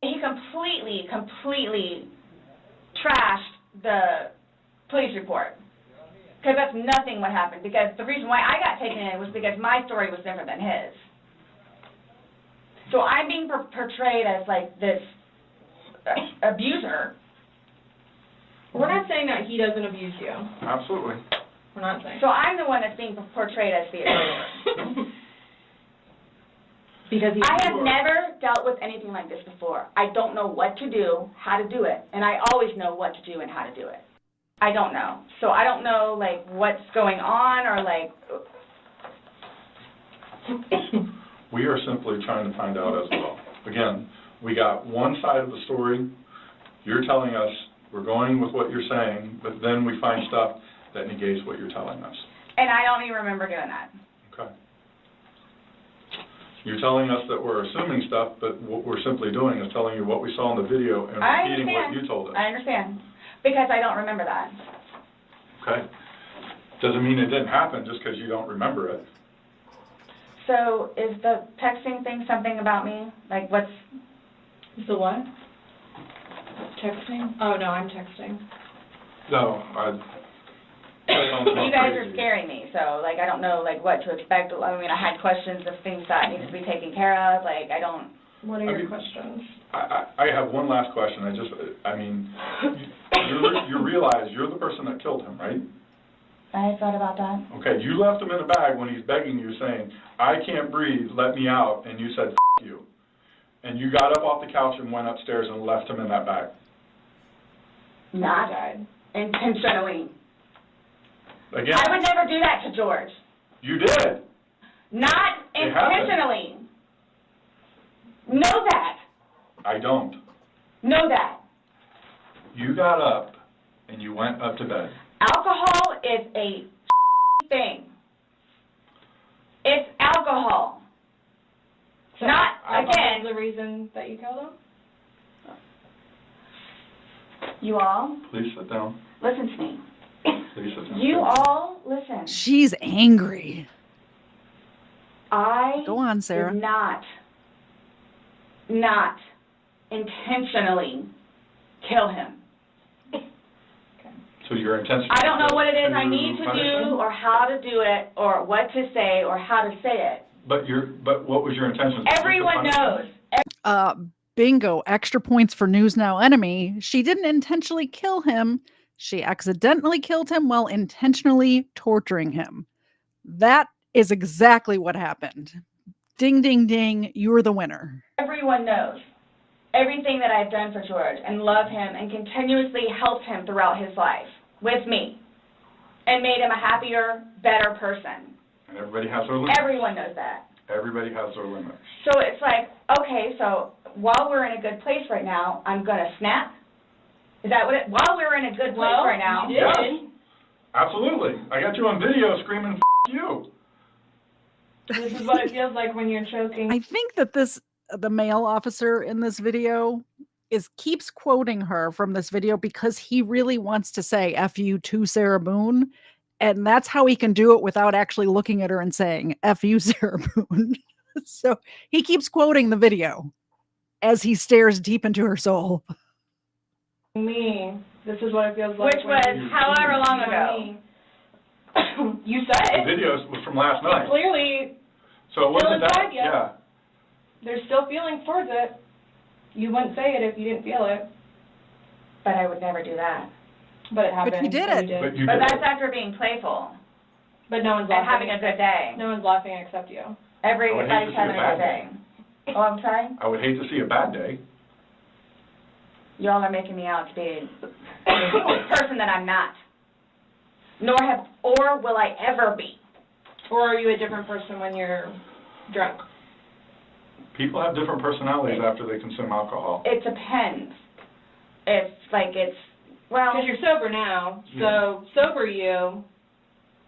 S4: he completely trashed the police report. Because that's nothing what happened. Because the reason why I got taken in was because my story was different than his. So I'm being portrayed as like this abuser.
S10: We're not saying that he doesn't abuse you.
S11: Absolutely.
S10: We're not saying.
S4: So I'm the one that's being portrayed as the abuser.
S10: Because
S4: I have never dealt with anything like this before. I don't know what to do, how to do it, and I always know what to do and how to do it. I don't know. So I don't know, like, what's going on or, like...
S11: We are simply trying to find out as well. Again, we got one side of the story. You're telling us we're going with what you're saying, but then we find stuff that negates what you're telling us.
S4: And I don't even remember doing that.
S11: Okay. You're telling us that we're assuming stuff, but what we're simply doing is telling you what we saw in the video and
S4: I
S11: repeating what
S4: understand.
S11: you told us.
S4: I understand. Because I don't remember that.
S11: Okay. Doesn't mean it didn't happen just because you don't remember it.
S4: So is the texting thing something about me? Like, what's...
S10: The what? Texting? Oh, no, I'm texting.
S11: No,
S4: You guys are scaring me, so, like, I don't know, like, what to expect. I mean, I had questions of things that need to be taken care of. Like, I don't...
S10: What are your questions?
S11: I have one last question. You realize you're the person that killed him, right?
S4: I thought about that.
S11: Okay, you left him in a bag when he's begging you, saying, I can't breathe, let me out, and you said, F you. And you got up off the couch and went upstairs and left him in that bag.
S4: Not intentionally.
S11: Again,
S4: I would never do that to George.
S11: you did.
S4: Not
S11: It happened. You got up and you went up to bed.
S4: Alcohol is a thing. It's alcohol.
S10: So
S4: not,
S10: alcohol
S4: again.
S10: is the reason that you killed him?
S4: You all,
S11: Please sit down.
S4: listen to me.
S11: Please sit down.
S4: You all, listen.
S1: She's angry.
S4: I
S1: Go on, Sarah.
S4: did not intentionally kill him.
S11: So your intention.
S4: I don't know what it is I
S11: to
S4: need to
S11: punish
S4: do
S11: him?
S4: or how to do it or what to say or how to say it.
S11: But what was your intention?
S4: Everyone knows.
S1: Bingo, extra points for News Now enemy. She didn't intentionally kill him. She accidentally killed him while intentionally torturing him. That is exactly what happened. Ding, ding, ding. You're the winner.
S4: Everyone knows everything that I've done for George and love him and continuously helped him throughout his life with me and made him a happier, better person.
S11: And everybody has their limits.
S4: Everyone knows that.
S11: Everybody has their limits.
S4: So it's like, okay, so while we're in a good place right now, I'm going to snap? Is that what while we're in a good place right now?
S10: You did.
S11: Yes, absolutely. I got you on video screaming, F you.
S10: This is what it feels like when you're choking.
S1: I think that the male officer in this video keeps quoting her from this video because he really wants to say F you to Sarah Boone. And that's how he can do it without actually looking at her and saying F you, Sarah Boone. So he keeps quoting the video as he stares deep into her soul.
S10: Me. This is what it feels like.
S4: Which was however long ago. You said
S11: The video was from last night.
S10: Clearly,
S11: So it wasn't that.
S10: inside you.
S11: Yeah.
S10: there's still feelings towards it. You wouldn't say it if you didn't feel it.
S4: But I would never do that.
S10: But it happened.
S1: But you did
S10: and
S1: it.
S4: But that's after being playful.
S10: But no one's
S4: And
S10: laughing.
S4: having a good day.
S10: No one's laughing except you.
S4: Everybody's having a good day. Oh, I'm sorry?
S11: I would hate to see a bad day.
S4: Y'all are making me out to be a person that I'm not. Or will I ever be.
S10: Or are you a different person when you're drunk?
S11: People have different personalities after they consume alcohol.
S4: It depends. Well.
S10: Because you're sober now, so sober you.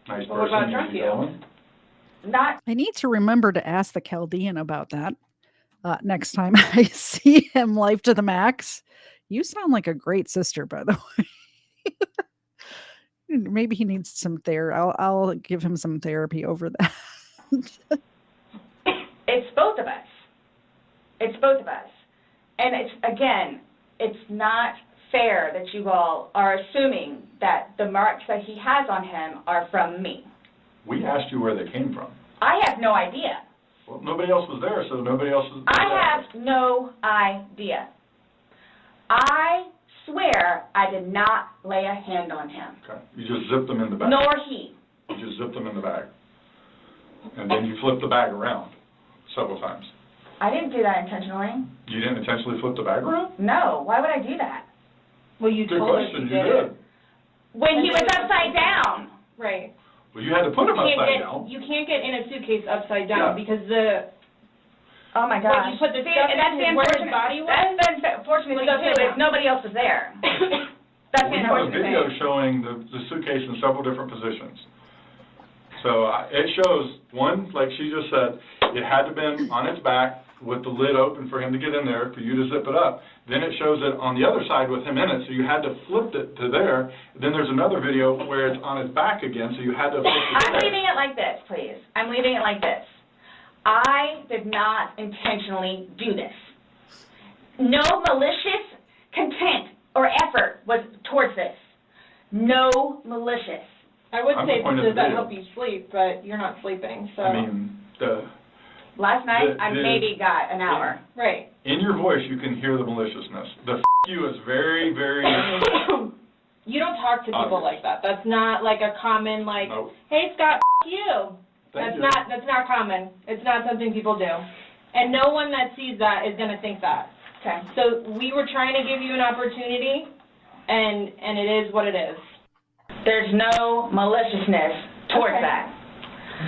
S11: Nice
S10: But what about
S11: person,
S10: drunk
S11: easy
S10: you?
S11: going.
S1: I need to remember to ask the Chaldean about that next time I see him life to the max. You sound like a great sister, by the way. Maybe he needs some therapy. I'll give him some therapy over that.
S4: It's both of us. It's both of us. And it's not fair that you all are assuming that the marks that he has on him are from me.
S11: We asked you where they came from.
S4: I have no idea.
S11: Well, nobody else was there, so nobody else was
S4: I have no idea. I swear I did not lay a hand on him.
S11: Okay. You just zipped them in the bag.
S4: Nor he.
S11: You just zipped them in the bag. And then you flipped the bag around several times.
S4: I didn't do that intentionally.
S11: You didn't intentionally flip the bag around?
S4: No. Why would I do that?
S10: Well, you
S11: Good
S10: told us
S11: question,
S10: you
S11: you
S10: did.
S11: did.
S4: When he was upside down.
S10: Right.
S11: Well, you had to put him upside down.
S10: You can't get in a suitcase upside down because
S4: Oh my gosh.
S10: When you put the stuff in where his body was?
S4: That's the unfortunate thing too, is nobody else was there. That's the
S11: We have a
S4: unfortunate
S11: video
S4: thing.
S11: showing the suitcase in several different positions. So it shows, one, like she just said, it had to been on its back with the lid open for him to get in there, for you to zip it up. Then it shows it on the other side with him in it, so you had to flip it to there. Then there's another video where it's on his back again, so you had to flip it to
S4: I'm
S11: there.
S4: leaving it like this, please. I'm leaving it like this. I did not intentionally do this. No malicious content or effort was towards this. No malicious.
S10: I would
S11: I'm
S10: say,
S11: the point of
S10: does
S11: the
S10: that
S11: video.
S10: help you sleep? But you're not sleeping, so.
S11: I mean,
S4: Last night, I maybe got an hour.
S10: Right.
S11: in your voice you can hear the maliciousness. The you is very, very...
S10: You don't talk to people like that. That's not like a common, like,
S11: Nope.
S10: hey, Scott, you. That's not common. It's not something people do. And no one that sees that is going to think that.
S4: Okay.
S10: So we were trying to give you an opportunity, and it is what it is.
S4: There's no maliciousness towards that.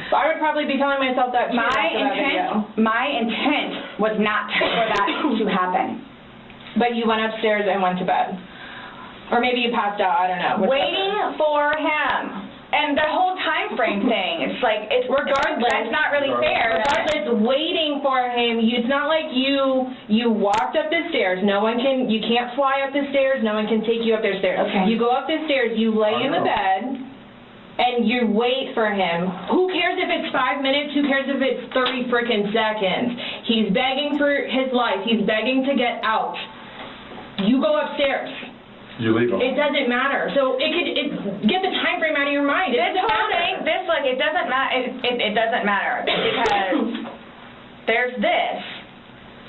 S10: So I would probably be telling myself that too after
S4: My intent was not for that to happen.
S10: But you went upstairs and went to bed. Or maybe you passed out, I don't know.
S4: Waiting for him. And the whole time frame thing, it's like,
S10: regardless,
S4: that's not really fair.
S10: Regardless, waiting for him, it's not like you walked up the stairs. You can't fly up the stairs. No one can take you up the stairs.
S4: Okay.
S10: You go up the stairs, you lay in the bed, and you wait for him. Who cares if it's 5 minutes? Who cares if it's 30 freaking seconds? He's begging for his life. He's begging to get out. You go upstairs.
S11: You leave him.
S10: It doesn't matter. So get the time frame out of your mind.
S4: It doesn't matter. It doesn't matter because there's this.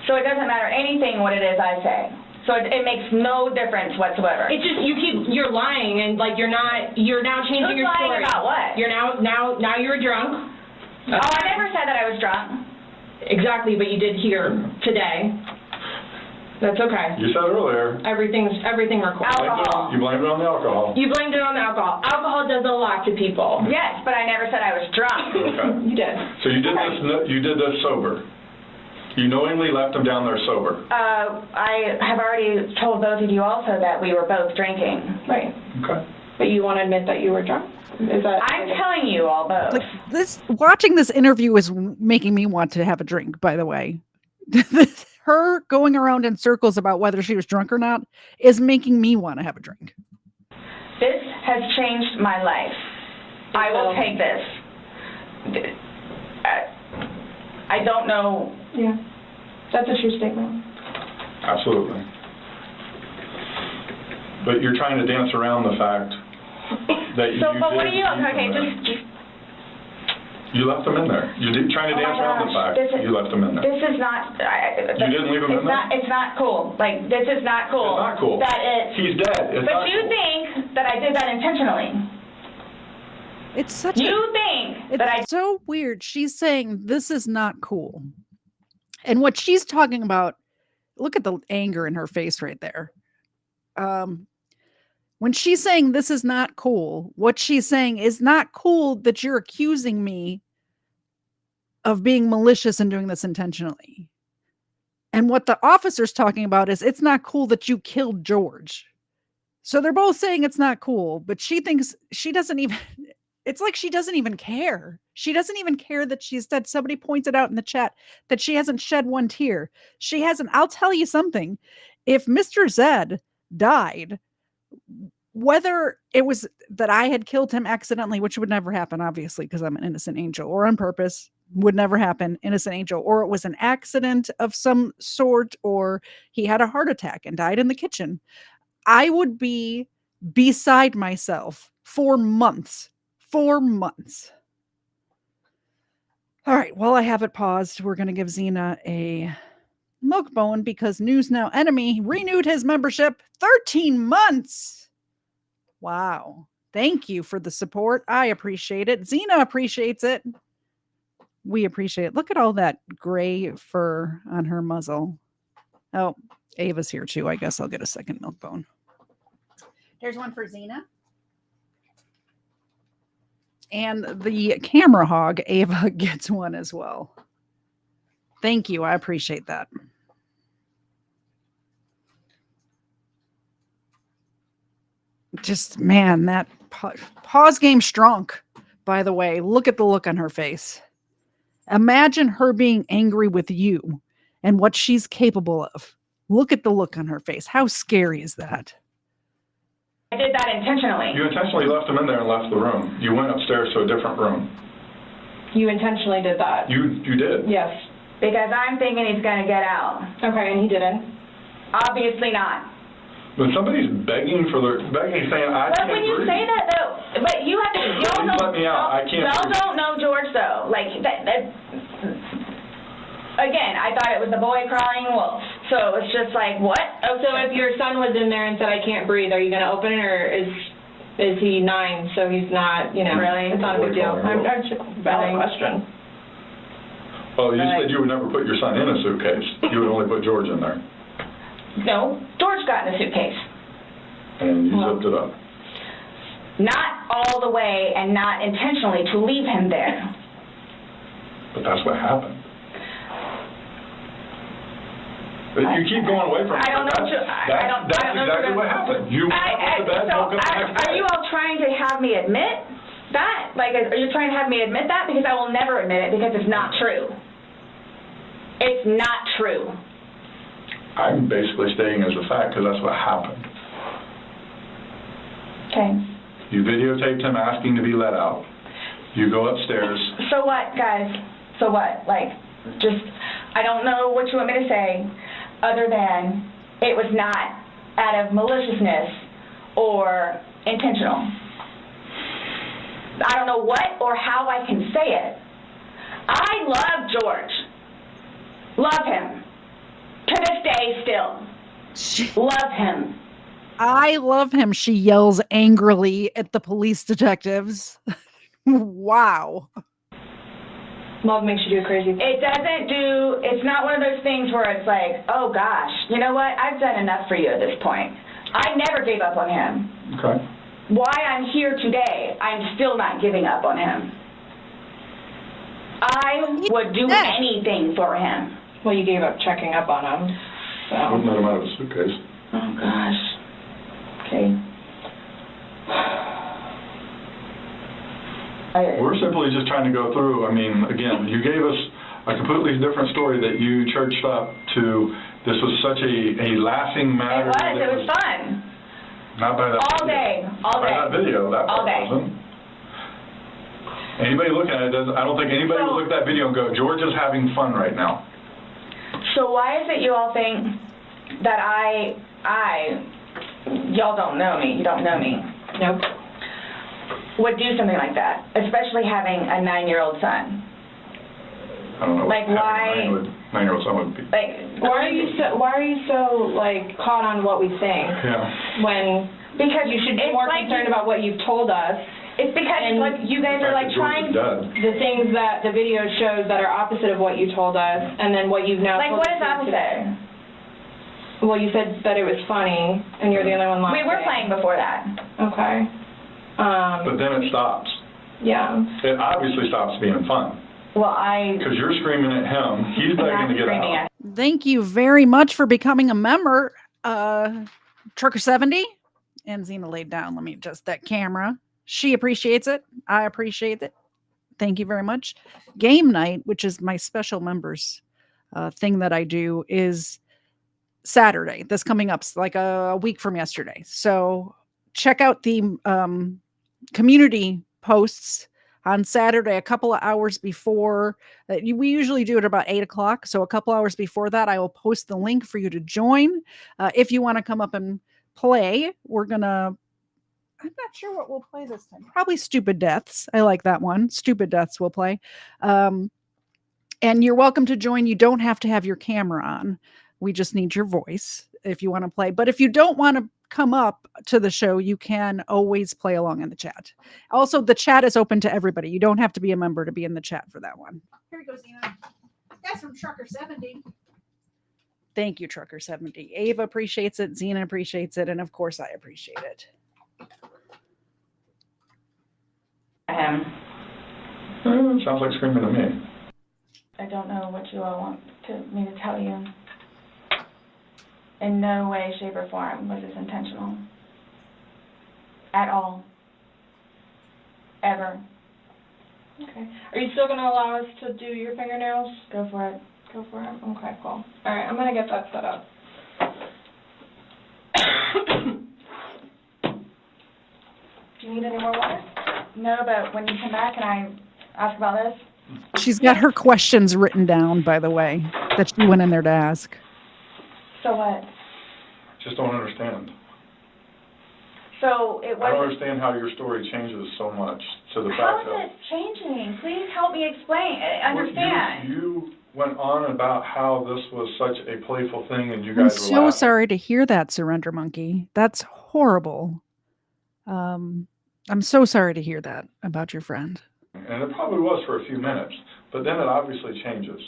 S4: So it doesn't matter anything what it is I say. So it makes no difference whatsoever.
S10: It's just you're lying and like you're now changing your story.
S4: Lying about what?
S10: You're now you're drunk.
S4: Oh, I never said that I was drunk.
S10: Exactly, but you did here today. That's okay.
S11: You said earlier.
S10: Everything recorded.
S4: Alcohol.
S11: You blamed it on the alcohol.
S10: You blamed it on the alcohol. Alcohol does a lot to people.
S4: Yes, but I never said I was drunk.
S11: Okay.
S10: You did.
S11: So you did this sober. You knowingly left him down there sober.
S4: I have already told both of you also that we were both drinking.
S10: Right.
S11: Okay.
S10: But you want to admit that you were drunk?
S4: I'm telling you all both.
S1: Watching this interview is making me want to have a drink, by the way. Her going around in circles about whether she was drunk or not is making me want to have a drink.
S4: This has changed my life. I will take this. I don't know.
S10: Yeah. That's a true statement.
S11: Absolutely. But you're trying to dance around the fact that you
S4: but what
S11: did.
S4: are you? Okay, just.
S11: You left them in there. You did trying to dance around the fact you left them in there.
S4: This is not.
S11: You didn't leave them in there?
S4: It's not cool. Like, this is not cool.
S11: It's not cool. He's dead. It's
S4: but
S11: not
S4: you
S11: cool.
S4: think that I did that intentionally.
S1: It's such so weird. She's saying this is not cool. And what she's talking about, look at the anger in her face right there. When she's saying this is not cool, what she's saying is not cool that you're accusing me of being malicious and doing this intentionally. And what the officer's talking about is it's not cool that you killed George. So they're both saying it's not cool, but she thinks she doesn't even, it's like she doesn't even care. She doesn't even care that she's dead. Somebody pointed out in the chat that she hasn't shed one tear. She hasn't. I'll tell you something. If Mr. Zed died, whether it was that I had killed him accidentally, which would never happen, obviously, because I'm an innocent angel, or on purpose, would never happen, innocent angel, or it was an accident of some sort, or he had a heart attack and died in the kitchen, I would be beside myself for months. 4 months. All right, while I have it paused, we're going to give Xena a milk bone because News Now Enemy renewed his membership 13 months. Wow. Thank you for the support. I appreciate it. Xena appreciates it. We appreciate it. Look at all that gray fur on her muzzle. Oh, Ava's here too. I guess I'll get a second milk bone. Here's one for Xena. And the camera hog, Ava, gets one as well. Thank you. I appreciate that. Just, man, that pause game strong, by the way. Look at the look on her face. Imagine her being angry with you and what she's capable of. Look at the look on her face. How scary is that?
S4: I did that intentionally.
S11: You intentionally left him in there and left the room. You went upstairs to a different room.
S10: You intentionally did that.
S11: You did.
S10: Yes.
S4: Because I'm thinking he's going to get out.
S10: Okay, and he didn't?
S4: Obviously not.
S11: When somebody's begging, saying, I can't
S4: when you
S11: breathe.
S4: say that, though, but you have to, y'all
S11: Please let me out. I can't
S4: y'all
S11: breathe.
S4: don't know George, though. Like, again, I thought it was the boy crying wolf. So it's just like, what?
S10: Oh, so if your son was in there and said, I can't breathe, are you going to open it, or is he 9, so he's not,
S4: Really?
S10: It's not a big deal. I'm just valid question.
S11: Well, you said you would never put your son in a suitcase. You would only put George in there.
S4: No, George got in the suitcase.
S11: And you zipped it up.
S4: Not all the way and not intentionally to leave him there.
S11: But that's what happened. But you keep going away from it.
S4: I don't know.
S11: That's exactly what happened. You went to bed, woke up the next day.
S4: Are you all trying to have me admit that? Like, are you trying to have me admit that? Because I will never admit it because it's not true. It's not true.
S11: I'm basically stating as a fact because that's what happened.
S4: Okay.
S11: You videotaped him asking to be let out. You go upstairs.
S4: So what, guys? So what? Like, just, I don't know what you want me to say other than it was not out of maliciousness or intentional. I don't know what or how I can say it. I love George. Love him. To this day still. Love him.
S1: I love him, she yells angrily at the police detectives. Wow.
S10: Love makes you do crazy things.
S4: It's not one of those things where it's like, oh gosh, you know what? I've done enough for you at this point. I never gave up on him.
S11: Okay.
S4: Why I'm here today, I'm still not giving up on him. I would do anything for him.
S10: Well, you gave up checking up on him. So.
S11: I wouldn't let him out of a suitcase.
S4: Oh gosh. Okay.
S11: We're simply just trying to go through. I mean, again, you gave us a completely different story that you churched up to. This was such a laughing matter.
S4: It was fun.
S11: Not by that
S4: all
S11: video.
S4: Day. All
S11: not
S4: day.
S11: By that video. That
S4: all day.
S11: Wasn't. Anybody looking at it doesn't. I don't think anybody would look at that video and go, George is having fun right now.
S4: So why is it you all think that y'all don't know me. You don't know me.
S10: Nope.
S4: Would do something like that, especially having a 9-year-old son.
S11: I don't know.
S4: Like why?
S11: 9-year-old son would be.
S4: Like
S10: why are you so like caught on what we think?
S11: Yeah.
S10: When
S4: because
S10: you should be more concerned about what you've told us.
S4: It's because like you guys are like trying
S10: the things that the video shows that are opposite of what you told us, and then what you've now.
S4: Like
S10: told
S4: what is opposite?
S10: Well, you said that it was funny, and you're the only one laughing.
S4: We were playing before that.
S10: Okay.
S11: But then it stops.
S10: Yeah.
S11: It obviously stops being fun.
S4: Well,
S11: because you're screaming at him, he's begging to get out.
S1: Thank you very much for becoming a member, Trucker70. And Xena laid down. Let me adjust that camera. She appreciates it. I appreciate it. Thank you very much. Game night, which is my special members thing that I do, is Saturday. This coming up like a week from yesterday. So check out the community posts on Saturday, a couple of hours before. We usually do it about 8 o'clock. So a couple hours before that, I will post the link for you to join. If you want to come up and play, I'm not sure what we'll play this time. Probably Stupid Deaths. I like that one. Stupid Deaths we'll play. And you're welcome to join. You don't have to have your camera on. We just need your voice if you want to play. But if you don't want to come up to the show, you can always play along in the chat. Also, the chat is open to everybody. You don't have to be a member to be in the chat for that one. Here goes, Xena. That's from Trucker70. Thank you, Trucker70. Ava appreciates it. Xena appreciates it. And of course, I appreciate it.
S11: Sounds like screaming to me.
S4: I don't know what you all want me to tell you. In no way, shape, or form was this intentional. At all. Ever.
S10: Okay. Are you still going to allow us to do your fingernails?
S4: Go for it.
S10: Go for it? Okay, cool. All right, I'm going to get that set up. Do you need any more water?
S4: No, but when you come back and I ask about this?
S1: She's got her questions written down, by the way, that she went in there to ask.
S4: So what?
S11: Just don't understand.
S4: So it was.
S11: I don't understand how your story changes so much to the fact
S4: How is it changing? Please help me explain. Understand.
S11: You went on about how this was such a playful thing, and you guys
S1: I'm
S11: were
S1: so sorry to hear that, Surrender Monkey. That's horrible. I'm so sorry to hear that about your friend.
S11: And it probably was for a few minutes, but then it obviously changes.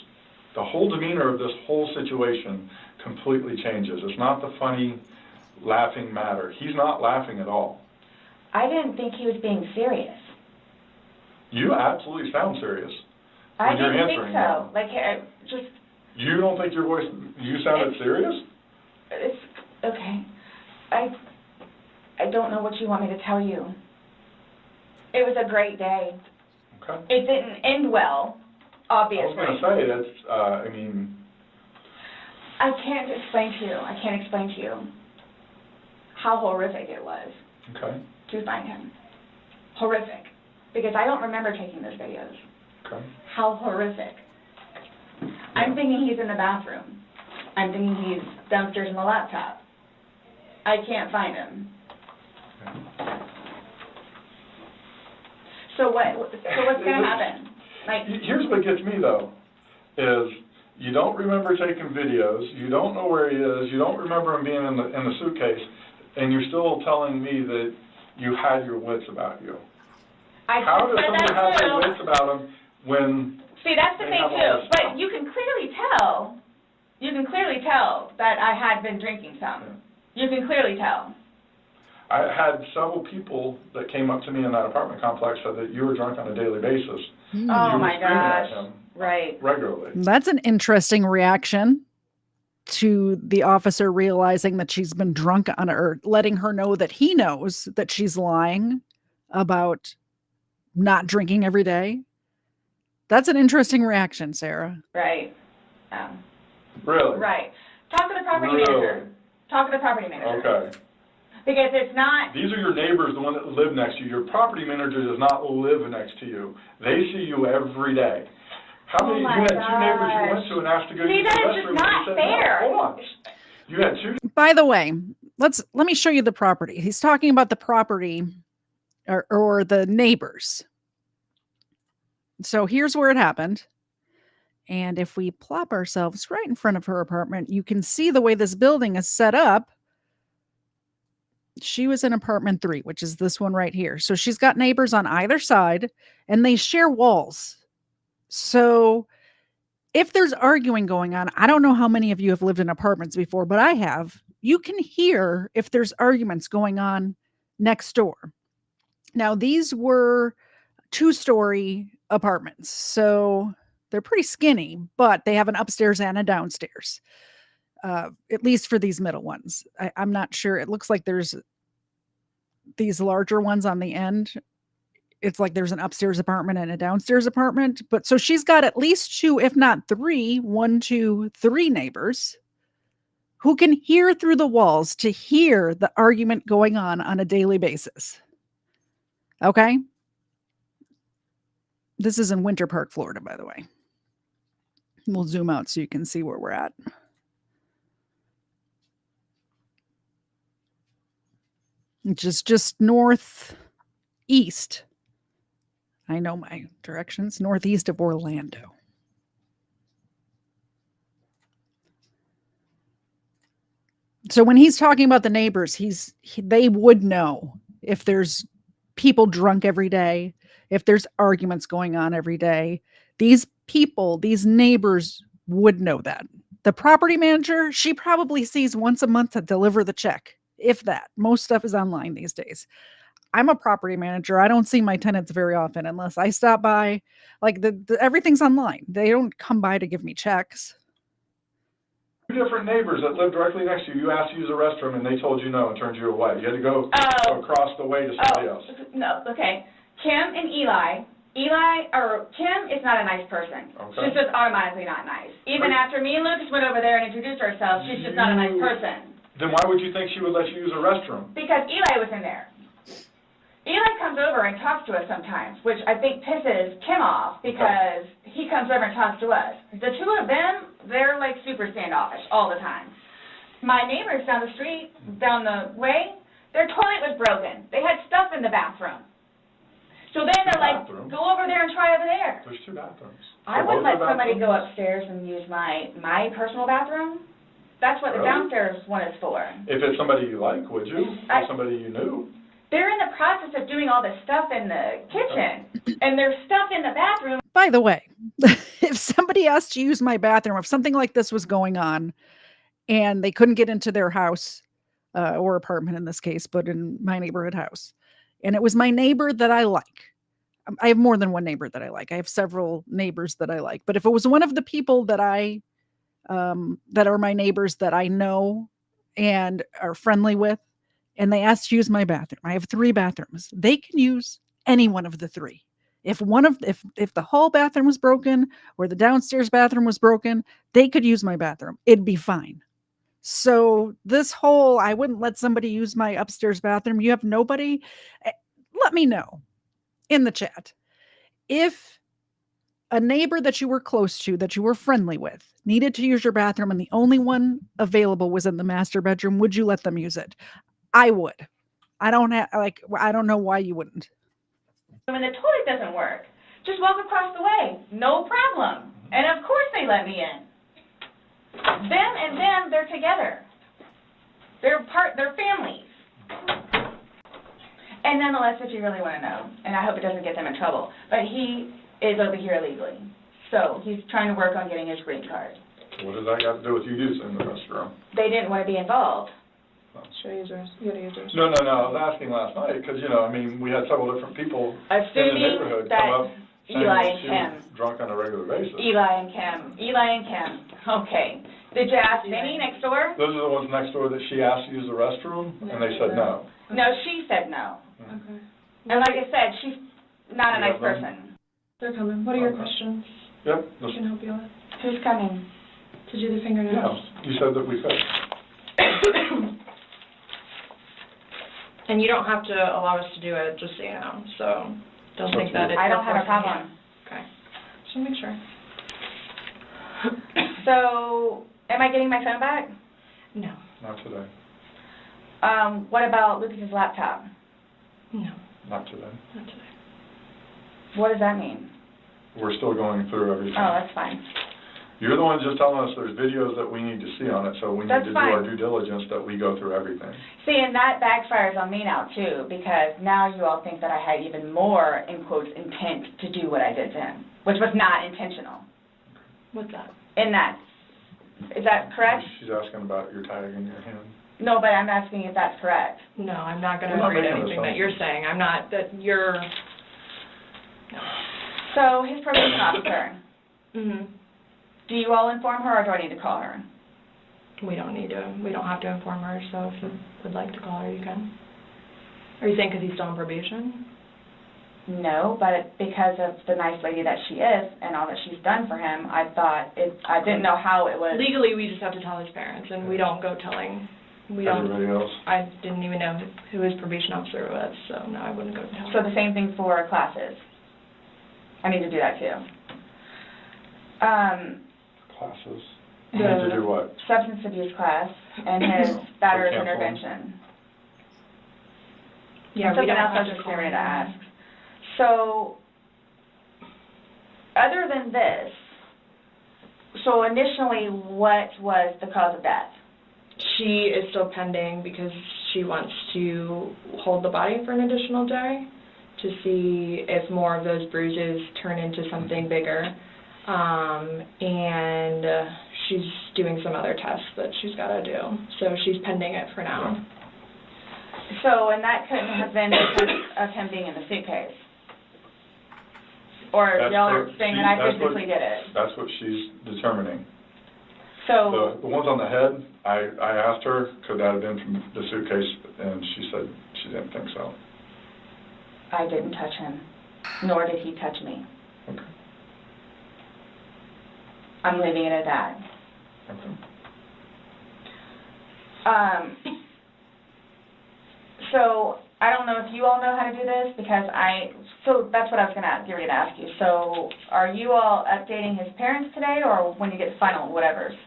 S11: The whole demeanor of this whole situation completely changes. It's not the funny, laughing matter. He's not laughing at all.
S4: I didn't think he was being serious.
S11: You absolutely sound serious.
S4: I didn't think so. Like, just
S11: You don't think your voice, you sounded serious?
S4: It's okay. I don't know what you want me to tell you. It was a great day.
S11: Okay.
S4: It didn't end well, obviously.
S11: I was going to say, that's, I mean...
S4: I can't explain to you how horrific it was to find him. Horrific. Because I don't remember taking those videos.
S11: Okay.
S4: How horrific. I'm thinking he's in the bathroom. I'm thinking he's downstairs in the laptop. I can't find him. So what's going to happen? Like,
S11: here's what gets me, though, is you don't remember taking videos, you don't know where he is, you don't remember him being in the suitcase, and you're still telling me that you had your wits about you. How does someone have their wits about him when...
S4: See, that's the thing, too. But you can clearly tell that I had been drinking some. You can clearly tell.
S11: I had several people that came up to me in that apartment complex said that you were drunk on a daily basis.
S4: Oh, my gosh. Right.
S11: Regularly.
S1: That's an interesting reaction to the officer realizing that she's been drunk on her, letting her know that he knows that she's lying about not drinking every day. That's an interesting reaction, Sarah.
S4: Right.
S11: Really?
S4: Right. Talk to the property manager. Talk to the property manager.
S11: Okay.
S4: Because it's not...
S11: These are your neighbors, the one that live next to you. Your property manager does not live next to you. They see you every day. How many? You had two neighbors you went to and asked to go use the restroom.
S4: See, that is just not fair.
S11: No, hold on. You had two.
S1: By the way, let me show you the property. He's talking about the property or the neighbors. So here's where it happened. And if we plop ourselves right in front of her apartment, you can see the way this building is set up. She was in apartment 3, which is this one right here. So she's got neighbors on either side and they share walls. So if there's arguing going on, I don't know how many of you have lived in apartments before, but I have. You can hear if there's arguments going on next door. Now, these were 2-story apartments. So they're pretty skinny, but they have an upstairs and a downstairs. At least for these middle ones. I'm not sure. It looks like there's these larger ones on the end. It's like there's an upstairs apartment and a downstairs apartment. But so she's got at least 2, if not 3, 1, 2, 3 neighbors who can hear through the walls to hear the argument going on a daily basis. Okay? This is in Winter Park, Florida, by the way. We'll zoom out so you can see where we're at. Just northeast. I know my directions. Northeast of Orlando. So when he's talking about the neighbors, they would know if there's people drunk every day, if there's arguments going on every day. These people, these neighbors would know that. The property manager, she probably sees once a month to deliver the check. If that. Most stuff is online these days. I'm a property manager. I don't see my tenants very often unless I stop by. Like everything's online. They don't come by to give me checks.
S11: 2 different neighbors that live directly next to you. You asked to use a restroom and they told you no and turned you away. You had to go across the way to somebody else.
S4: No, okay. Kim and Kim is not a nice person. Okay. She's just automatically not nice. Even after me and Lucas went over there and introduced ourselves, she's just not a nice person.
S11: Then why would you think she would let you use a restroom?
S4: Because Eli was in there. Eli comes over and talks to us sometimes, which I think pisses Kim off because he comes over and talks to us. The 2 of them, they're like super standoffish all the time. My neighbors down the street, down the way, their toilet was broken. They had stuff in the bathroom. So then they're like, go over there and try over there.
S11: There's 2 bathrooms.
S4: I wouldn't let somebody go upstairs and use my personal bathroom. That's what the downstairs one is for.
S11: If it's somebody you like, would you? Or somebody you knew?
S4: They're in the process of doing all this stuff in the kitchen, and there's stuff in the bathroom.
S1: By the way, if somebody asked to use my bathroom, if something like this was going on, and they couldn't get into their house, or apartment in this case, but in my neighborhood house, and it was my neighbor that I like. I have more than one neighbor that I like. I have several neighbors that I like. But if it was one of the people that I that are my neighbors that I know and are friendly with, and they asked to use my bathroom. I have 3 bathrooms. They can use any one of the 3. If the hall bathroom was broken or the downstairs bathroom was broken, they could use my bathroom. It'd be fine. So this whole, I wouldn't let somebody use my upstairs bathroom. You have nobody. Let me know in the chat. If a neighbor that you were close to, that you were friendly with, needed to use your bathroom and the only one available was in the master bedroom, would you let them use it? I would. I don't know why you wouldn't.
S4: When the toilet doesn't work, just walk across the way. No problem. And of course they let me in. Them and them, they're together. They're families. And nonetheless, if you really want to know, and I hope it doesn't get them in trouble, but he is over here illegally. So he's trying to work on getting his green card.
S11: What does that got to do with you using the restroom?
S4: They didn't want to be involved.
S10: Should I use yours? You gotta use yours.
S11: No. I was asking last night because, we had several different people in the neighborhood come up saying
S4: Eli
S11: that
S4: and
S11: she
S4: Kim.
S11: was drunk on a regular basis.
S4: Eli and Kim. Okay. Did you ask Vinny next door?
S11: Those are the ones next door that she asked to use the restroom, and they said no.
S4: No, she said no.
S10: Okay.
S4: And like I said, she's not a nice person.
S10: They're coming. What are your questions?
S11: Yep.
S10: I can help you with.
S4: Who's coming?
S10: To do the fingernails.
S11: Yeah, you said that we could.
S10: And you don't have to allow us to do it, just so you know. So don't think that it's...
S4: I don't have a problem.
S10: Okay. Just want to make sure.
S4: So, am I getting my phone back?
S10: No.
S11: Not today.
S4: What about Lucas's laptop?
S10: No.
S11: Not today.
S10: Not today.
S4: What does that mean?
S11: We're still going through everything.
S4: Oh, that's fine.
S11: You're the one just telling us there's videos that we need to see on it, so we need to do our due diligence that we go through everything.
S4: See, and that backfires on me now, too, because now you all think that I had even more, in quotes, intent to do what I did to him, which was not intentional.
S10: What's that?
S4: In that. Is that correct?
S11: She's asking about your tag in your hand.
S4: No, but I'm asking if that's correct.
S10: No, I'm not going to agree to anything that you're saying. I'm not, that you're... No.
S4: So, his probation officer.
S10: Mm-hmm.
S4: Do you all inform her, or do I need to call her?
S10: We don't have to inform her, so if you would like to call her, you can. Are you saying because he's still on probation?
S4: No, but because of the nice lady that she is and all that she's done for him, I didn't know how it was.
S10: Legally, we just have to tell his parents, and we don't go telling.
S11: Everybody else? I
S10: didn't even know who his probation officer was, so no, I wouldn't go tell.
S4: So the same thing for classes. I need to do that too.
S11: Classes? You need to do what?
S4: Substance abuse class and his batterer's intervention.
S10: Yeah,
S4: something else I was just getting ready to ask. So, other than this, so initially, what was the cause of death?
S10: She is still pending because she wants to hold the body for an additional day to see if more of those bruises turn into something bigger. And she's doing some other tests that she's got to do. So she's pending it for now.
S4: So, and that couldn't have been because of him being in the suitcase? Or y'all are saying that I physically did it?
S11: That's what she's determining.
S4: So
S11: the ones on the head, I asked her, could that have been from the suitcase, and she said she didn't think so.
S4: I didn't touch him, nor did he touch me.
S11: Okay.
S4: I'm leaving it at that.
S11: Okay.
S4: So I don't know if you all know how to do this, because so that's what I was going to get ready to ask you. So are you all updating his parents today, or when you get final whatevers?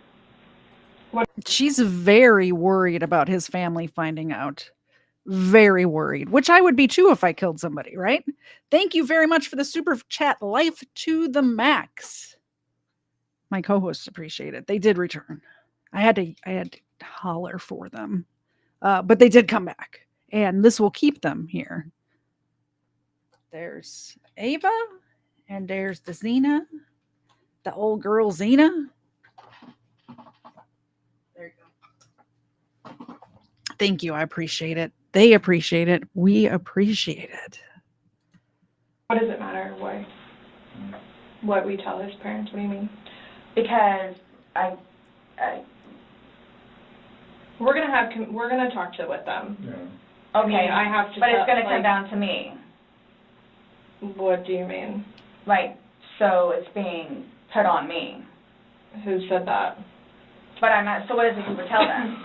S1: She's very worried about his family finding out. Very worried, which I would be too if I killed somebody, right? Thank you very much for the super chat. Life to the max. My co-hosts appreciate it. They did return. I had to holler for them, but they did come back, and this will keep them here. There's Ava, and there's the Xena, the old girl Xena. There you go. Thank you. I appreciate it. They appreciate it. We appreciate it.
S10: What does it matter what we tell his parents? What do you mean?
S4: Because
S10: We're gonna talk with them.
S11: Yeah.
S4: Okay,
S10: I have to.
S4: But it's gonna come down to me.
S10: What do you mean?
S4: Like, so it's being put on me.
S10: Who said that?
S4: But I'm not. So what is it you would tell them?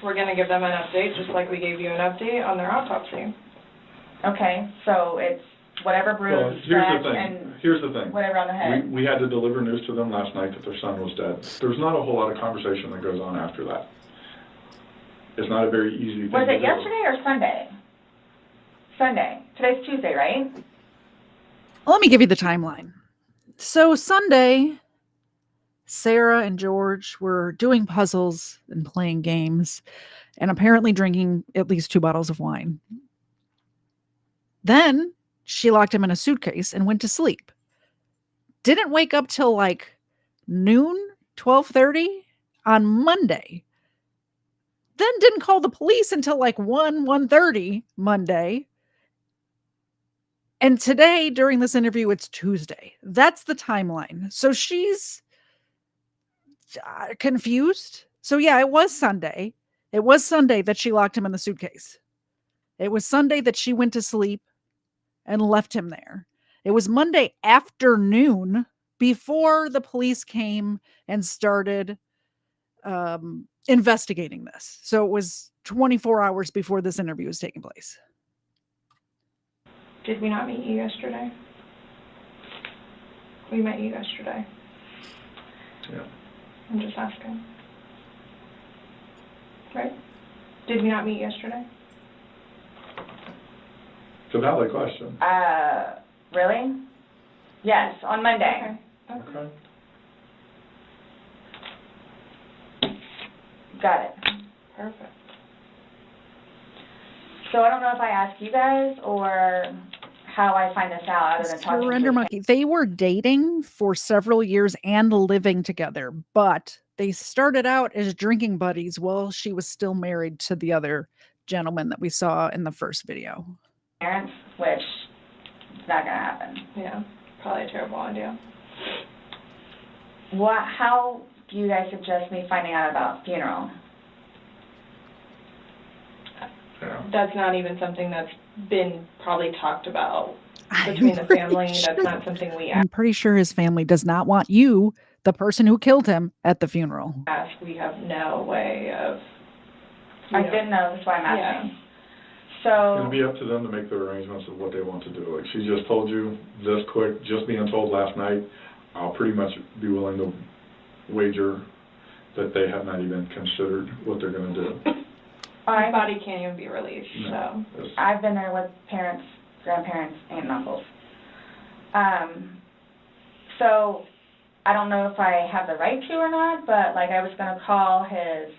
S10: We're gonna give them an update, just like we gave you an update on their autopsy.
S4: Okay, so it's whatever bruise, and
S11: Here's the thing.
S4: whatever on the head.
S11: We had to deliver news to them last night that their son was dead. There's not a whole lot of conversation that goes on after that. It's not a very easy thing to do.
S4: Was it yesterday or Sunday? Sunday. Today's Tuesday, right?
S1: Let me give you the timeline. So Sunday, Sarah and George were doing puzzles and playing games and apparently drinking at least 2 bottles of wine. Then she locked him in a suitcase and went to sleep. Didn't wake up till like noon, 12:30 on Monday. Then didn't call the police until like 1:30 Monday. And today, during this interview, it's Tuesday. That's the timeline. So she's confused. So yeah, it was Sunday. It was Sunday that she locked him in the suitcase. It was Sunday that she went to sleep and left him there. It was Monday afternoon before the police came and started investigating this. So it was 24 hours before this interview was taking place.
S10: Did we not meet you yesterday? We met you yesterday.
S11: Yeah.
S10: I'm just asking. Right? Did we not meet yesterday?
S11: It's a valid question.
S4: Really? Yes, on Monday.
S11: Okay.
S4: Got it.
S10: Perfect.
S4: So I don't know if I ask you guys or how I find this out other than talking
S1: Surrender
S4: to
S1: Monkey. They were dating for several years and living together, but they started out as drinking buddies while she was still married to the other gentleman that we saw in the first video.
S4: parents, which is not going to happen.
S10: Yeah, probably a terrible idea.
S4: How do you guys suggest me finding out about funeral?
S10: That's not even something that's been probably talked about between the family. That's not something we
S1: I'm pretty sure his family does not want you, the person who killed him, at the funeral.
S10: ask. We have no way of...
S4: I didn't know, that's why I'm asking.
S10: Yeah.
S4: So...
S11: It'll be up to them to make their arrangements of what they want to do. Like she just told you this quick, just being told last night, I'll pretty much be willing to wager that they have not even considered what they're going to do.
S10: His body can't even be released,
S11: No,
S10: so...
S4: I've been there with parents, grandparents, and uncles. So I don't know if I have the right to or not, but like I was going to call his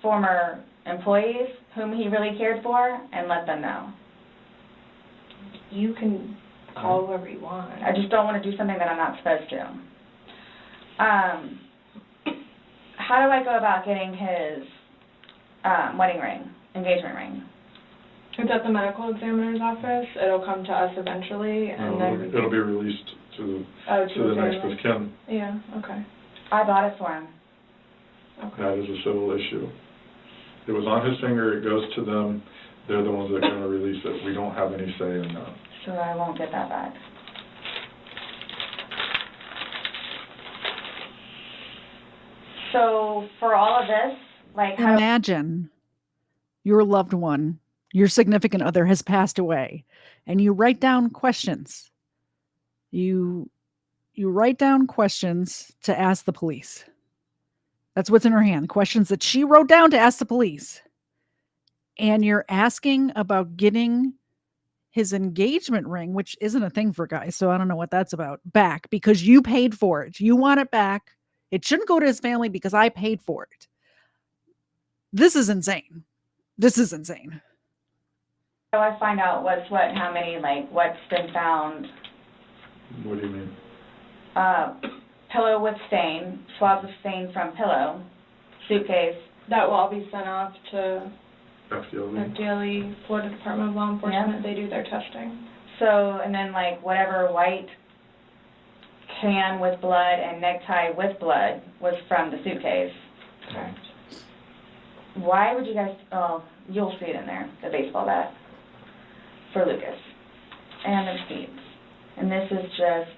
S4: former employees whom he really cared for and let them know.
S10: You can call whoever you want.
S4: I just don't want to do something that I'm not supposed to. How do I go about getting his wedding ring, engagement ring?
S10: It's at the medical examiner's office. It'll come to us eventually, and then...
S11: It'll be released to the next of kin.
S10: Yeah, okay.
S4: I bought it for him.
S10: Okay.
S11: That is a civil issue. It was on his finger, it goes to them, they're the ones that are going to release it. We don't have any say in that.
S4: So I won't get that back. So for all of this, like how
S1: Imagine your loved one, your significant other has passed away, and you write down questions. You write down questions to ask the police. That's what's in her hand. Questions that she wrote down to ask the police. And you're asking about getting his engagement ring, which isn't a thing for guys, so I don't know what that's about, back because you paid for it. You want it back. It shouldn't go to his family because I paid for it. This is insane. This is insane.
S4: do I find out what's what and how many, like what's been found?
S11: What do you mean?
S4: Pillow with stain, swabs of stain from pillow, suitcase.
S10: That will all be sent off to
S11: FDLE.
S10: FDLE, Florida Department of Law Enforcement.
S4: Yeah.
S10: They do their testing.
S4: So, and then like whatever white can with blood and necktie with blood was from the suitcase.
S10: Correct.
S4: why would you guys, oh, you'll see it in there, the baseball bat for Lucas and the receipts. And this is just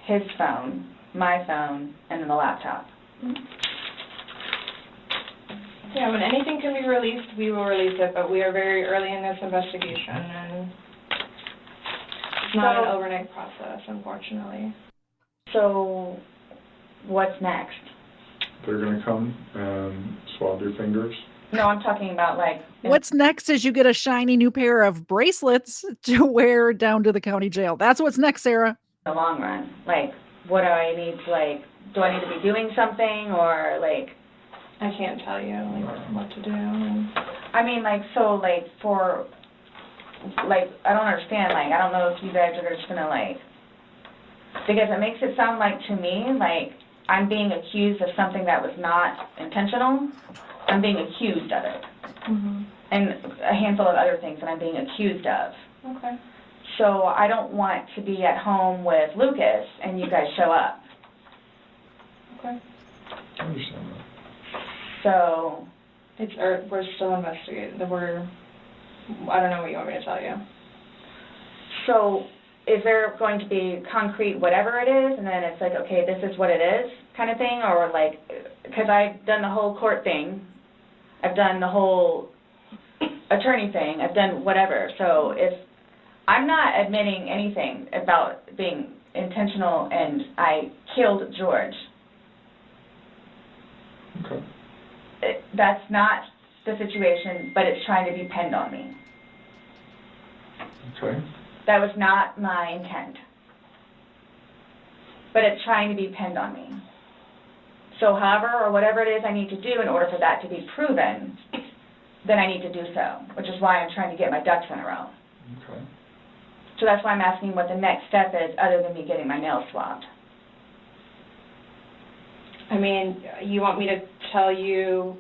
S4: his phone, my phone, and then the laptop.
S10: Yeah, when anything can be released, we will release it, but we are very early in this investigation, and it's not an overnight process, unfortunately.
S4: So, what's next?
S11: They're going to come and swab your fingers.
S4: No, I'm talking about like...
S1: What's next is you get a shiny new pair of bracelets to wear down to the county jail. That's what's next, Sarah.
S4: The long run. Like, what do I need to, like, do I need to be doing something, or, like...
S10: I can't tell you, like, what to do.
S4: I mean, like, so, like, for, like, I don't understand, like, I don't know if you guys are just gonna, like, because it makes it sound like, to me, like, I'm being accused of something that was not intentional. I'm being accused of it.
S10: Mm-hmm.
S4: And a handful of other things that I'm being accused of.
S10: Okay.
S4: So I don't want to be at home with Lucas and you guys show up.
S10: Okay.
S11: I understand that.
S4: So,
S10: we're still investigating. I don't know what you want me to tell you.
S4: So, is there going to be concrete whatever it is, and then it's like, okay, this is what it is, kind of thing, or like, because I've done the whole court thing, I've done the whole attorney thing, I've done whatever. So if I'm not admitting anything about being intentional and I killed George.
S11: Okay.
S4: That's not the situation, but it's trying to be pinned on me.
S11: Okay.
S4: That was not my intent. But it's trying to be pinned on me. So however or whatever it is I need to do in order for that to be proven, then I need to do so, which is why I'm trying to get my ducks in a row.
S11: Okay.
S4: So that's why I'm asking what the next step is other than me getting my nails swabbed.
S10: I mean, you want me to tell you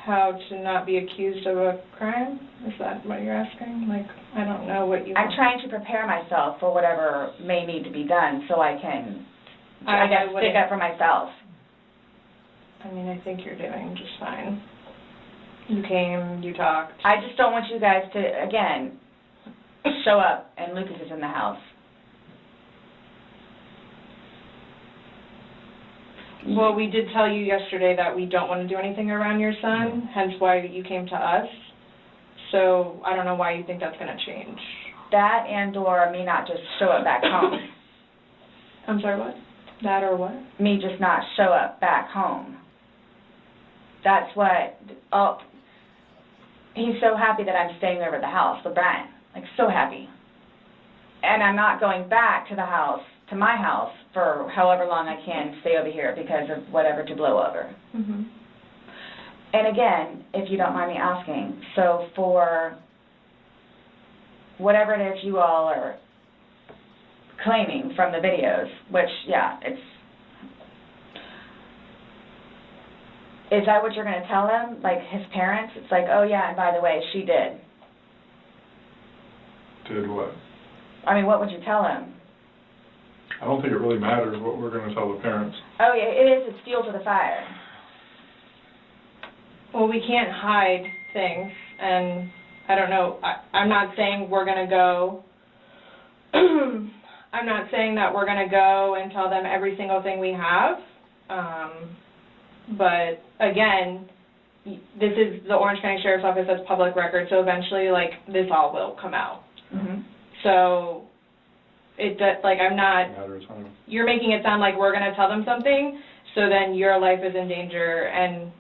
S10: how to not be accused of a crime? Is that what you're asking? Like, I don't know what you want.
S4: I'm trying to prepare myself for whatever may need to be done so I can, I guess, stick up for myself.
S10: I mean, I think you're doing just fine. You came, you talked.
S4: I just don't want you guys to, again, show up and Lucas is in the house.
S10: Well, we did tell you yesterday that we don't want to do anything around your son, hence why you came to us. So I don't know why you think that's going to change.
S4: That and or me not just show up back home.
S10: I'm sorry, what? That or what?
S4: Me just not show up back home. That's what, oh, he's so happy that I'm staying over at the house with Brian. Like, so happy. And I'm not going back to the house, to my house, for however long I can stay over here because of whatever to blow over.
S10: Mm-hmm.
S4: And again, if you don't mind me asking, so for whatever it is you all are claiming from the videos, which, yeah, is that what you're going to tell them? Like his parents? It's like, oh yeah, and by the way, she did.
S11: Did what?
S4: I mean, what would you tell him?
S11: I don't think it really matters what we're going to tell the parents.
S4: Oh yeah, it is. It's fuel to the fire.
S10: Well, we can't hide things, and I don't know. I'm not saying we're going to go. I'm not saying that we're going to go and tell them every single thing we have. But again, this is the Orange County Sheriff's Office, that's public record, so eventually, like, this all will come out.
S4: Mm-hmm.
S10: So, like, I'm not, you're making it sound like we're going to tell them something, so then your life is in danger, and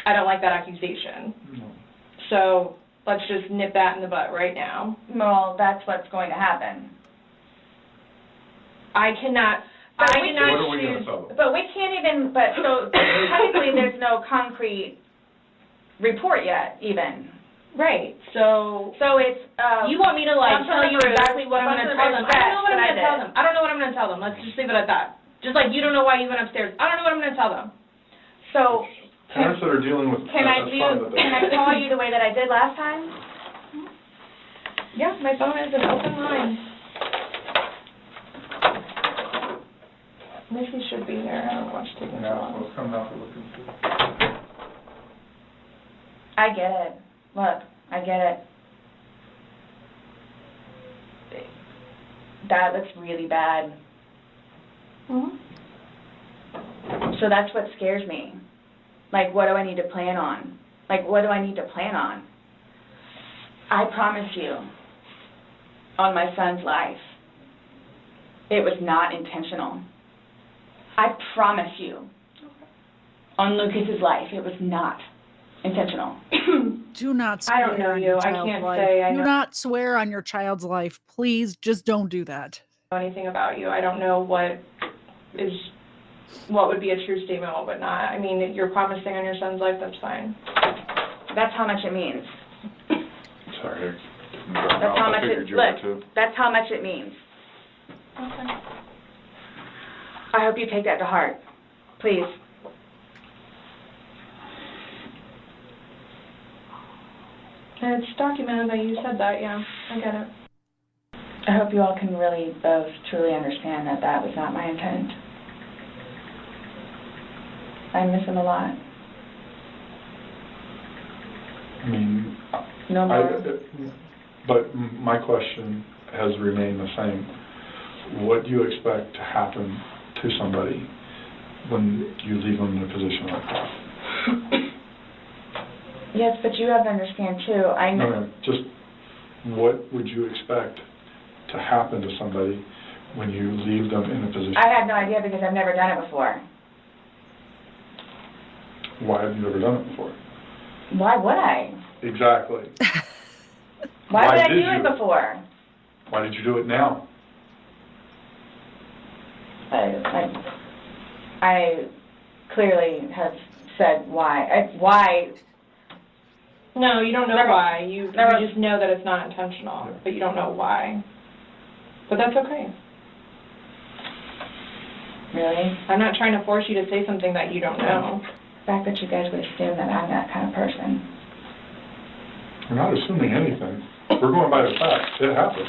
S10: I don't like that accusation.
S11: No.
S10: So, let's just nip that in the butt right now.
S4: Well, that's what's going to happen.
S10: I cannot
S11: What are we going to tell them?
S4: But we can't even, but so technically there's no concrete report yet, even.
S10: Right. So
S4: it's,
S10: you want me to, like, tell you exactly what I'm going to tell them. I don't know what I'm going to tell them. I don't know what I'm going to tell them. Let's just leave it at that. Just like you don't know why you went upstairs. I don't know what I'm going to tell them.
S4: So
S11: parents that are dealing with
S4: can I call you the way that I did last time?
S10: Yeah, my phone is an open line. Missy should be there. I don't know what's taking so long.
S11: Let's come out and look and see.
S4: I get it. Look, I get it. That looks really bad.
S10: Mm-hmm.
S4: So that's what scares me. Like, what do I need to plan on? Like, what do I need to plan on? I promise you, on my son's life, it was not intentional. I promise you, on Lucas's life, it was not intentional.
S1: Do not swear
S10: I don't know
S1: on
S10: you.
S1: your
S10: I
S1: child's
S10: can't
S1: life.
S10: say I
S1: Do
S10: know
S1: not swear on your child's life. Please, just don't do that.
S10: anything about you. I don't know what would be a true statement, what would not. I mean, if you're promising on your son's life, that's fine.
S4: That's how much it means.
S11: Sorry.
S4: That's how much it, look, that's how much it means.
S10: Okay.
S4: I hope you take that to heart. Please.
S10: And it's documented that you said that, yeah. I get it.
S4: I hope you all can really both truly understand that that was not my intent. I miss him a lot.
S11: I mean,
S4: No more.
S11: but my question has remained the same. What do you expect to happen to somebody when you leave them in a position like that?
S4: Yes, but you have to understand too. I know.
S11: No, just what would you expect to happen to somebody when you leave them in a position?
S4: I had no idea because I've never done it before.
S11: Why have you never done it before?
S4: Why would I?
S11: Exactly.
S4: Why would I do it before?
S11: Why did you do it now?
S4: I clearly have said why. Why?
S10: No, you don't know why. You just know that it's not intentional,
S11: Yeah.
S10: but you don't know why. But that's okay.
S4: Really?
S10: I'm not trying to force you to say something that you don't know.
S4: The fact that you guys would assume that I'm that kind of person.
S11: We're not assuming anything. We're going by the facts. It happened.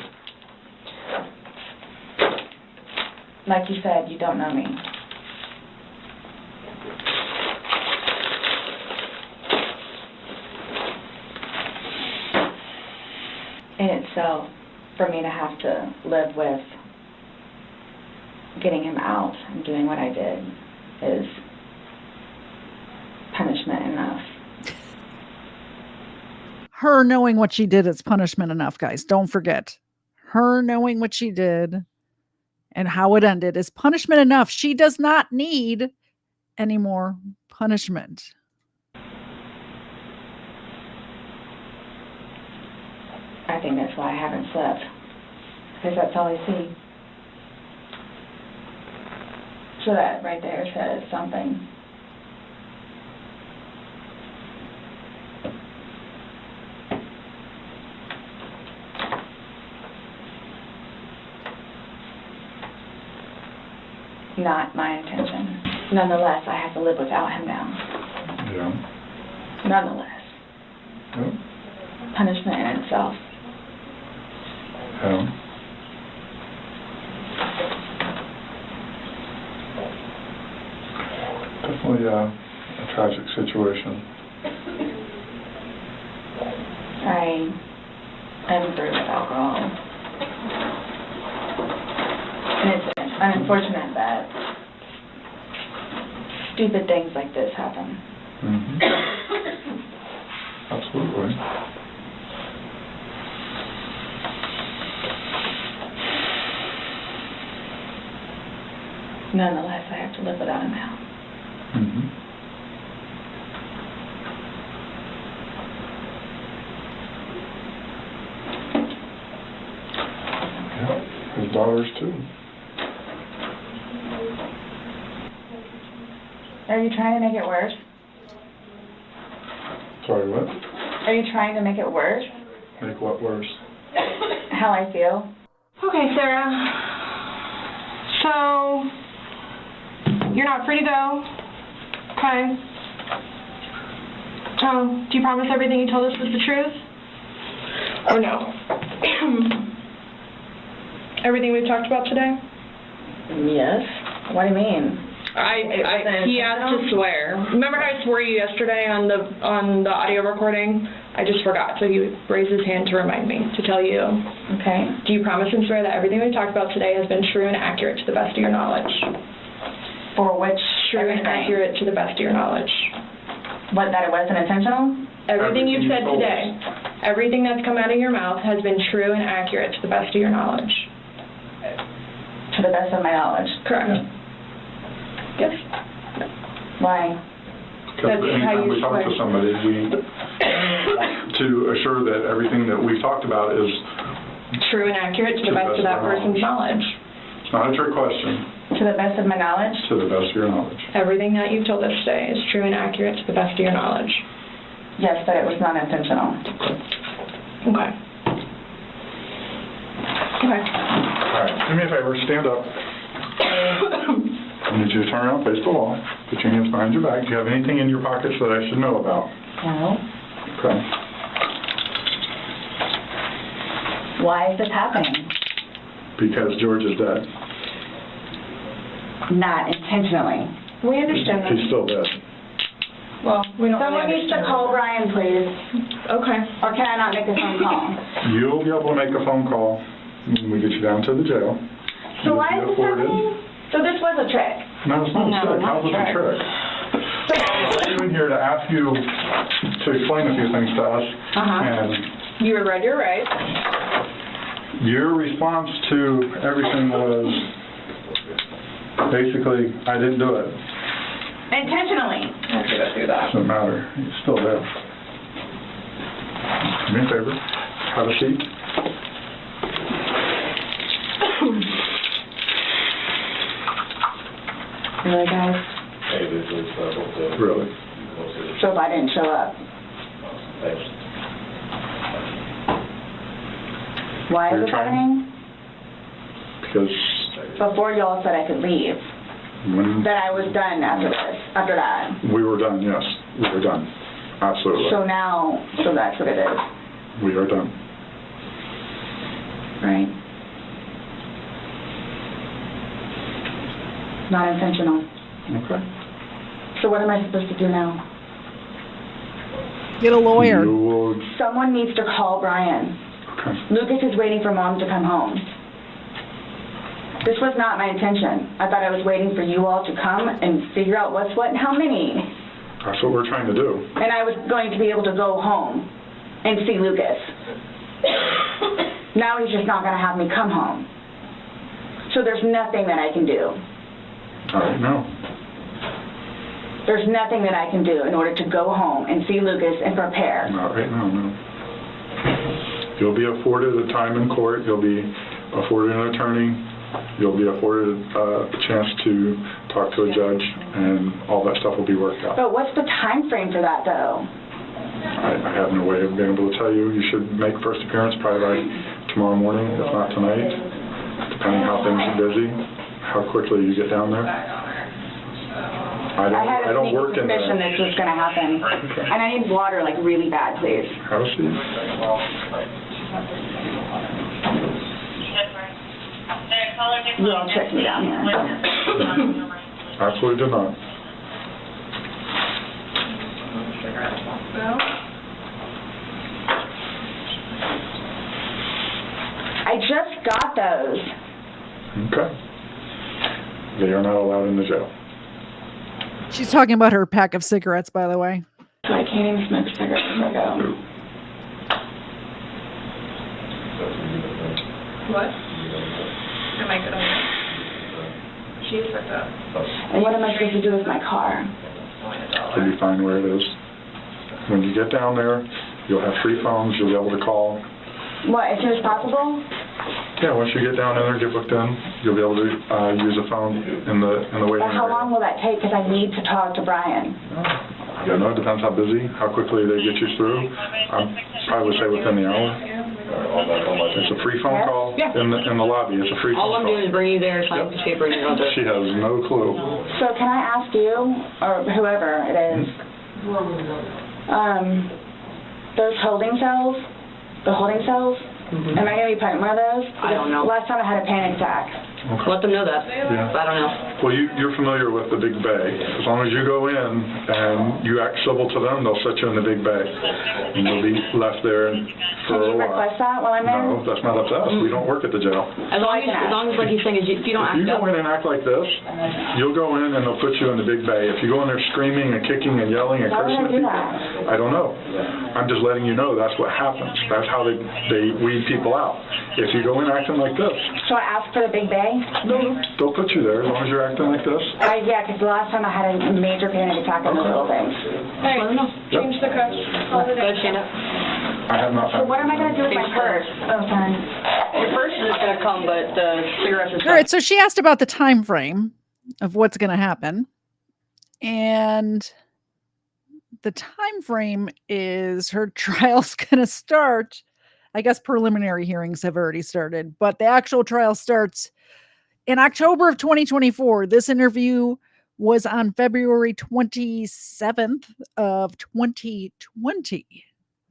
S4: Like you said, you don't know me. In itself, for me to have to live with getting him out and doing what I did is punishment enough.
S1: Her knowing what she did is punishment enough, guys. Don't forget. Her knowing what she did and how it ended is punishment enough. She does not need any more punishment.
S4: I think that's why I haven't slept. Because that's all I see. So that right there says something. Not my intention. Nonetheless, I have to live without him now.
S11: Yeah.
S4: Nonetheless.
S11: Yeah.
S4: Punishment in itself.
S11: Yeah. Definitely a tragic situation.
S4: I am through with alcohol. And it's unfortunate that stupid things like this happen.
S11: Mm-hmm. Absolutely.
S4: Nonetheless, I have to live without him now.
S11: Mm-hmm. Yeah, his daughters too.
S4: Are you trying to make it worse?
S11: Sorry, what?
S4: Are you trying to make it worse?
S11: Make what worse?
S4: How I feel?
S10: Okay, Sarah. So, you're not free to go. Okay. So, do you promise everything you told us was the truth? Or no? Everything we've talked about today?
S4: Yes. What do you mean?
S10: He has to swear. Remember how I swore you yesterday on the audio recording? I just forgot, so he raised his hand to remind me to tell you.
S4: Okay.
S10: Do you promise and swear that everything we talked about today has been true and accurate to the best of your knowledge?
S4: For which
S10: True and accurate to the best of your knowledge.
S4: What, that it wasn't intentional?
S10: Everything you've said today, everything that's come out of your mouth has been true and accurate to the best of your knowledge.
S4: To the best of my knowledge.
S10: Correct. Yes.
S4: Why?
S11: Because anytime we talk to somebody, we want to assure that everything that we've talked about is
S10: true and accurate to the best of that person's knowledge.
S11: It's not a trick question.
S4: To the best of my knowledge?
S11: To the best of your knowledge.
S10: Everything that you've told us today is true and accurate to the best of your knowledge.
S4: Yes, but it was not intentional.
S10: Okay. Okay.
S11: All right, do me a favor, stand up. I need you to turn around, face the wall, put your hands behind your back. Do you have anything in your pockets that I should know about?
S4: No.
S11: Okay.
S4: Why is this happening?
S11: Because George is dead.
S4: Not intentionally.
S10: We understand that.
S11: He's still dead.
S10: Well, we don't
S4: Someone
S10: really
S4: needs to call Brian, please.
S10: Okay.
S4: Or can I not make a phone call?
S11: You'll be able to make a phone call when we get you down to the jail.
S4: So why is this happening? So this was a trick?
S11: No, it's not a trick. How was it a trick? I'm in here to ask you to explain a few things to us. And
S10: you were read your rights.
S11: Your response to everything was basically, I didn't do it.
S4: Intentionally.
S10: I have to go through that.
S11: Doesn't matter. He's still there. Do me a favor. Have a seat.
S4: Really, guys?
S11: Really?
S4: So if I didn't show up? Why is this happening?
S11: Because
S4: before y'all said I could leave. That I was done after this, after that.
S11: We were done, yes. We were done. Absolutely.
S4: So now, so that's what it is.
S11: We are done.
S4: Right. Not intentional.
S11: Okay.
S4: So what am I supposed to do now?
S1: Get a lawyer.
S4: Someone needs to call Brian.
S11: Okay.
S4: Lucas is waiting for Mom to come home. This was not my intention. I thought I was waiting for you all to come and figure out what's what and how many.
S11: That's what we're trying to do.
S4: And I was going to be able to go home and see Lucas. Now he's just not going to have me come home. So there's nothing that I can do.
S11: No.
S4: There's nothing that I can do in order to go home and see Lucas and prepare.
S11: Not right now, no. You'll be afforded a time in court. You'll be afforded an attorney. You'll be afforded a chance to talk to a judge, and all that stuff will be worked out.
S4: But what's the time frame for that, though?
S11: I have no way of being able to tell you. You should make first appearance probably by tomorrow morning, if not tonight, depending how things are busy, how quickly you get down there. I don't work in there.
S4: I had a suspicion this was going to happen.
S11: Okay.
S4: And I need water, like, really bad, please.
S11: Have a seat.
S4: You all checked me down here.
S11: Absolutely did not.
S4: I just got those.
S11: Okay. They are not allowed in the jail.
S1: She's talking about her pack of cigarettes, by the way.
S4: So I can't even smoke cigarettes before I go.
S10: What? Am I good on that? She is fucked up.
S4: And what am I supposed to do with my car?
S11: You'll be fine where it is. When you get down there, you'll have free phones. You'll be able to call.
S4: What, as soon as possible?
S11: Yeah, once you get down there, get booked in, you'll be able to use a phone in the waiting
S4: But how
S11: area.
S4: long will that take? Because I need to talk to Brian.
S11: Yeah, no, it depends how busy, how quickly they get you through. I probably would say within the hour. It's a free phone call in the lobby. It's a free phone call.
S14: All I'm doing is bringing you there, sign the paper, and you're all done.
S11: She has no clue.
S4: So can I ask you, or whoever it is, those holding cells, the holding cells, am I going to be put in one of those?
S14: I don't know.
S4: Last time I had a panic attack.
S11: Okay.
S14: Let them know that.
S11: Yeah.
S14: I don't know.
S11: Well, you're familiar with the Big Bay. As long as you go in and you act civil to them, they'll set you in the Big Bay. And you'll be left there for a
S4: Can you
S11: while.
S4: request that while I'm in?
S11: No, that's not up to us. We don't work at the jail.
S14: As long as like he's saying, is if you don't
S11: If you
S14: act
S11: go
S14: up.
S11: in and act like this, you'll go in and they'll put you in the Big Bay. If you go in there screaming and kicking and yelling and
S4: Why would
S11: cursing
S4: I
S11: at
S4: do
S11: people,
S4: that?
S11: I don't know. I'm just letting you know that's what happens. That's how they weed people out. If you go in acting like this,
S4: So I asked for the Big Bay?
S11: they'll put you there as long as you're acting like this.
S4: Yeah, because the last time I had a major panic attack on the little things.
S10: Hey, change the cuffs. Hold it
S14: Good, Shanna.
S11: I have not.
S4: So what am I going to do with my purse? Oh, sorry.
S14: Your purse is going to come, but the cigarettes are
S1: All right, so she asked about the time frame of what's going to happen. And the time frame is her trial's going to start. I guess preliminary hearings have already started, but the actual trial starts in October of 2024. This interview was on February 27th of 2020.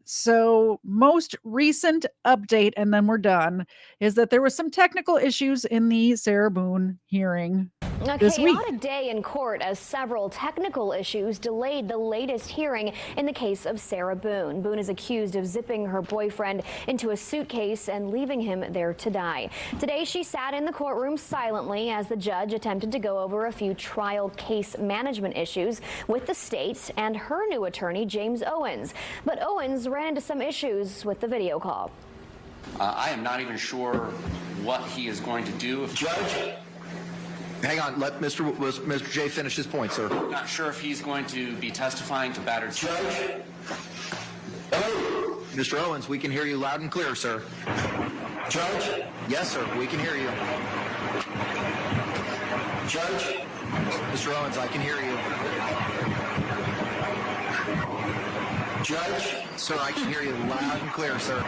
S1: So most recent update, and then we're done, is that there was some technical issues in the Sarah Boone hearing this week.
S15: A chaotic day in court as several technical issues delayed the latest hearing in the case of Sarah Boone. Boone is accused of zipping her boyfriend into a suitcase and leaving him there to die. Today, she sat in the courtroom silently as the judge attempted to go over a few trial case management issues with the state and her new attorney, James Owens. But Owens ran into some issues with the video call.
S16: I am not even sure what he is going to do.
S17: Judge, hang on. Let Mr. J finish his point, sir.
S16: I'm not sure if he's going to be testifying to battered.
S17: Judge. Mr. Owens, we can hear you loud and clear, sir. Judge? Yes, sir. We can hear you. Judge? Mr. Owens, I can hear you. Judge? Sir, I can hear you loud and clear, sir.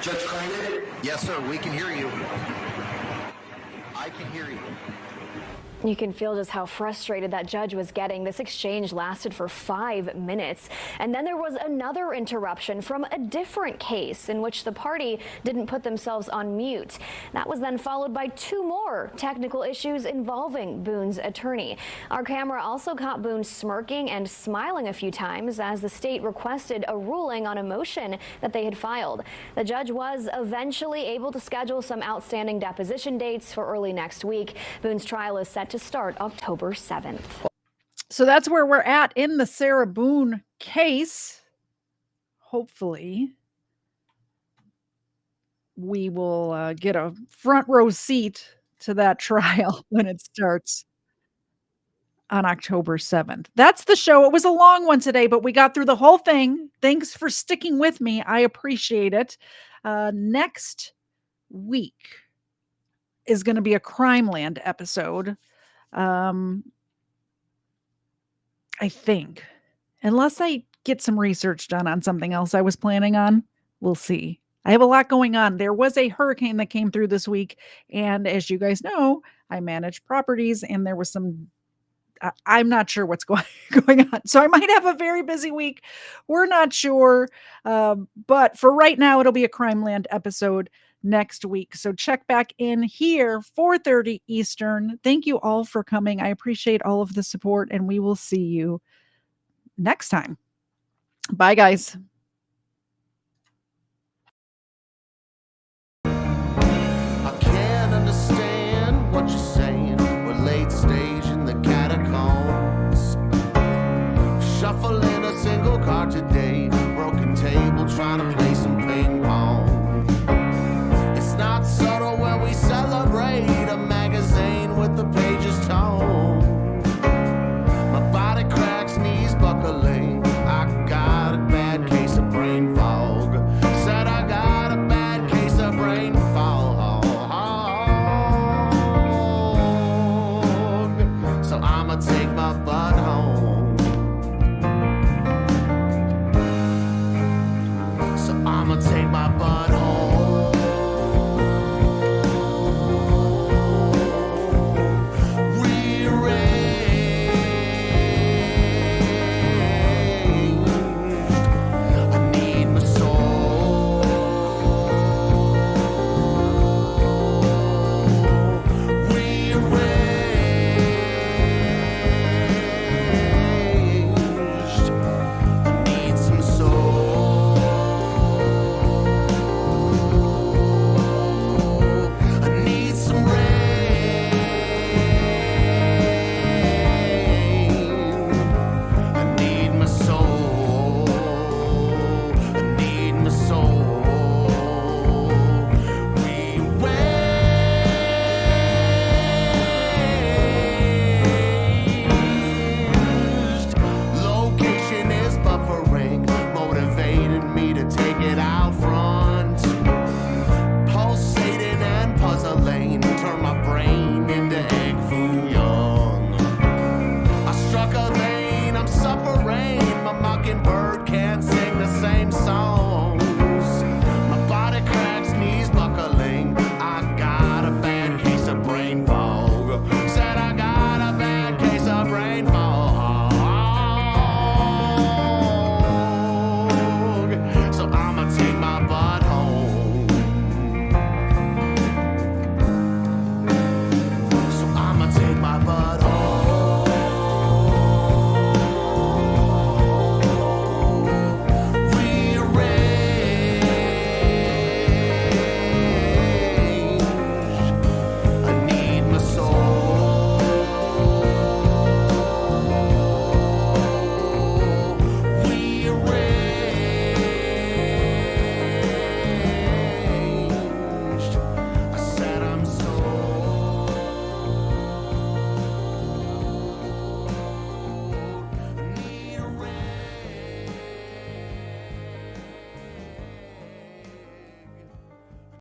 S17: Judge Klein? Yes, sir. We can hear you. I can hear you.
S15: You can feel just how frustrated that judge was getting. This exchange lasted for 5 minutes. And then there was another interruption from a different case in which the party didn't put themselves on mute. That was then followed by 2 more technical issues involving Boone's attorney. Our camera also caught Boone smirking and smiling a few times as the state requested a ruling on a motion that they had filed. The judge was eventually able to schedule some outstanding deposition dates for early next week. Boone's trial is set to start October 7th.
S1: So that's where we're at in the Sarah Boone case. Hopefully, we will get a front row seat to that trial when it starts on October 7th. That's the show. It was a long one today, but we got through the whole thing. Thanks for sticking with me. I appreciate it. Next week is going to be a Crime Land episode. I think, unless I get some research done on something else I was planning on, we'll see. I have a lot going on. There was a hurricane that came through this week, and as you guys know, I manage properties, and there was some, I'm not sure what's going on. So I might have a very busy week. We're not sure. But for right now, it'll be a Crime Land episode next week. So check back in here, 4:30 Eastern. Thank you all for coming. I appreciate all of the support, and we will see you next time. Bye, guys.